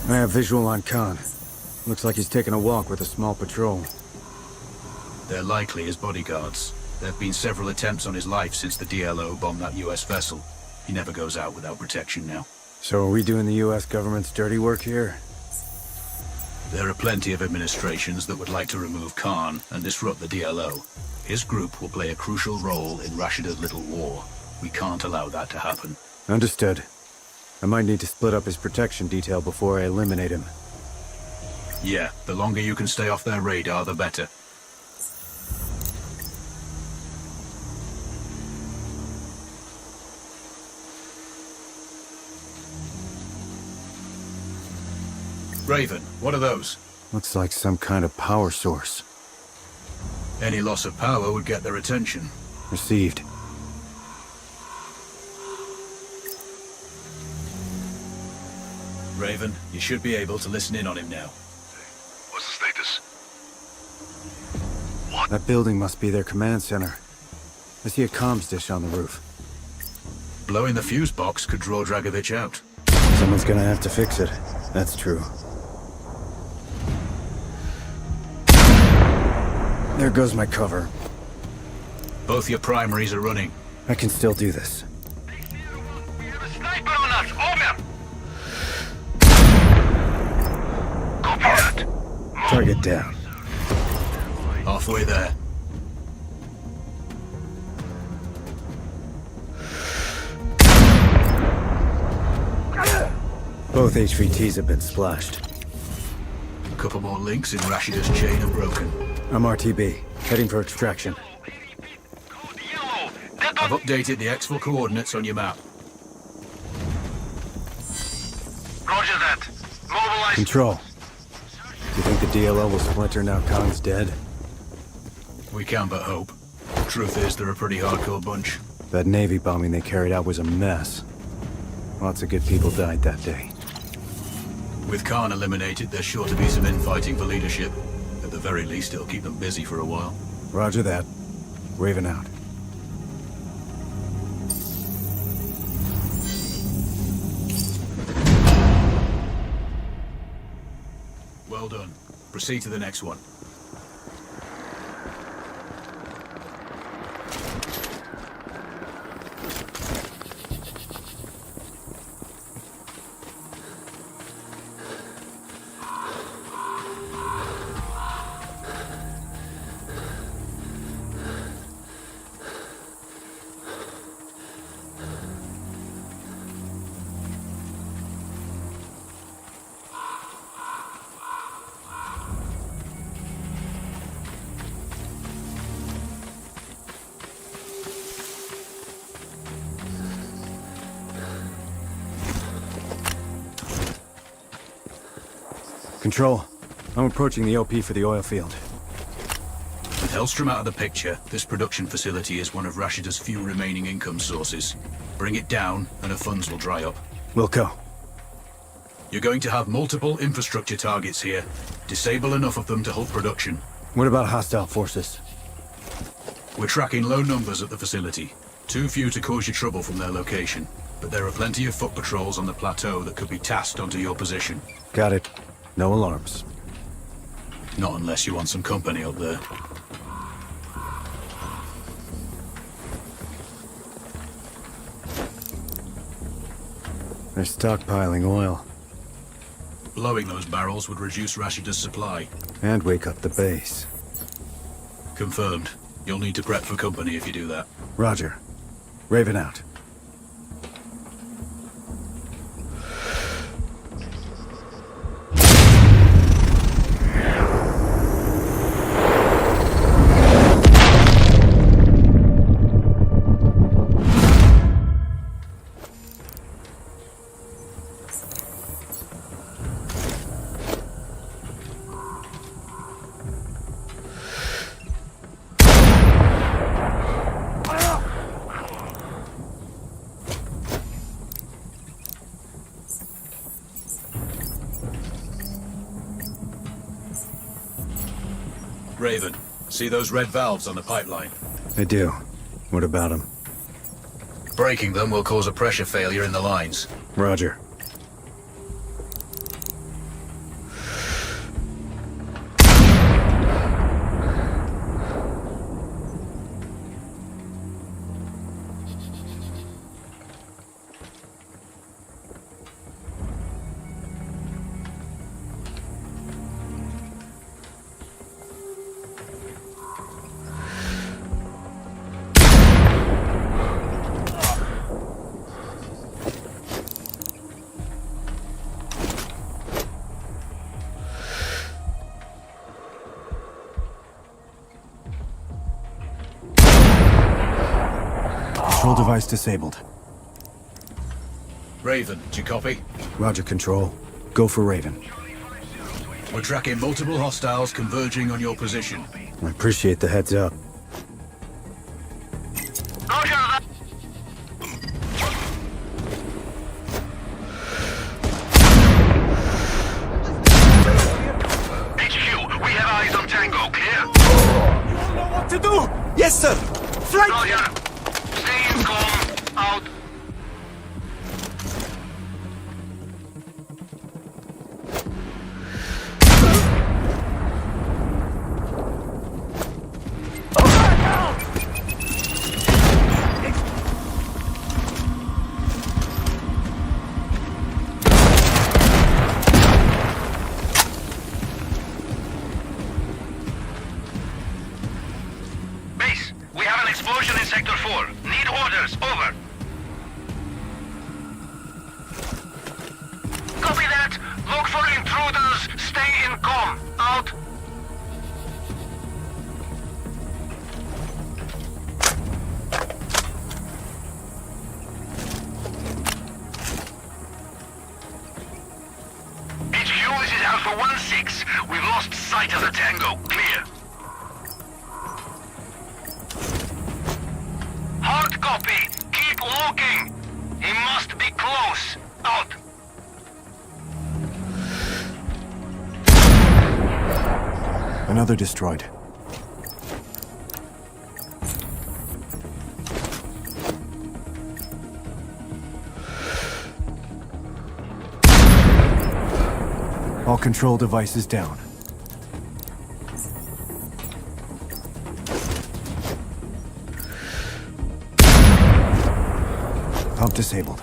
[SPEAKER 3] I have visual on Khan. Looks like he's taking a walk with a small patrol.
[SPEAKER 1] They're likely his bodyguards. There have been several attempts on his life since the DLO bombed that US vessel. He never goes out without protection now.
[SPEAKER 3] So are we doing the US government's dirty work here?
[SPEAKER 1] There are plenty of administrations that would like to remove Khan and disrupt the DLO. His group will play a crucial role in Rashida's little war. We can't allow that to happen.
[SPEAKER 3] Understood. I might need to split up his protection detail before I eliminate him.
[SPEAKER 1] Yeah, the longer you can stay off their radar, the better. Raven, what are those?
[SPEAKER 3] Looks like some kind of power source.
[SPEAKER 1] Any loss of power would get their attention.
[SPEAKER 3] Received.
[SPEAKER 1] Raven, you should be able to listen in on him now.
[SPEAKER 5] What's the status?
[SPEAKER 3] That building must be their command center. I see a comms dish on the roof.
[SPEAKER 1] Blowing the fuse box could draw Dragovich out.
[SPEAKER 3] Someone's gonna have to fix it. That's true. There goes my cover.
[SPEAKER 1] Both your primaries are running.
[SPEAKER 3] I can still do this.
[SPEAKER 5] We have a sniper on us! Over! Copy that.
[SPEAKER 3] Target down.
[SPEAKER 1] Halfway there.
[SPEAKER 3] Both HVTs have been splashed.
[SPEAKER 1] A couple more links in Rashida's chain are broken.
[SPEAKER 3] I'm RTB, heading for extraction.
[SPEAKER 5] Code yellow. Dead
[SPEAKER 1] I've
[SPEAKER 5] on.
[SPEAKER 1] updated the exfil coordinates on your map.
[SPEAKER 5] Roger that. Mobilize...
[SPEAKER 3] Control. Do you think the DLL will splinter now Khan's dead?
[SPEAKER 1] We can but hope. Truth is, they're a pretty hardcore bunch.
[SPEAKER 3] That Navy bombing they carried out was a mess. Lots of good people died that day.
[SPEAKER 1] With Khan eliminated, there's sure to be some infighting for leadership. At the very least, it'll keep them busy for a while.
[SPEAKER 3] Roger that. Raven out.
[SPEAKER 1] Well done. Proceed to the next one.
[SPEAKER 3] Control. I'm approaching the OP for the oil field.
[SPEAKER 1] With Hellstrom out of the picture, this production facility is one of Rashida's few remaining income sources. Bring it down, and her funds will dry up.
[SPEAKER 3] Wilco.
[SPEAKER 1] You're going to have multiple infrastructure targets here. Disable enough of them to halt production.
[SPEAKER 3] What about hostile forces?
[SPEAKER 1] We're tracking low numbers at the facility. Too few to cause you trouble from their location. But there are plenty of foot patrols on the plateau that could be tasked onto your position.
[SPEAKER 3] Got it. No alarms.
[SPEAKER 1] Not unless you want some company up there.
[SPEAKER 3] They're stockpiling oil.
[SPEAKER 1] Blowing those barrels would reduce Rashida's supply.
[SPEAKER 3] And wake up the base.
[SPEAKER 1] Confirmed. You'll need to prep for company if you do that.
[SPEAKER 3] Roger. Raven out.
[SPEAKER 1] Raven, see those red valves on the pipeline?
[SPEAKER 3] I do. What about them?
[SPEAKER 1] Breaking them will cause a pressure failure in the lines.
[SPEAKER 3] Roger. Control device disabled.
[SPEAKER 1] Raven, do you copy?
[SPEAKER 3] Roger, Control. Go for Raven.
[SPEAKER 1] We're tracking multiple hostiles converging on your position.
[SPEAKER 3] I appreciate the heads up.
[SPEAKER 5] Roger that. HQ, we have eyes on Tango, clear?
[SPEAKER 6] You all know what to do! Yes, sir! Flight!
[SPEAKER 5] Roger. Stay in calm. Out. Base, we have an explosion in Sector 4. Need orders. Over. Copy that. Look for intruders. Stay in calm. Out. sight of the Tango. Clear. Hard copy. Keep looking. He must be close. Out.
[SPEAKER 3] Another destroyed. All control devices down. Pump disabled.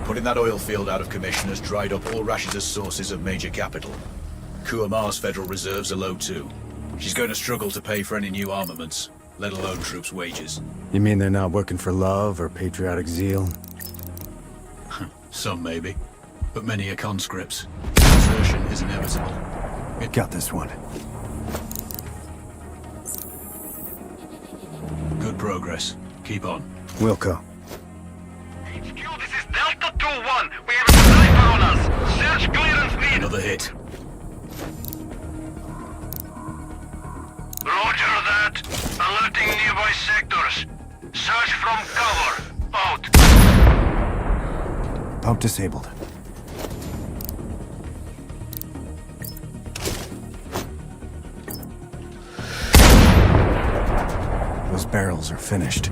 [SPEAKER 1] Putting that oil field out of commission has dried up all Rashida's sources of major capital. Kuamar's federal reserves are low too. She's going to struggle to pay for any new armaments, let alone troops' wages.
[SPEAKER 3] You mean they're not working for love or patriotic zeal?
[SPEAKER 1] Some maybe, but many are conscripts. Desertion is inevitable.
[SPEAKER 3] Got this one.
[SPEAKER 1] Good progress. Keep on.
[SPEAKER 3] Wilco.
[SPEAKER 5] HQ, this is Delta 2-1. We have a sniper on us. Search clearance needed.
[SPEAKER 1] Another hit.
[SPEAKER 5] Roger that. Alerting nearby sectors. Search from cover. Out.
[SPEAKER 3] Pump disabled. Those barrels are finished.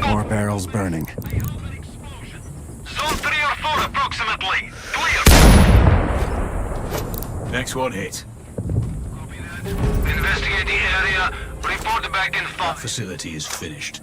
[SPEAKER 3] More barrels burning.
[SPEAKER 5] Zone 3 or 4 approximately. Clear.
[SPEAKER 1] Next one hit.
[SPEAKER 5] Investigate the area. Report back in
[SPEAKER 1] That
[SPEAKER 5] 5.
[SPEAKER 1] facility is finished.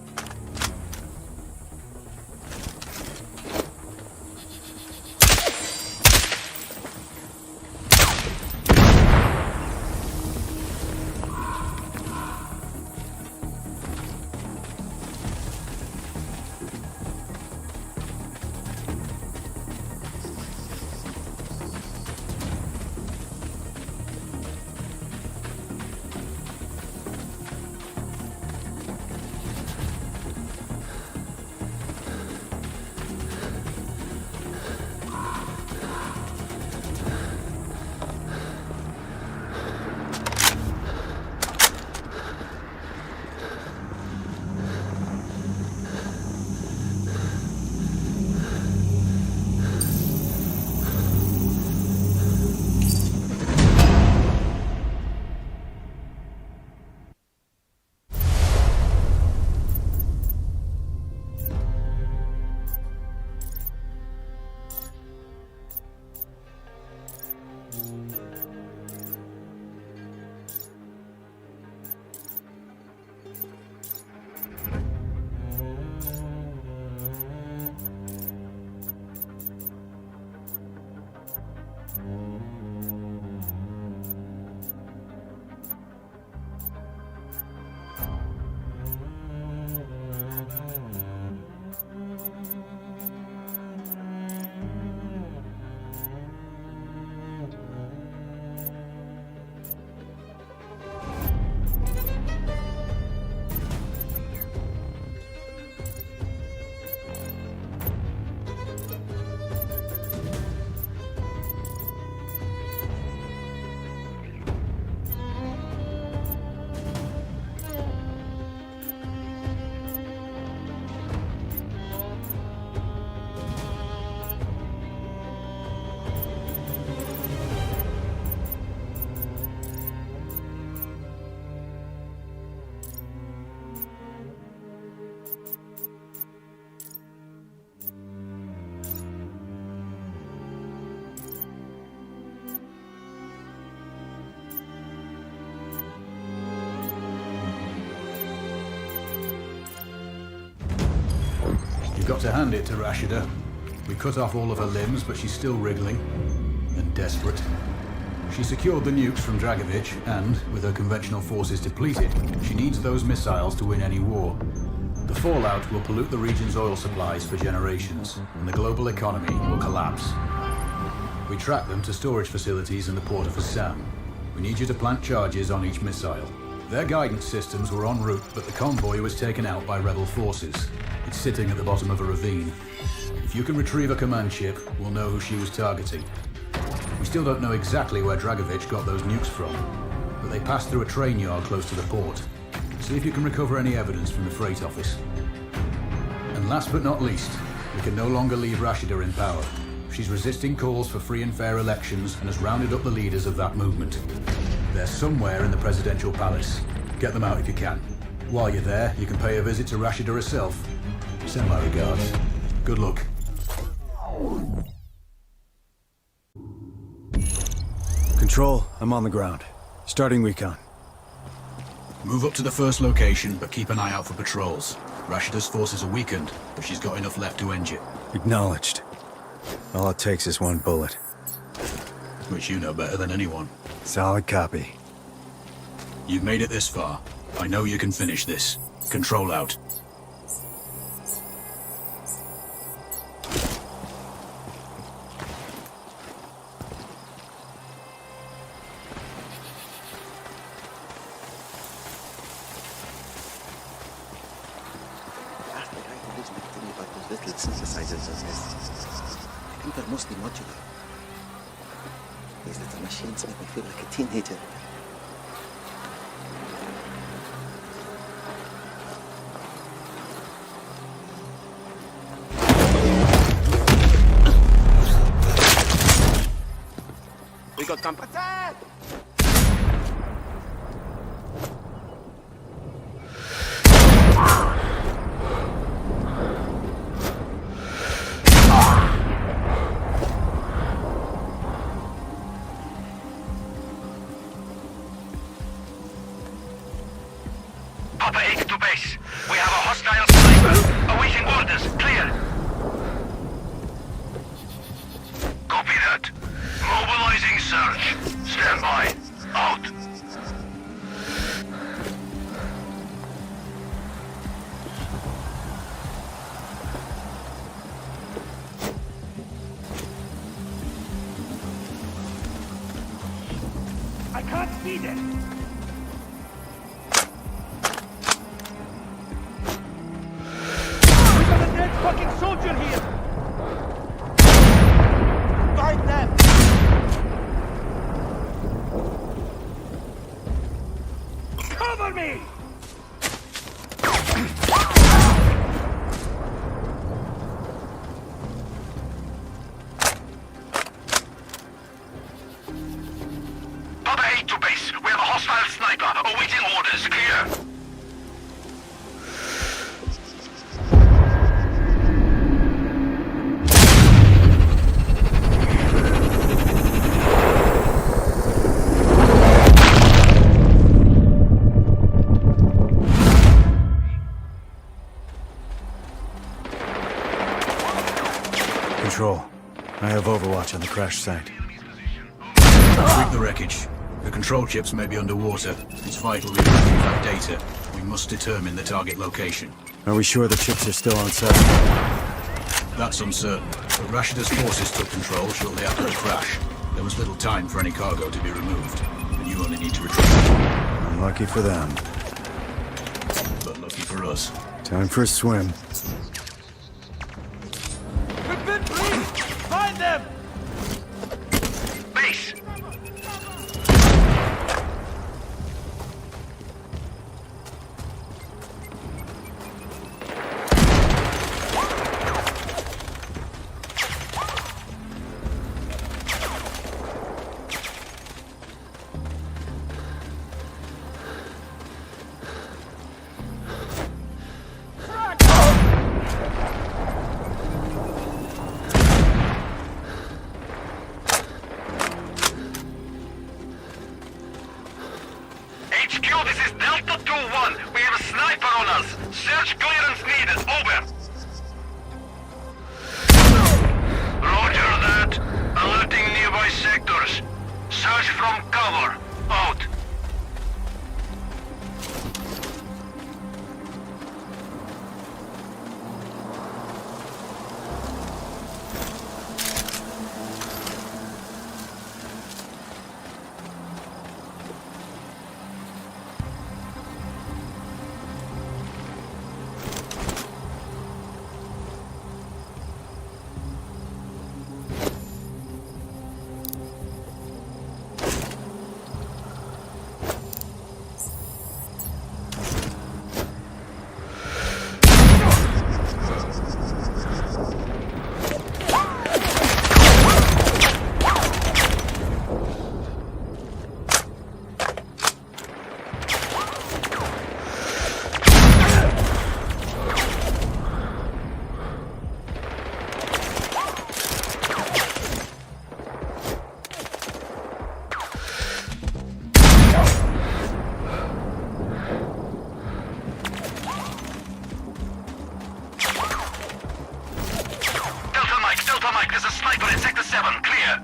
[SPEAKER 1] You've got to hand it to Rashida. We cut off all of her limbs, but she's still wriggling and desperate. She secured the nukes from Dragovich, and, with her conventional forces depleted, she needs those missiles to win any war. The fallout will pollute the region's oil supplies for generations, and the global economy will collapse. We track them to storage facilities in the port of Assam. We need you to plant charges on each missile. Their guidance systems were en route, but the convoy was taken out by rebel forces. It's sitting at the bottom of a ravine. If you can retrieve a command ship, we'll know who she was targeting. We still don't know exactly where Dragovich got those nukes from, but they passed through a train yard close to the port. See if you can recover any evidence from the freight office. And last but not least, we can no longer leave Rashida in power. She's resisting calls for free and fair elections and has rounded up the leaders of that movement. They're somewhere in the presidential palace. Get them out if you can. While you're there, you can pay a visit to Rashida herself. Send my regards. Good luck.
[SPEAKER 3] Control, I'm on the ground. Starting recon.
[SPEAKER 1] Move up to the first location, but keep an eye out for patrols. Rashida's forces are weakened, but she's got enough left to end you.
[SPEAKER 3] Acknowledged. All it takes is one bullet.
[SPEAKER 1] Which you know better than anyone.
[SPEAKER 3] Solid copy.
[SPEAKER 1] You've made it this far. I know you can finish this. Control out.
[SPEAKER 8] Ask the guy who lives next to me about those little synthesizers of his. I think they're mostly modular. These little machines make me feel like a teenager. We got company. Attack!
[SPEAKER 5] Papa 8 to base. We have a hostile sniper. Awaiting orders. Clear. Copy that. Mobilizing search. Stand by. Out. I can't see them.
[SPEAKER 6] Fucking soldier here! Guide them! Cover me!
[SPEAKER 5] Papa 8 to base. We have a hostile sniper. Awaiting orders. Clear.
[SPEAKER 3] Control, I have overwatch on the crash site.
[SPEAKER 1] Sweep the wreckage. The control chips may be underwater. It's vital we retrieve that data. We must determine the target location.
[SPEAKER 3] Are we sure the chips are still on site?
[SPEAKER 1] That's uncertain, but Rashida's forces took control shortly after the crash. There was little time for any cargo to be removed, and you only need to retrieve it.
[SPEAKER 3] Unlucky for them.
[SPEAKER 1] But lucky for us.
[SPEAKER 3] Time for a swim.
[SPEAKER 6] We've been briefed! Find them!
[SPEAKER 5] Base. HQ, this is Delta 2-1. We have a sniper on us. Search clearance needed. Over. Search from cover. Out. Delta Mike, there's a sniper in Sector 7. Clear.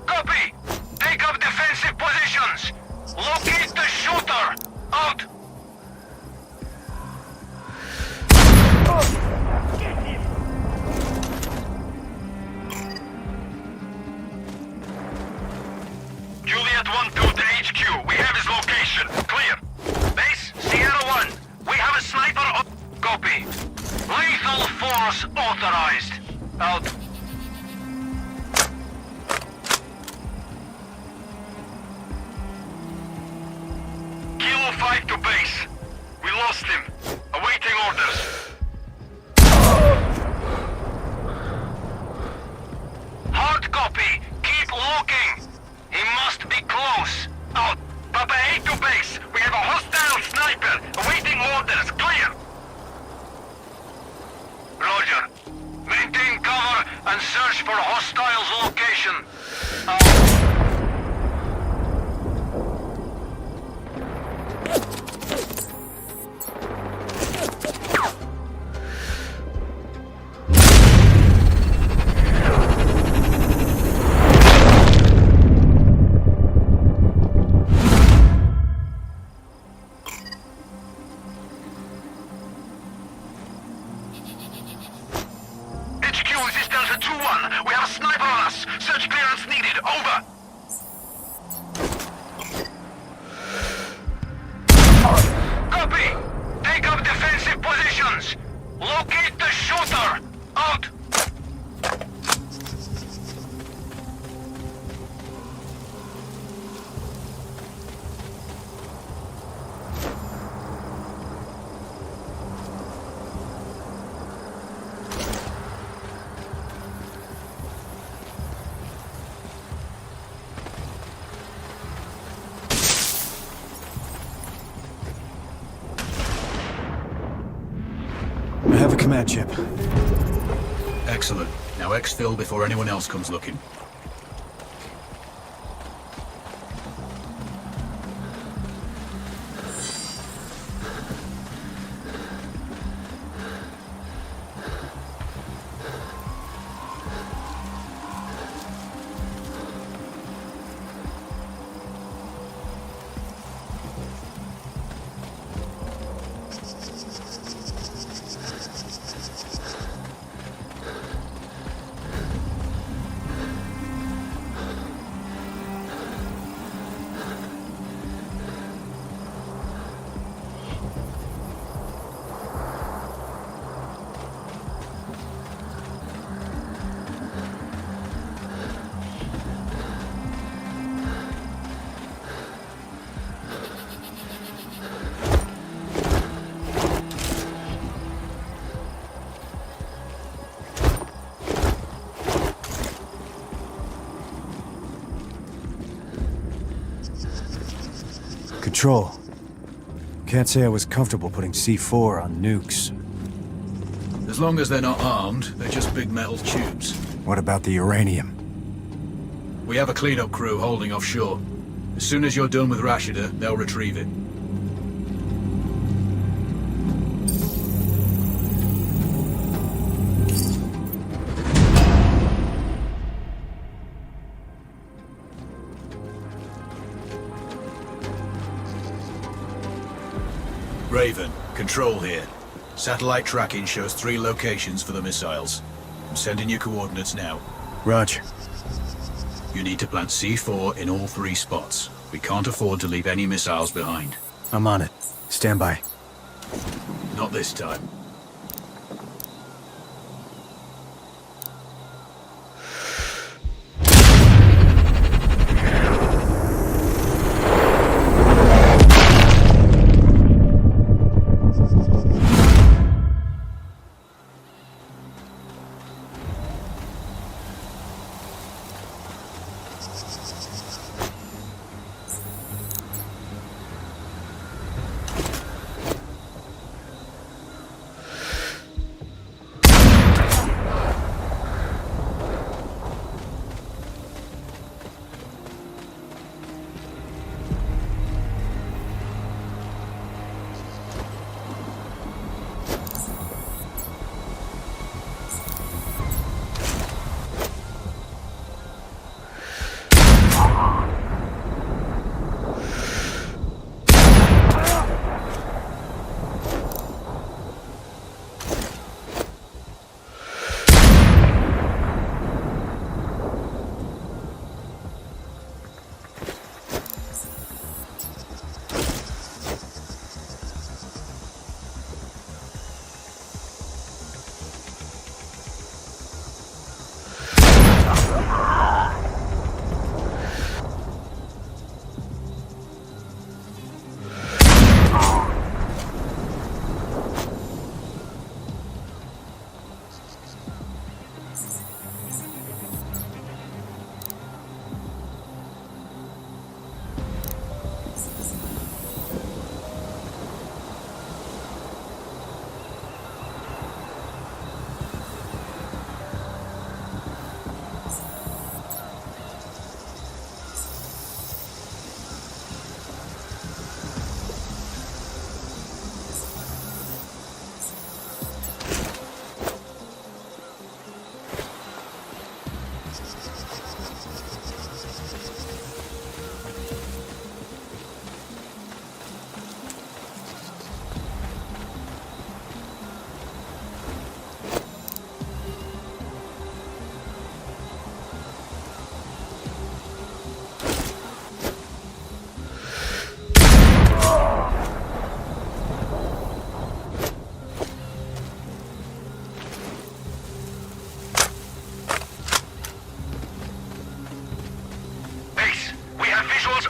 [SPEAKER 5] Copy. Take up defensive positions. Locate the shooter. Out. Juliet 1-2 to HQ. We have his location. Clear. Base, Sierra 1. We have a sniper on... Copy. Lethal force authorized. Out. Kilo 5 to base. We lost him. Awaiting orders. Hard copy. Keep looking. He must be close. Out. Papa 8 to base. We have a hostile sniper. Awaiting orders. Clear. Roger. Maintain cover and search for hostiles' location. Out. HQ, this Delta 2-1. We have a sniper on us. Search clearance needed. Over. Copy. Take up defensive positions. Locate the shooter. Out.
[SPEAKER 3] I have a command chip.
[SPEAKER 1] Excellent. Now exfil before anyone else comes looking.
[SPEAKER 3] Control. Can't say I was comfortable putting C4 on nukes.
[SPEAKER 1] As long as they're not armed, they're just big metal tubes.
[SPEAKER 3] What about the uranium?
[SPEAKER 1] We have a cleanup crew holding offshore. As soon as you're done with Rashida, they'll retrieve it. Raven, Control here. Satellite tracking shows 3 locations for the missiles. I'm sending you coordinates now.
[SPEAKER 3] Roger.
[SPEAKER 1] You need to plant C4 in all 3 spots. We can't afford to leave any missiles behind.
[SPEAKER 3] I'm on it. Stand by.
[SPEAKER 1] Not this time.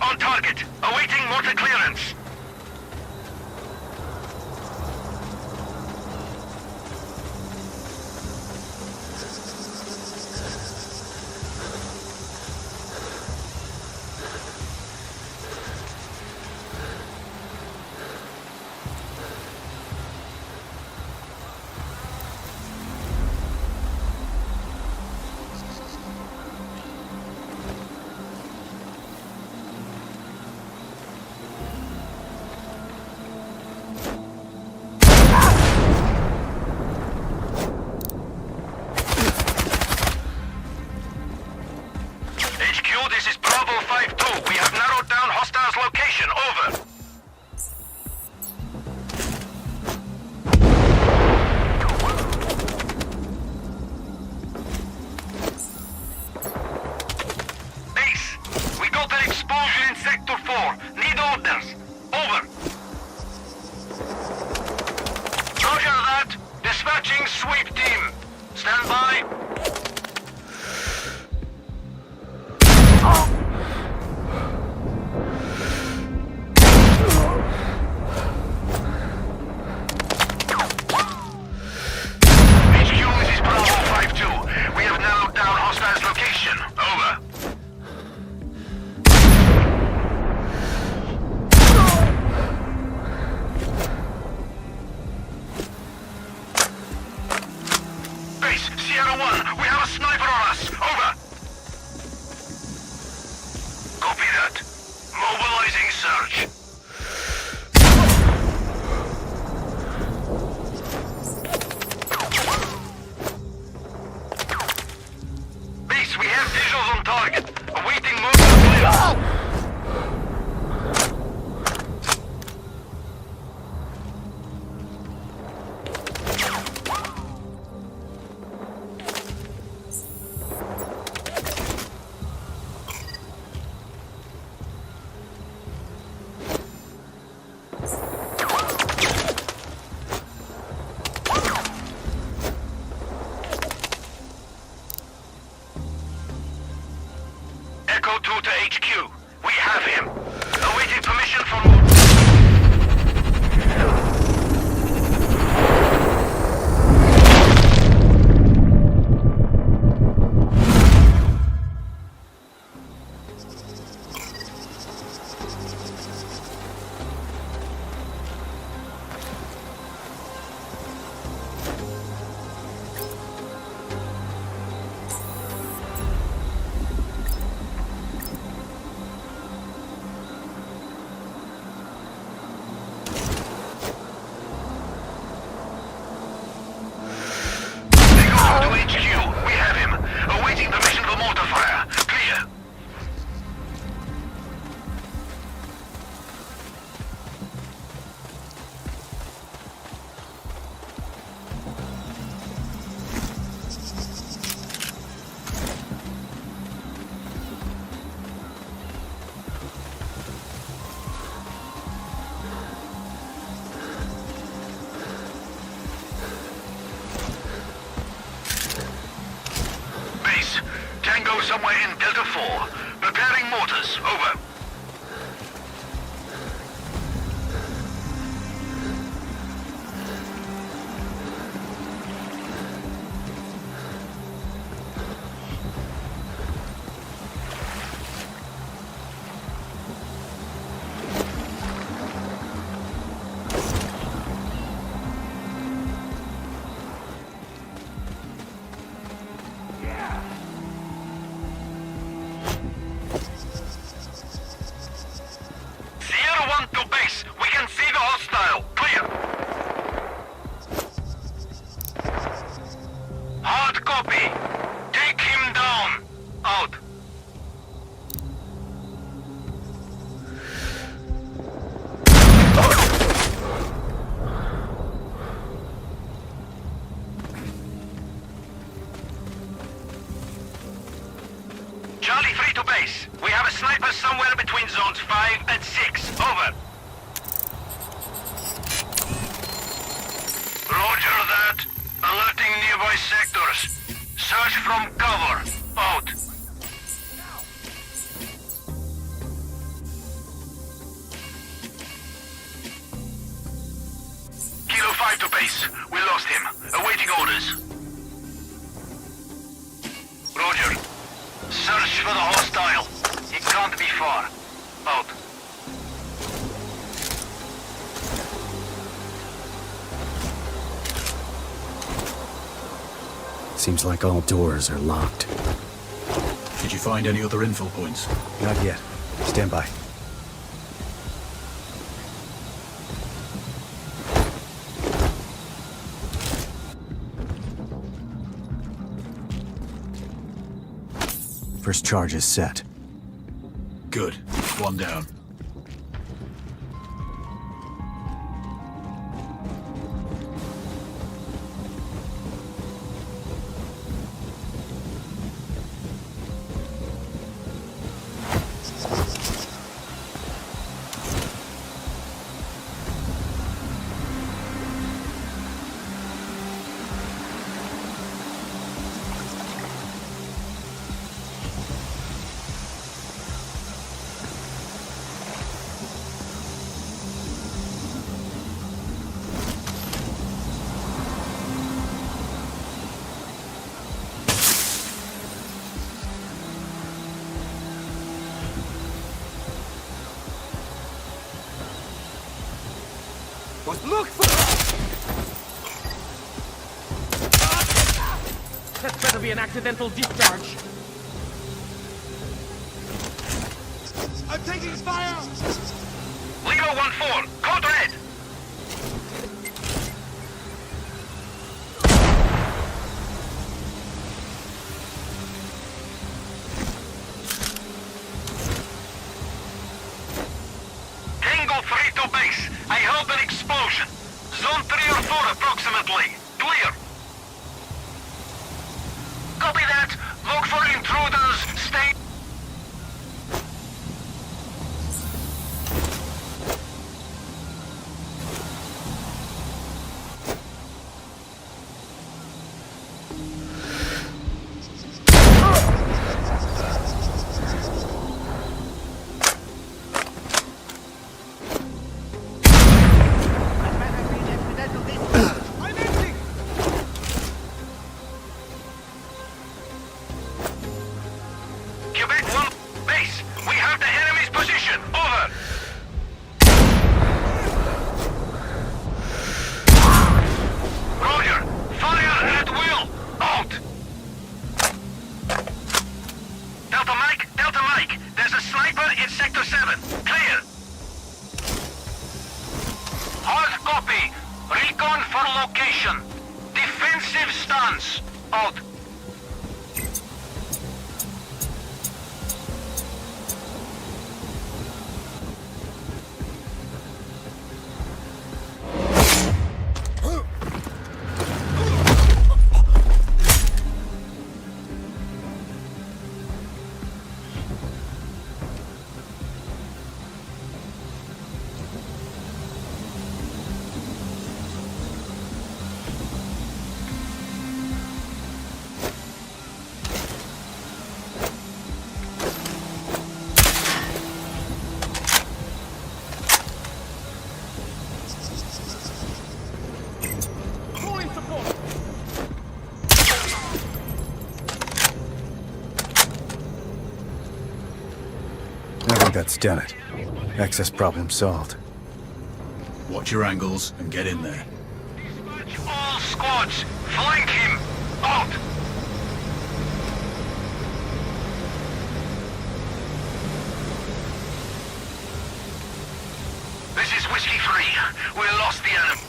[SPEAKER 5] On target. Awaiting mortar clearance. This is Bravo 5-2. We have narrowed down hostiles' location. Over. Ace, we got an explosion in Sector 4. Need orders. Over. Roger that. Dispatching sweep team. Stand by. Sierra 1, somewhere in Delta 4. Preparing mortars. Over. Sierra 1 to base. We can see the hostile. Clear. Hard copy. Take him down. Out. Charlie 3 to base. We have a sniper somewhere between zones 5 and 6. Over. Roger that. Alerting nearby sectors. Search from cover. Out. Kilo 5 to base. We lost him. Awaiting orders. Roger. Search for the hostile. He can't be far. Out.
[SPEAKER 3] Seems like all doors are locked.
[SPEAKER 1] Did you find any other info points?
[SPEAKER 3] Not yet. Stand by. First charge is set.
[SPEAKER 1] Good. One down.
[SPEAKER 6] Look for... That better be an accidental discharge. I'm taking fire!
[SPEAKER 5] Lima 1-4. Code red. Tango 3 to base. I heard an explosion. Zone 3 or 4 approximately. Clear. Copy that. Look for intruders. Stay... Quebec 1 base. We have the enemy's position. Over. Roger. Fire at will. Out. Delta Mike. There's a sniper in Sector 7. Clear. Hard copy. Recon for location. Defensive stance. Out.
[SPEAKER 3] think that's done it. Access problem solved.
[SPEAKER 1] Watch your angles and get in there.
[SPEAKER 5] All squads, flank him! Out! This is Whiskey 3. We lost the enemy.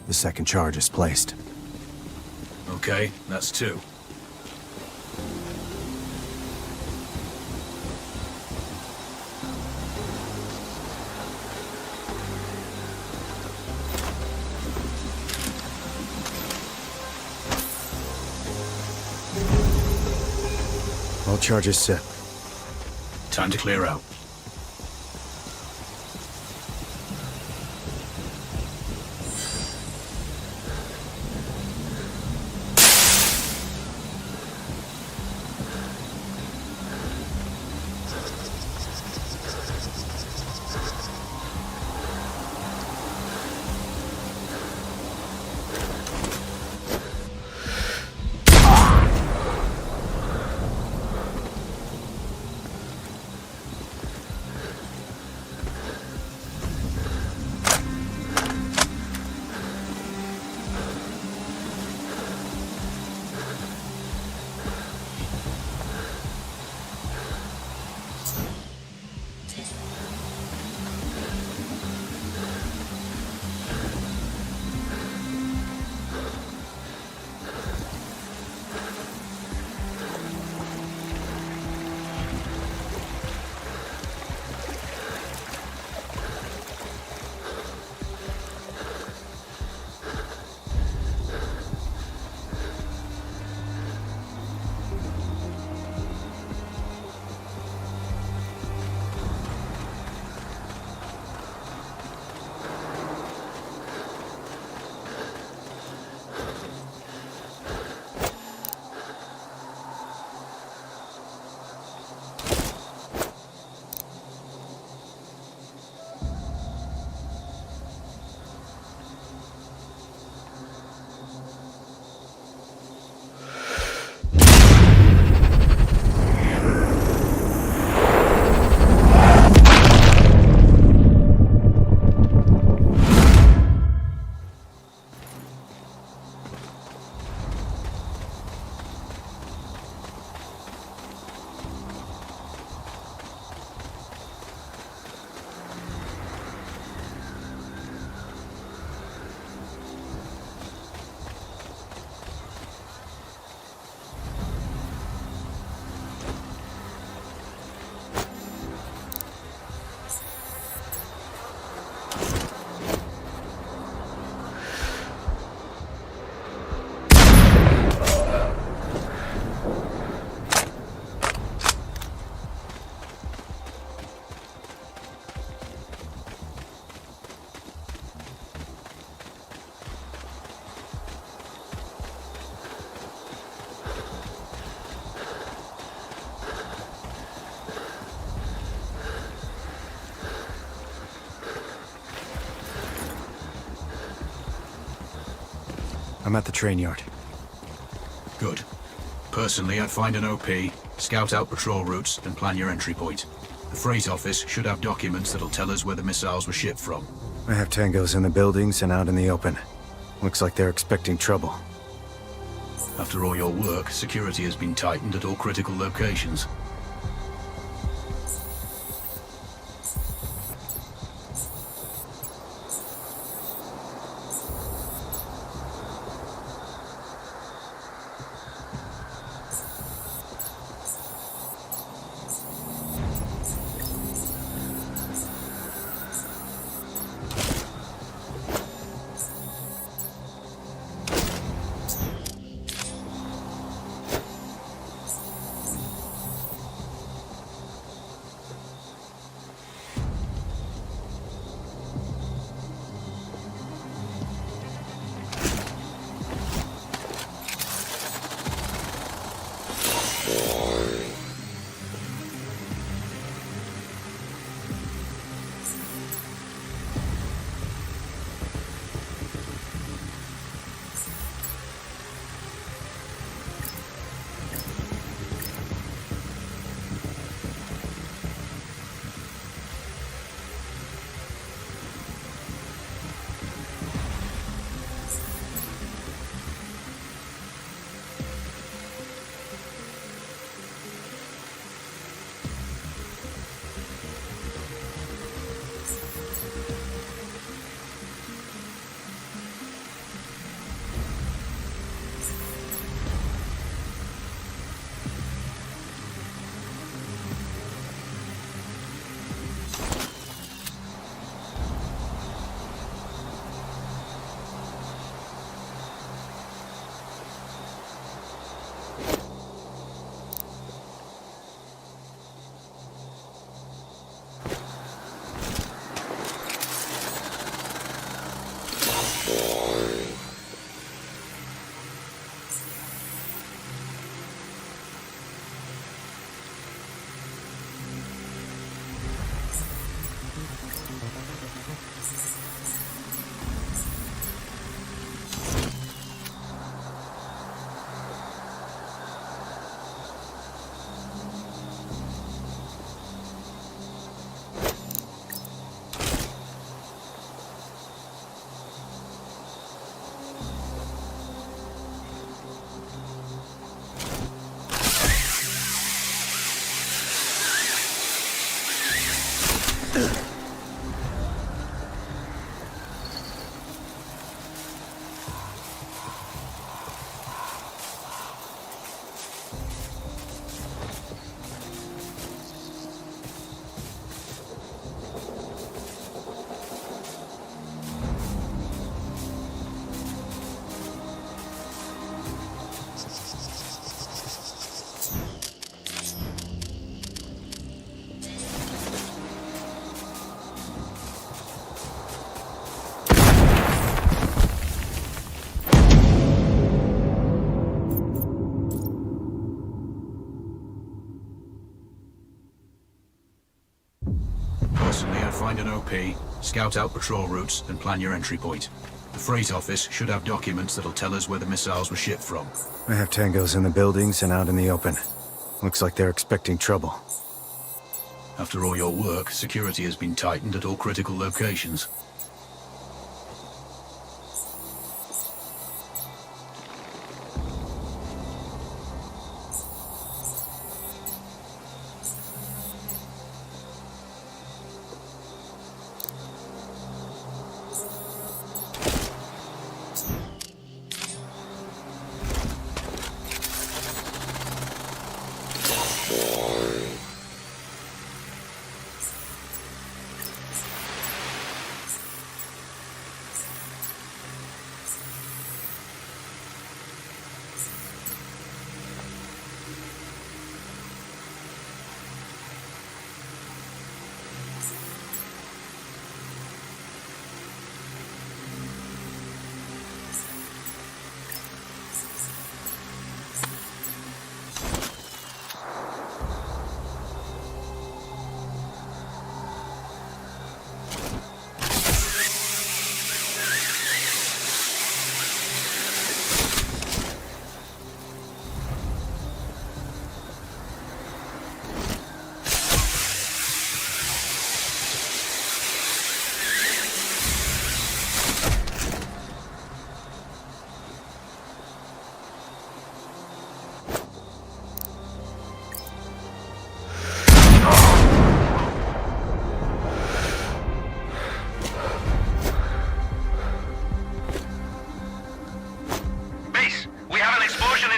[SPEAKER 3] The second charge is placed.
[SPEAKER 1] Okay, that's 2.
[SPEAKER 3] All charges set.
[SPEAKER 1] Time to clear out.
[SPEAKER 3] I'm at the train yard.
[SPEAKER 1] Good. Personally, I'd find an OP, scout out patrol routes, and plan your entry point. The freight office should have documents that'll tell us where the missiles were shipped from.
[SPEAKER 3] I have tangos in the buildings and out in the open. Looks like they're expecting trouble.
[SPEAKER 1] After all your work, security has been tightened at all critical locations. Personally, I'd find an OP, scout out patrol routes, and plan your entry point. The freight office should have documents that'll tell us where the missiles were shipped from.
[SPEAKER 3] I have tangos in the buildings and out in the open. Looks like they're expecting trouble.
[SPEAKER 1] After all your work, security has been tightened at all critical locations.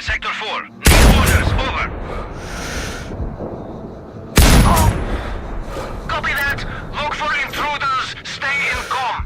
[SPEAKER 5] Sector 4. Need orders, over. Copy that. Look for intruders. Stay in comm.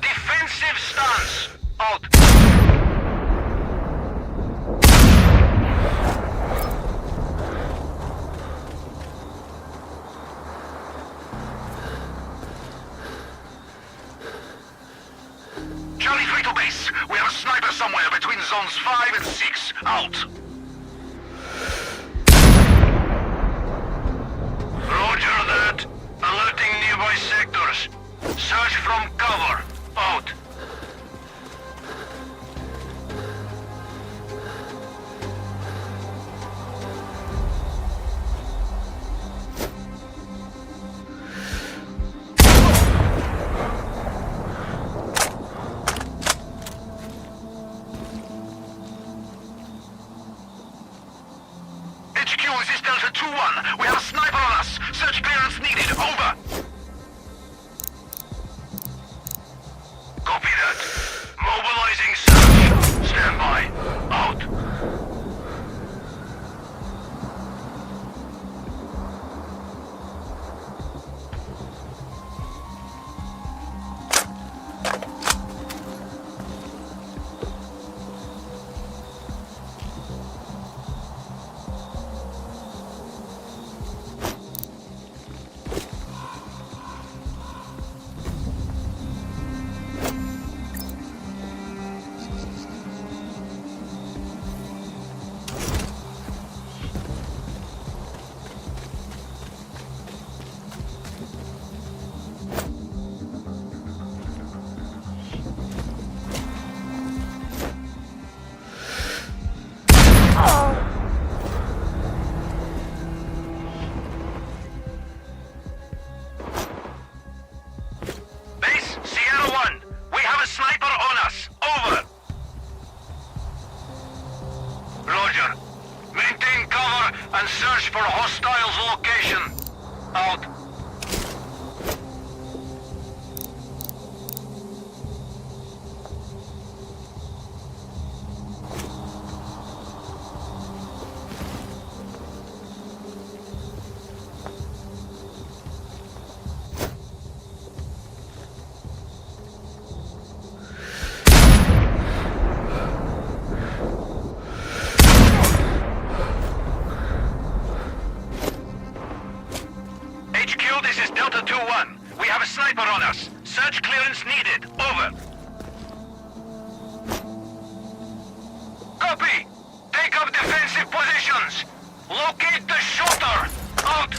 [SPEAKER 5] Defensive stance. Out. Charlie 3 to base. We have a sniper somewhere between zones 5 and 6. Out. Roger that. Alerting nearby sectors. Search from cover. Out. Out. HQ, this is Delta 2-1. We have a sniper on us. Search clearance needed. Over. Copy. Take up defensive positions. Locate the shooter. Out.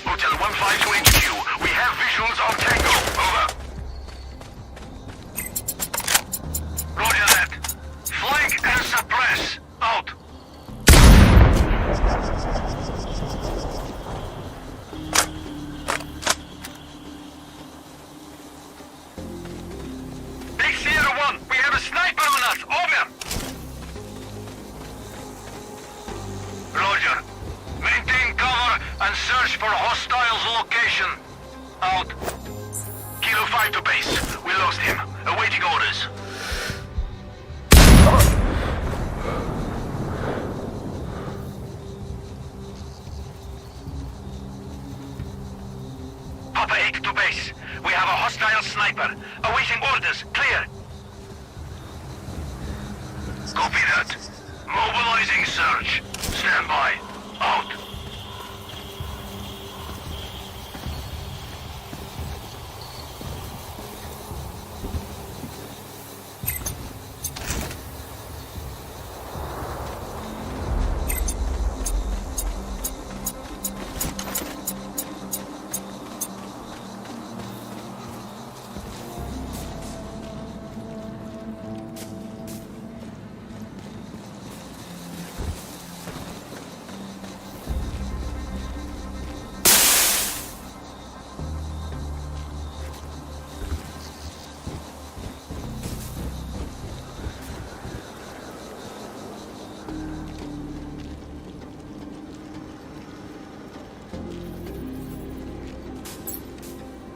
[SPEAKER 5] Hotel 152 HQ. We have visuals on Tango. Over. Roger that. Flank and suppress. Out. Big Sierra 1, we have a sniper on us. Over. Roger. Maintain cover and search for hostiles location. Out. Kilo 5 to base. We lost him. Awaiting orders. Papa 8 to base. We have a hostile sniper. Awaiting orders. Clear. Copy that. Mobilizing search. Stand by. Out.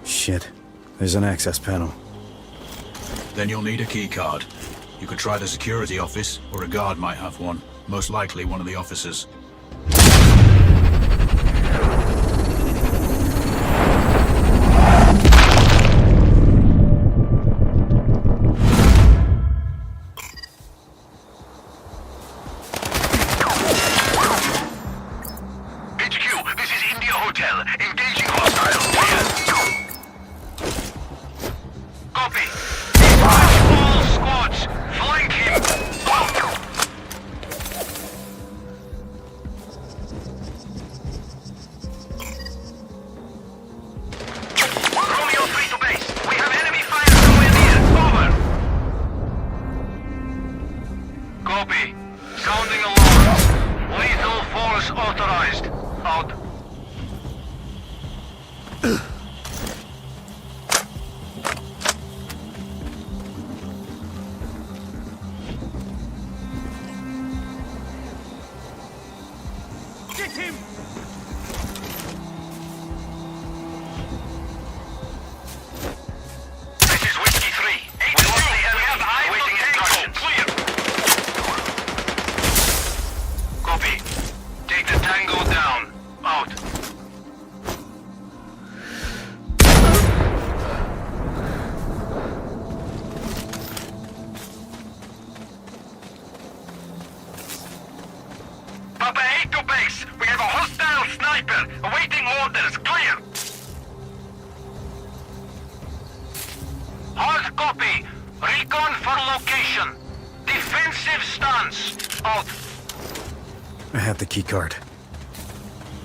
[SPEAKER 3] Shit. There's an access panel.
[SPEAKER 1] Then you'll need a key card. You could try the security office, or a guard might have one. Most likely one of the officers.
[SPEAKER 5] HQ, this is India Hotel. Engaging hostile. Clear. Copy. Dispatch all squads. Flank him. Out. Romeo 3 to base. We have enemy fire somewhere near. Over. Copy. Sounding alarms. Lethal force authorized. Out.
[SPEAKER 6] Get him!
[SPEAKER 5] This is Whiskey 3. We lost the enemy. Awaiting instructions. Clear. Copy. Papa 8 to base. We have a hostile sniper awaiting orders. Clear. Hard copy. Recon for location. Defensive stance. Out.
[SPEAKER 3] I have the keycard.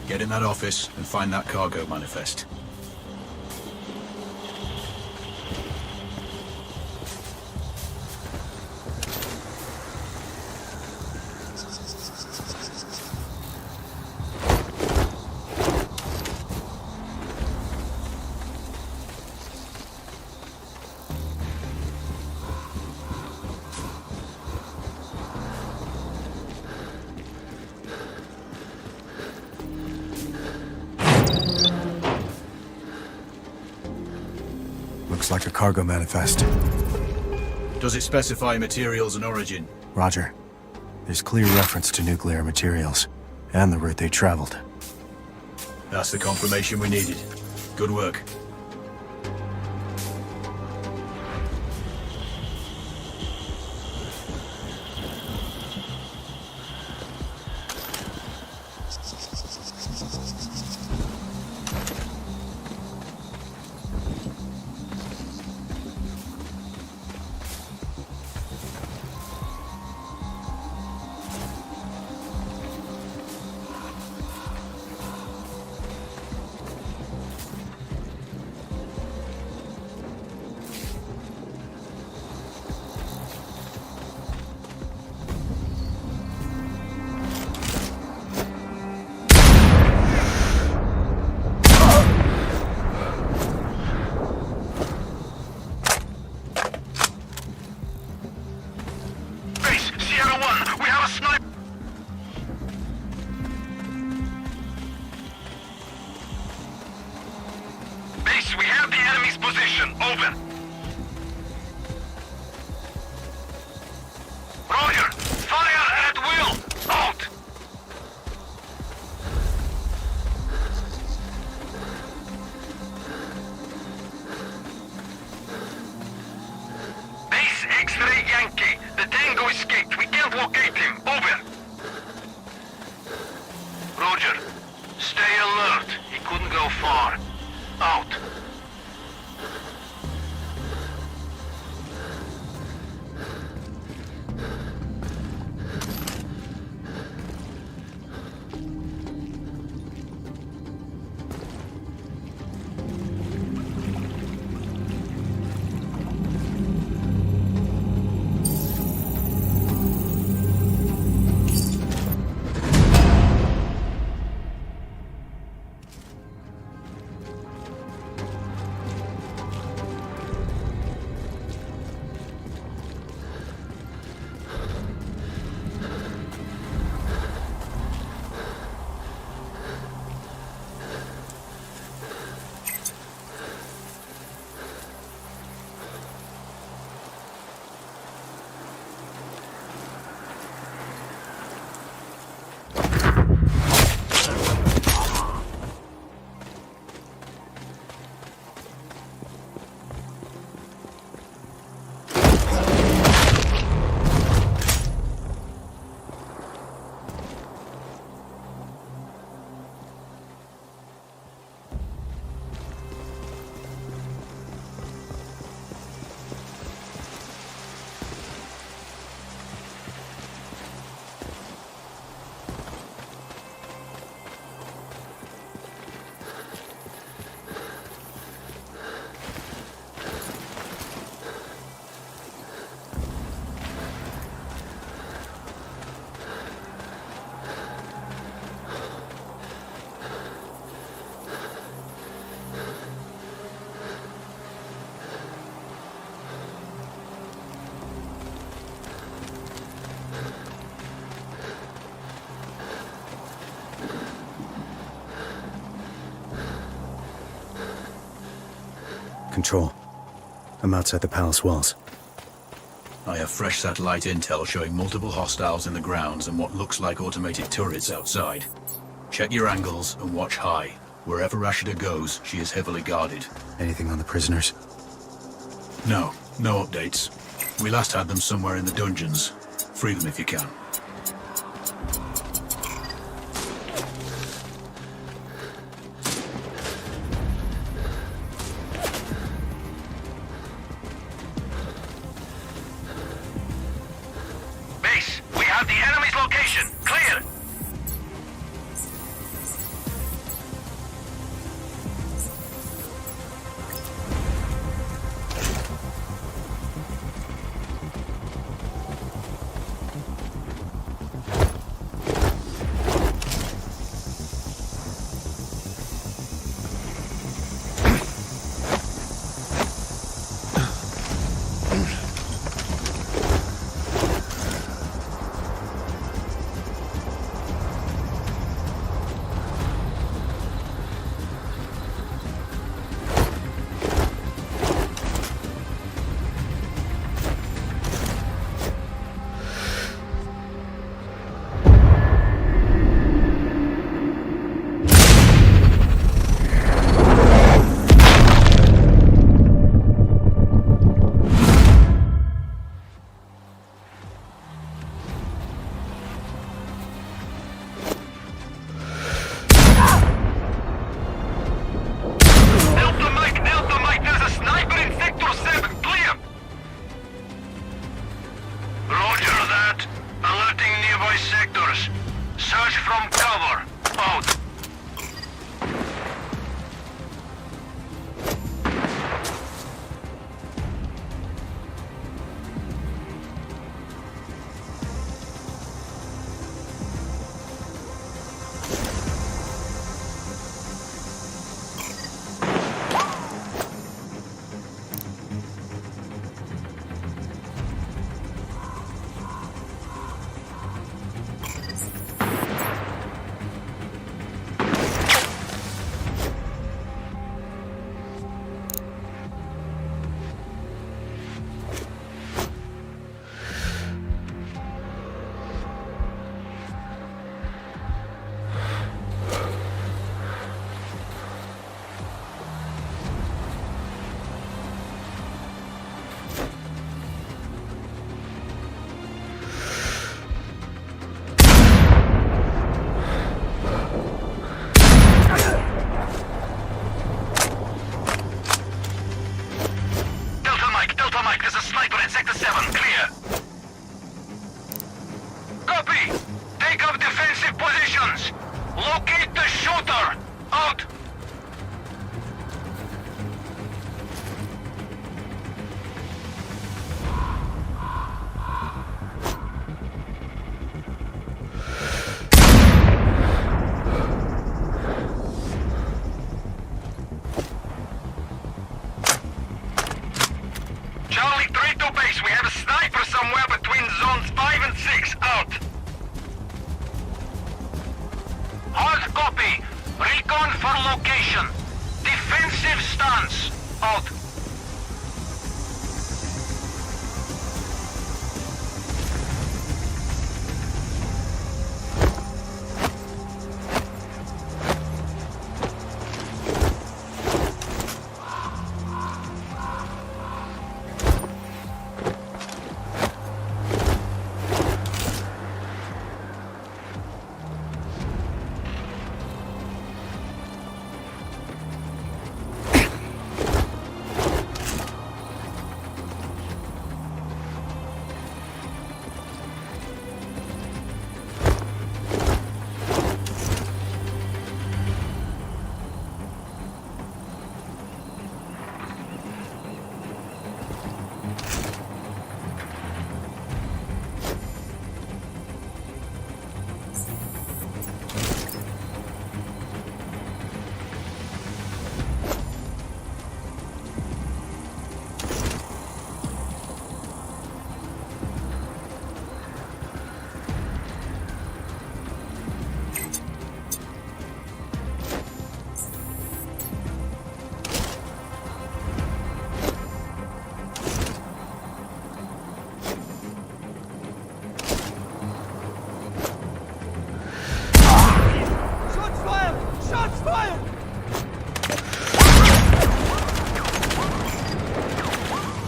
[SPEAKER 1] Get in that office and find that cargo manifest.
[SPEAKER 3] Looks like a cargo manifest.
[SPEAKER 1] Does it specify materials and origin?
[SPEAKER 3] Roger. There's clear reference to nuclear materials, and the route they traveled.
[SPEAKER 1] That's the confirmation we needed. Good work.
[SPEAKER 5] Over. Roger. Fire at will. Out. Base X-ray Yankee. The Tango escaped. We can't locate him. Over. Roger. Stay alert. He couldn't go far. Out.
[SPEAKER 3] Control. I'm outside the palace walls.
[SPEAKER 1] I have fresh satellite intel showing multiple hostiles in the grounds and what looks like automated turrets outside. Check your angles and watch high. Wherever Rashida goes, she is heavily guarded.
[SPEAKER 3] Anything on the prisoners?
[SPEAKER 1] No updates. We last had them somewhere in the dungeons. Free them if you can.
[SPEAKER 5] cover. Out. Delta Mike, there's a sniper in Sector 7. Clear. Copy. Take up defensive positions. Locate the shooter. Out. Charlie 3 to base. We have a sniper somewhere between zones 5 and 6. Out. Hard copy. Recon for location. Defensive stance. Out.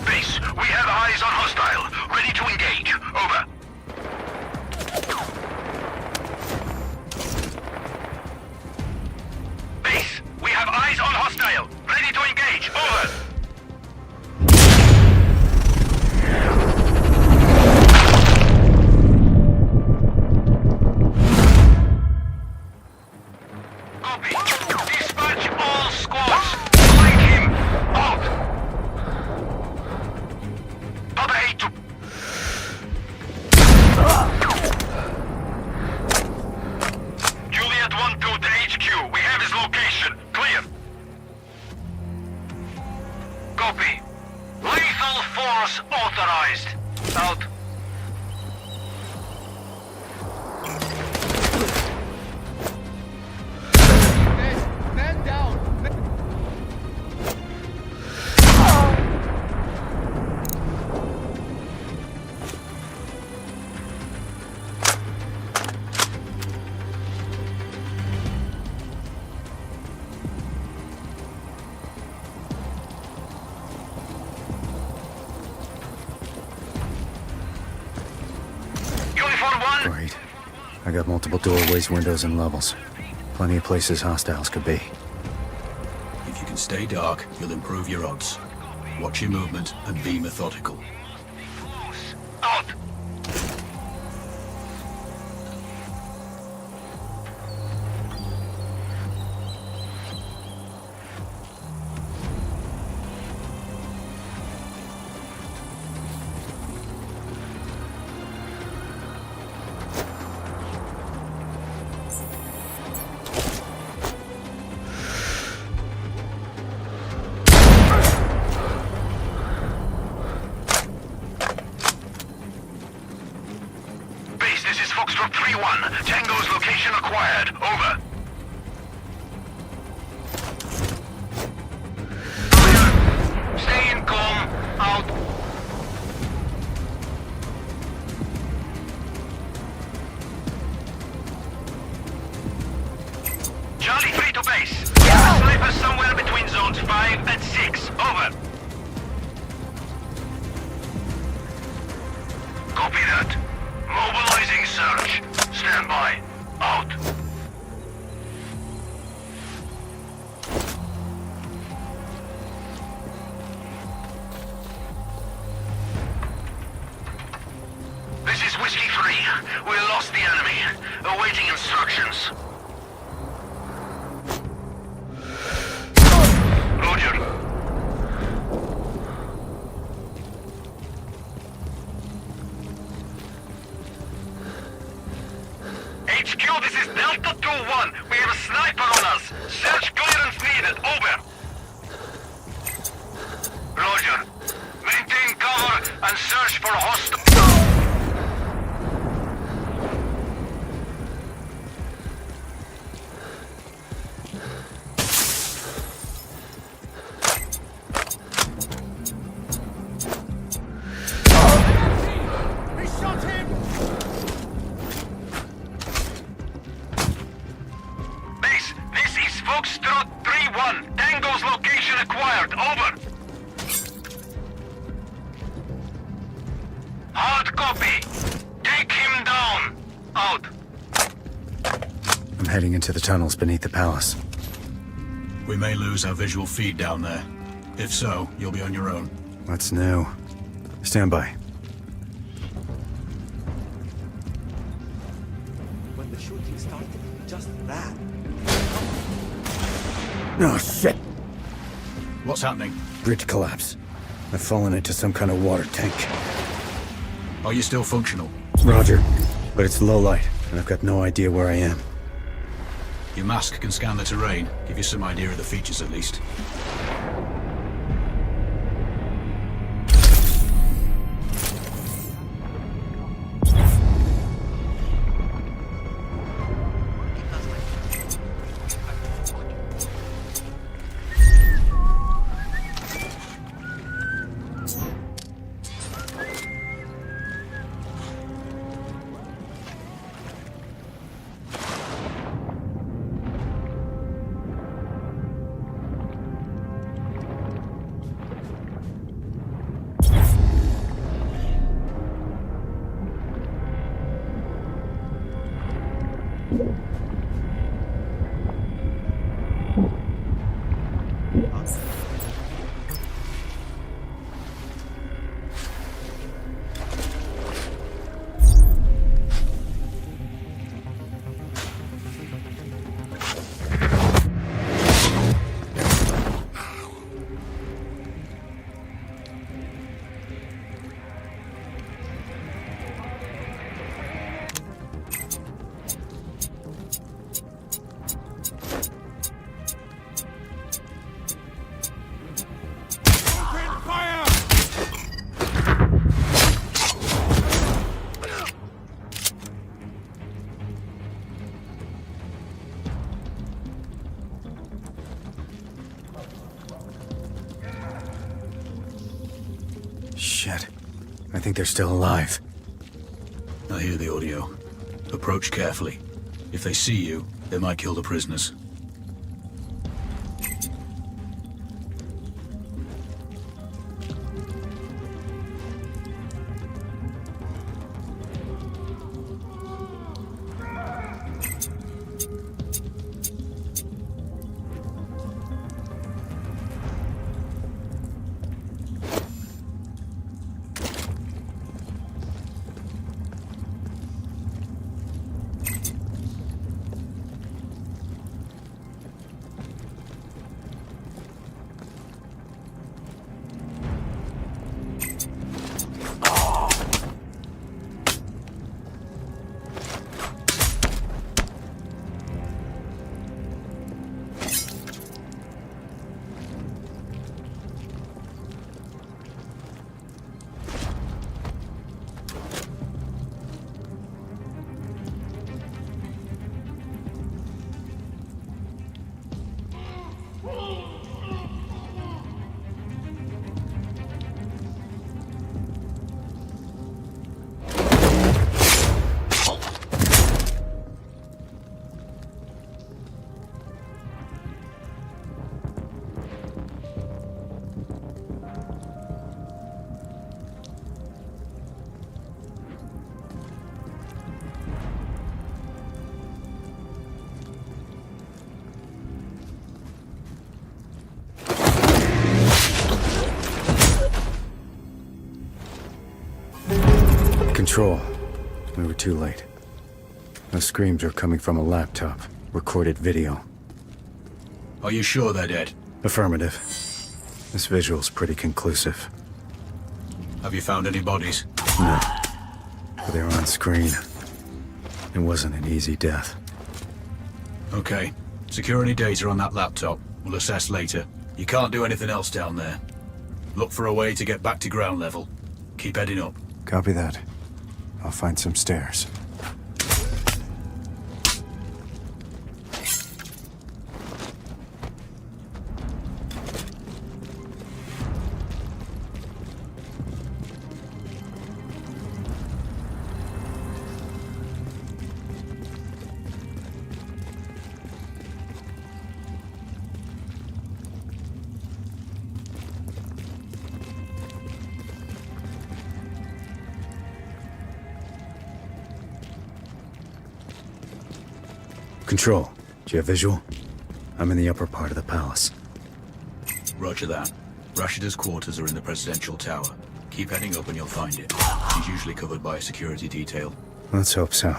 [SPEAKER 5] Base, we have eyes on hostile. Ready to engage. Over. Base, we have eyes on hostile. Ready to engage. Over. Copy. Dispatch all squads. Flank him. Out. Papa 8 to... Juliet 1-2 to HQ. We have his location. Clear. Copy. Lethal force authorized. Out.
[SPEAKER 6] Man down!
[SPEAKER 5] Uniform 1.
[SPEAKER 3] Great. I got multiple doorways, windows, and levels. Plenty of places hostiles could be.
[SPEAKER 1] If you can stay dark, you'll improve your odds. Watch your movement and be methodical.
[SPEAKER 5] Out. that. Over. Fire. Stay in calm. Out. Charlie 3 to base. Snipers somewhere between zones 5 and 6. Over. Copy that. Mobilizing search. Stand by. Out. This is Whiskey 3. We lost the enemy. Awaiting instructions. Roger. HQ, this is Delta 2-1. We have a sniper on us. Search clearance needed. Over. Roger. Maintain cover and search for hostile...
[SPEAKER 6] He shot him!
[SPEAKER 5] Base, this is Foxtrot 3-1. Tango's location acquired. Over. Hard copy. Take him down. Out.
[SPEAKER 3] I'm heading into the tunnels beneath the palace.
[SPEAKER 1] We may lose our visual feed down there. If so, you'll be on your own.
[SPEAKER 3] That's new. Stand by.
[SPEAKER 8] When the shooting started, he just ran.
[SPEAKER 3] Oh, shit!
[SPEAKER 1] What's happening?
[SPEAKER 3] Bridge collapse. I've fallen into some kind of water tank.
[SPEAKER 1] Are you still functional?
[SPEAKER 3] Roger. But it's low light, and I've got no idea where I am.
[SPEAKER 1] Your mask can scan the terrain, give you some idea of the features at least.
[SPEAKER 3] Shit. I think they're still alive.
[SPEAKER 1] I hear the audio. Approach carefully. If they see you, they might kill the prisoners.
[SPEAKER 3] Control. We were too late. Those screams are coming from a laptop. Recorded video.
[SPEAKER 1] Are you sure they're dead?
[SPEAKER 3] Affirmative. This visual's pretty conclusive.
[SPEAKER 1] Have you found any bodies?
[SPEAKER 3] No. But they were on screen. It wasn't an easy death.
[SPEAKER 1] Okay. Secure any data on that laptop. We'll assess later. You can't do anything else down there. Look for a way to get back to ground level. Keep heading up.
[SPEAKER 3] Copy that. I'll find some stairs. Control. Do you have visual? I'm in the upper part of the palace.
[SPEAKER 1] Roger that. Rashida's quarters are in the presidential tower. Keep heading up and you'll find it. She's usually covered by a security detail.
[SPEAKER 3] Let's hope so.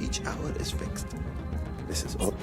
[SPEAKER 8] each hour is fixed. This is all.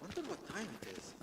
[SPEAKER 8] Wonder what time it is.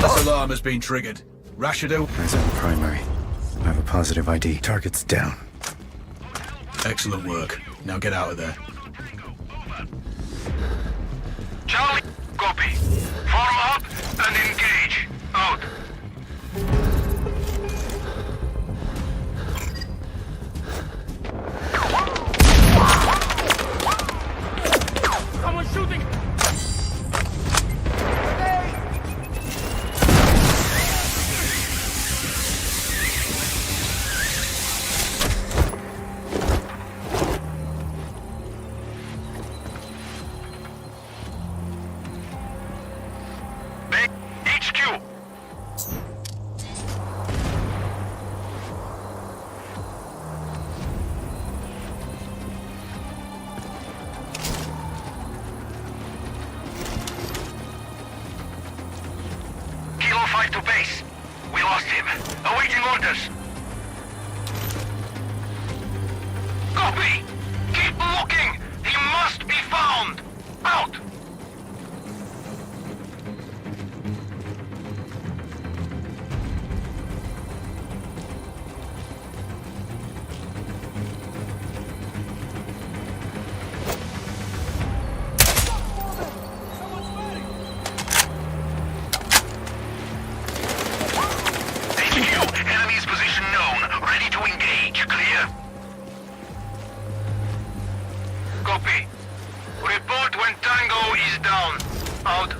[SPEAKER 1] This alarm has been triggered. Rashido.
[SPEAKER 3] Eyes on primary. I have a positive ID. Target's down.
[SPEAKER 1] Excellent work. Now get out of there.
[SPEAKER 5] Charlie, copy. Form up and engage. Out.
[SPEAKER 6] Someone's shooting!
[SPEAKER 5] HQ. Kilo 5 to base. We lost him. Awaiting orders. Copy! Keep looking! He must be found! Out! HQ, enemy's position known. Ready to engage. Clear. Copy. Report when Tango is down. Out.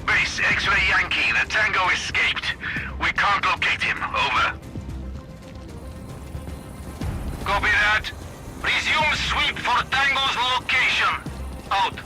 [SPEAKER 5] Base X-Ray Yankee, the Tango escaped. We can't locate him. Over. Copy that. Resume sweep for Tango's location. Out.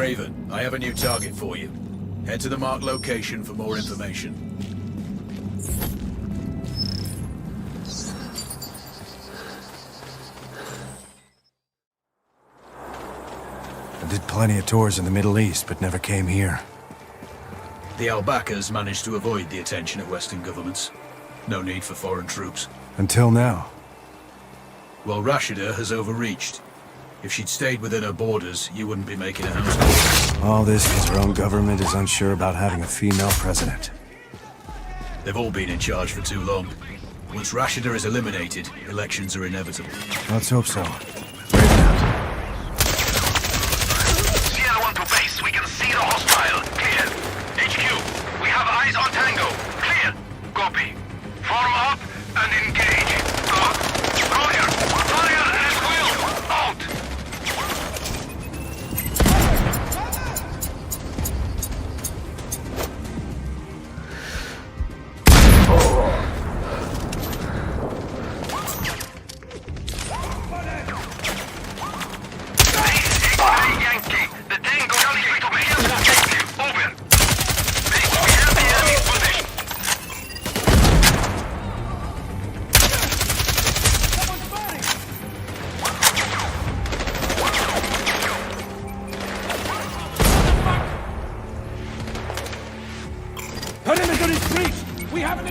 [SPEAKER 1] Raven, I have a new target for you. Head to the marked location for more information.
[SPEAKER 3] I did plenty of tours in the Middle East, but never came here.
[SPEAKER 1] The Al-Bakas managed to avoid the attention of Western governments. No need for foreign troops.
[SPEAKER 3] Until now.
[SPEAKER 1] Well, Rashida has overreached. If she'd stayed within her borders, you wouldn't be making a house call.
[SPEAKER 3] All this because her own government is unsure about having a female president.
[SPEAKER 1] They've all been in charge for too long. Once Rashida is eliminated, elections are inevitable.
[SPEAKER 3] Let's hope so. Raven out.
[SPEAKER 5] Sierra 1 to base. We can see the hostile. Clear. HQ, we have eyes on Tango. Clear. Copy. Form up and engage. Roger. Fire at will. Out. Yankee, the Tango is to be over. We have the enemy's position.
[SPEAKER 6] Perimeter is breached! We have an...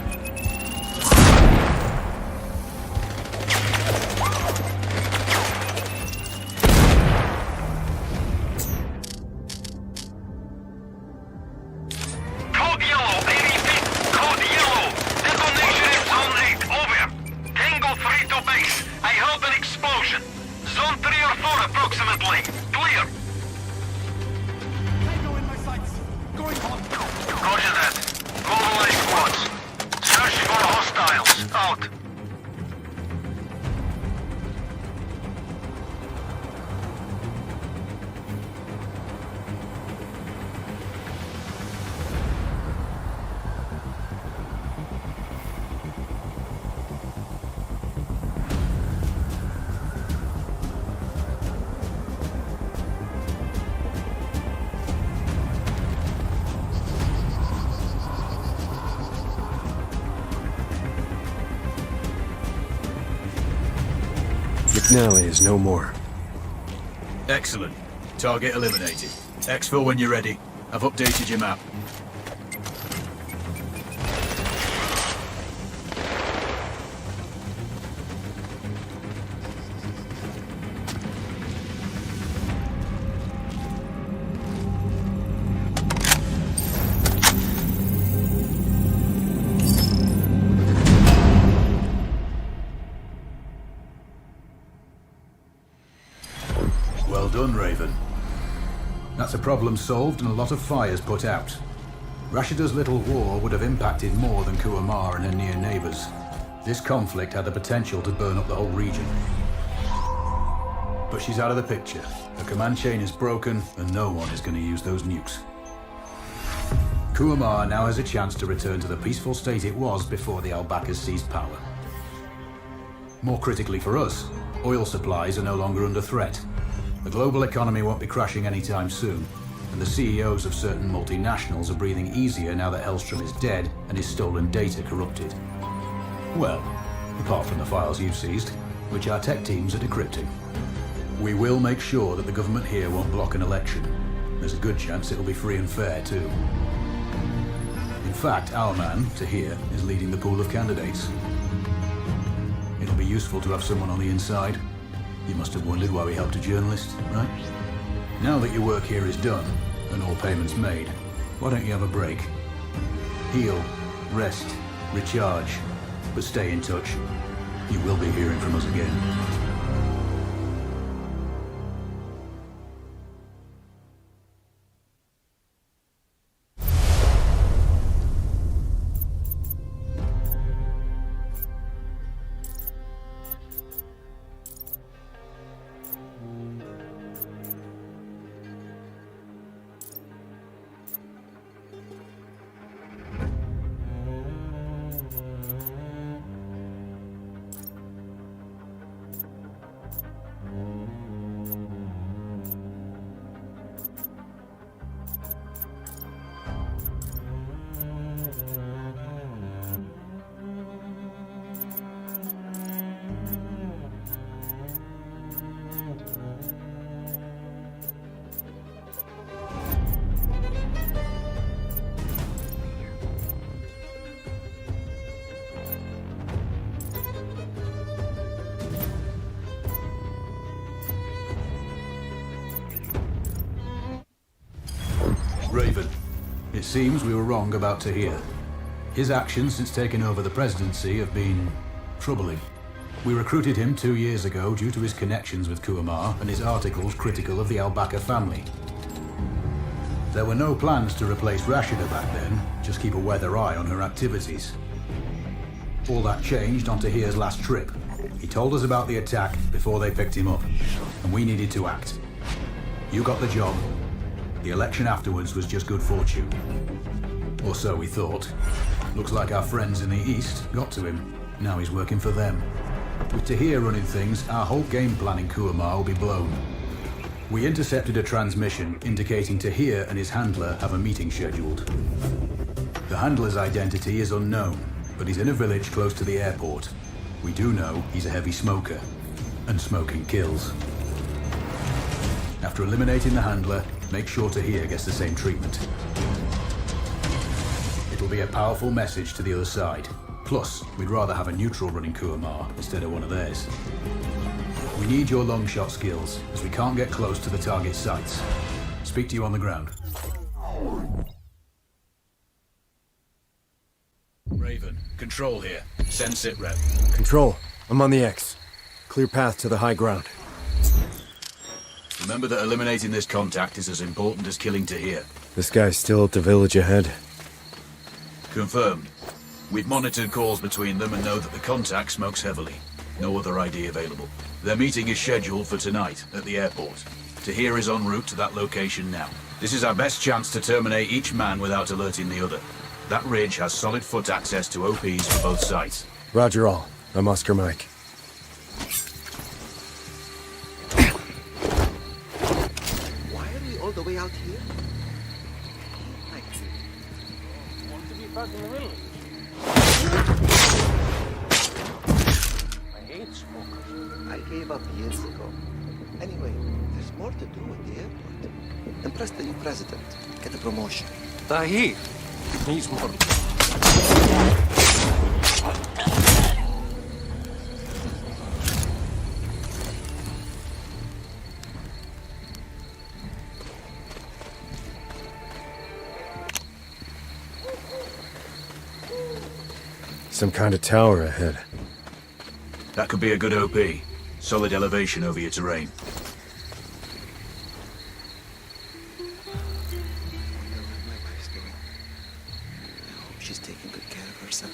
[SPEAKER 5] Code yellow, 80 feet. Code yellow. Detonation in zone 8. Over. Tango 3 to base. I heard an explosion. Zone 3 or 4 approximately. Clear.
[SPEAKER 6] Tango in my sights! Going hot!
[SPEAKER 5] Roger that. Mobilize squads. Search for hostiles. Out.
[SPEAKER 3] McNally is no more.
[SPEAKER 1] Excellent. Target eliminated. Exfil when you're ready. I've updated your map. Well done, Raven. That's a problem solved and a lot of fires put out. Rashida's little war would have impacted more than Kuamar and her near neighbors. This conflict had the potential to burn up the whole region. But she's out of the picture. The command chain is broken, and no one is going to use those nukes. Kuamar now has a chance to return to the peaceful state it was before the Al-Bakas seized power. More critically for us, oil supplies are no longer under threat. The global economy won't be crashing anytime soon, and the CEOs of certain multinationals are breathing easier now that Hellstrom is dead and his stolen data corrupted. Well, apart from the files you've seized, which our tech teams are decrypting. We will make sure that the government here won't block an election. There's a good chance it'll be free and fair, too. In fact, our man, Tahir, is leading the pool of candidates. It'll be useful to have someone on the inside. You must have wondered why we helped a journalist, right? Now that your work here is done, and all payments made, why don't you have a break? Heal, rest, recharge, but stay in touch. You will be hearing from us again. seems we were wrong about Tahir. His actions since taking over the presidency have been troubling. We recruited him 2 years ago due to his connections with Kuamar and his articles critical of the Al-Bakr family. There were no plans to replace Rashida back then, just keep a weather eye on her activities. All that changed on Tahir's last trip. He told us about the attack before they picked him up, and we needed to act. You got the job. The election afterwards was just good fortune. Or so we thought. Looks like our friends in the East got to him. Now he's working for them. With Tahir running things, our whole game plan in Kuamar will be blown. We intercepted a transmission indicating Tahir and his handler have a meeting scheduled. The handler's identity is unknown, but he's in a village close to the airport. We do know he's a heavy smoker, and smoking kills. After eliminating the handler, make sure Tahir gets the same treatment. It'll be a powerful message to the other side. Plus, we'd rather have a neutral running Kuamar instead of one of theirs. We need your long shot skills, as we can't get close to the target sites. Speak to you on the ground. Raven, Control here. Send sitrep.
[SPEAKER 3] Control, I'm on the X. Clear path to the high ground.
[SPEAKER 1] Remember that eliminating this contact is as important as killing Tahir.
[SPEAKER 3] This guy's still at the village ahead.
[SPEAKER 1] Confirmed. We've monitored calls between them and know that the contact smokes heavily. No other ID available. Their meeting is scheduled for tonight at the airport. Tahir is en route to that location now. This is our best chance to terminate each man without alerting the other. That ridge has solid foot access to OPs for both sides.
[SPEAKER 3] Roger all. I'm Oscar Mike.
[SPEAKER 8] Why are we all the way out here? Mike.
[SPEAKER 9] Want to be back in the village? I hate smokers.
[SPEAKER 8] I gave up years ago. Anyway, there's more to do at the airport. Impress the new president. Get a promotion.
[SPEAKER 6] Tahir needs more.
[SPEAKER 3] Some kind of tower ahead.
[SPEAKER 1] That could be a good OP. Solid elevation over your terrain.
[SPEAKER 8] Wonder what my wife's doing. I hope she's taking good care of herself.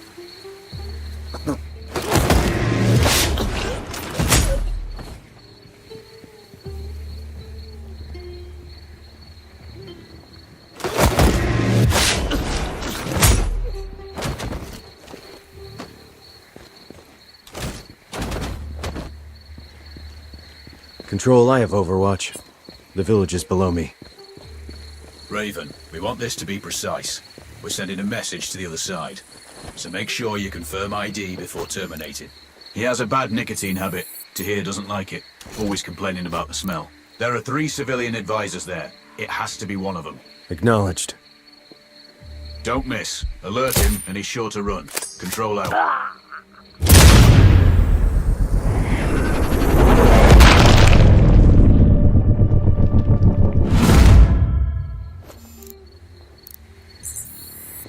[SPEAKER 3] Control, I have Overwatch. The village is below me.
[SPEAKER 1] Raven, we want this to be precise. We're sending a message to the other side. So make sure you confirm ID before terminating. He has a bad nicotine habit. Tahir doesn't like it. Always complaining about the smell. There are 3 civilian advisors there. It has to be one of them.
[SPEAKER 3] Acknowledged.
[SPEAKER 1] Don't miss. Alert him and he's sure to run. Control out.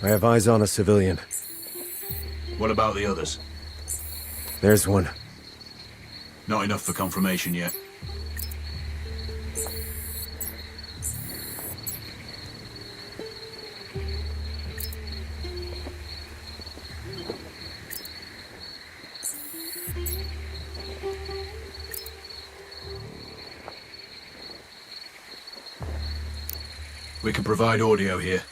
[SPEAKER 3] I have eyes on a civilian.
[SPEAKER 1] What about the others?
[SPEAKER 3] There's one.
[SPEAKER 1] Not enough for confirmation yet. We can provide audio here.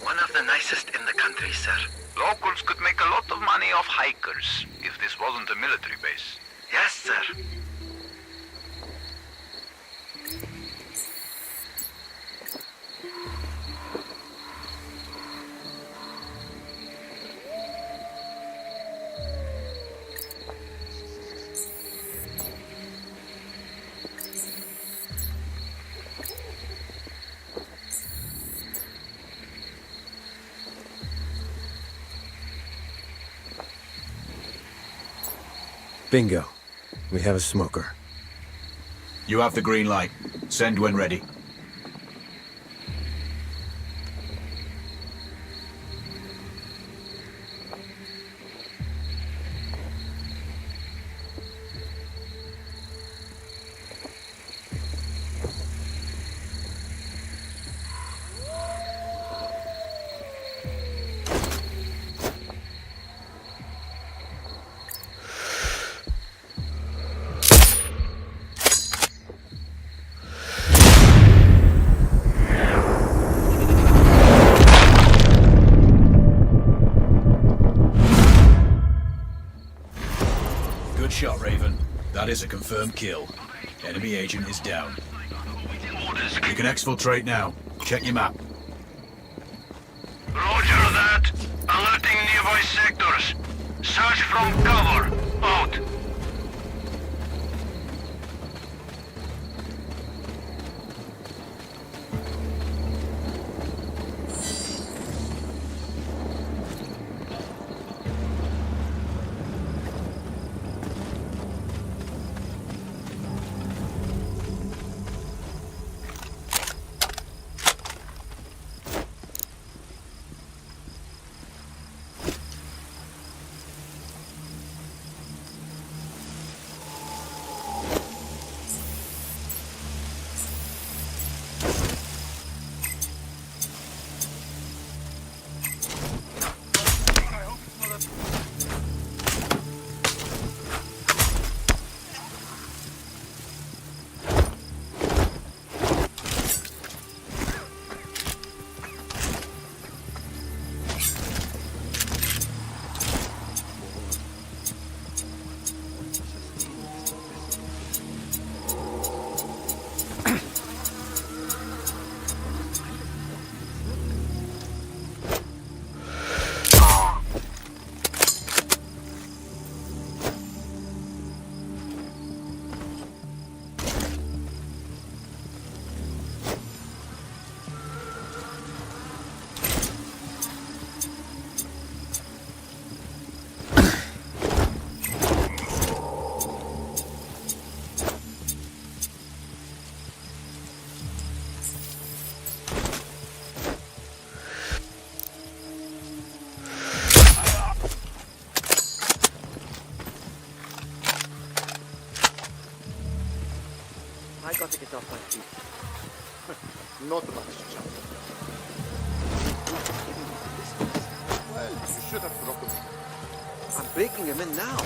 [SPEAKER 4] One of the nicest in the country, sir.
[SPEAKER 2] Locals could make a lot of money off hikers if this wasn't a military base.
[SPEAKER 4] Yes, sir.
[SPEAKER 3] Bingo. We have a smoker.
[SPEAKER 1] You have the green light. Send when ready. That is a confirmed kill. Enemy agent is down.
[SPEAKER 5] Orders.
[SPEAKER 1] You can exfiltrate now. Check your map.
[SPEAKER 5] Roger that. Alerting nearby sectors. Search from cover. Out.
[SPEAKER 8] I got to get off my feet. Not much jump. Well, you should have broken me. I'm breaking him in now.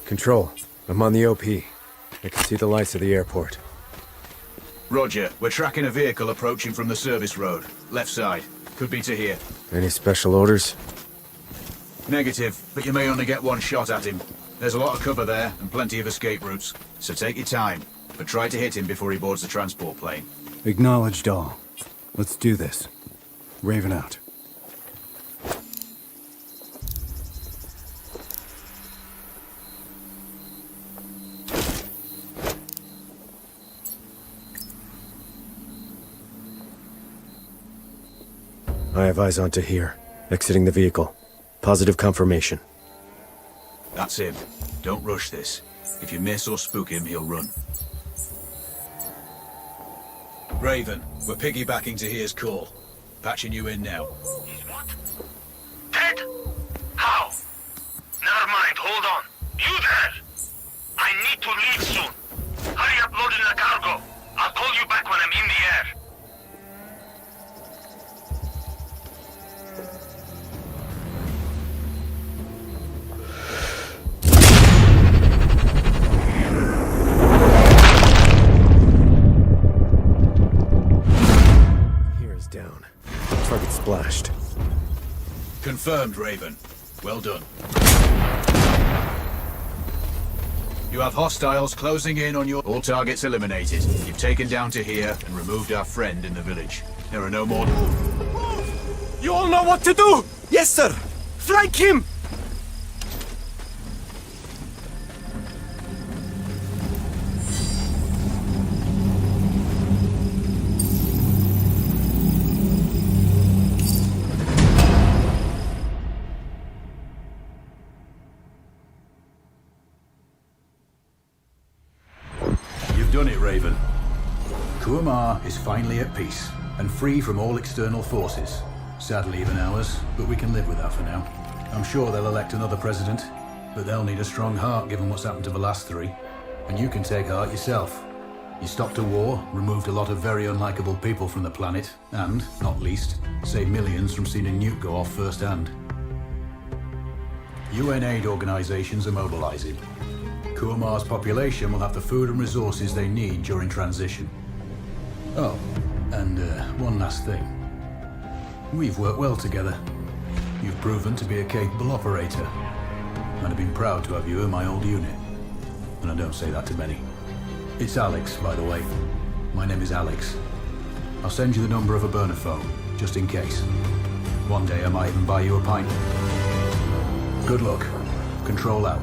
[SPEAKER 3] Control, I'm on the OP. I can see the lights of the airport.
[SPEAKER 1] Roger, we're tracking a vehicle approaching from the service road. Left side. Could be to here.
[SPEAKER 3] Any special orders?
[SPEAKER 1] Negative, but you may only get one shot at him. There's a lot of cover there, and plenty of escape routes. So take your time, but try to hit him before he boards the transport plane.
[SPEAKER 3] Acknowledged all. Let's do this. Raven out. I have eyes onto here. Exiting the vehicle. Positive confirmation.
[SPEAKER 1] That's him. Don't rush this. If you miss or spook him, he'll run. Raven, we're piggybacking to here's call. Patching you in now.
[SPEAKER 5] He's what? Dead? How? Never mind, hold on. You there? I need to leave soon. Hurry up loading the cargo. I'll call you back when I'm in the air.
[SPEAKER 3] Down. Target splashed.
[SPEAKER 1] Confirmed, Raven. Well done. You have hostiles closing in on your... All targets eliminated. You've taken down to here and removed our friend in the village. There are no more...
[SPEAKER 6] You all know what to do! Yes, sir! Flank him!
[SPEAKER 1] Done it, Raven. Kuamar is finally at peace and free from all external forces. Sadly, even ours, but we can live with that for now. I'm sure they'll elect another president, but they'll need a strong heart given what's happened to the last three. And you can take heart yourself. You stopped a war, removed a lot of very unlikable people from the planet, and, not least, saved millions from seeing a nuke go off firsthand. UN aid organizations are mobilizing. Kuamar's population will have the food and resources they need during transition. Oh, and one last thing. We've worked well together. You've proven to be a capable operator. I'd have been proud to have you in my old unit. And I don't say that to many. It's Alex, by the way. My name is Alex. I'll send you the number of a burner phone, just in case. One day I might even buy you a pint. Good luck. Control out.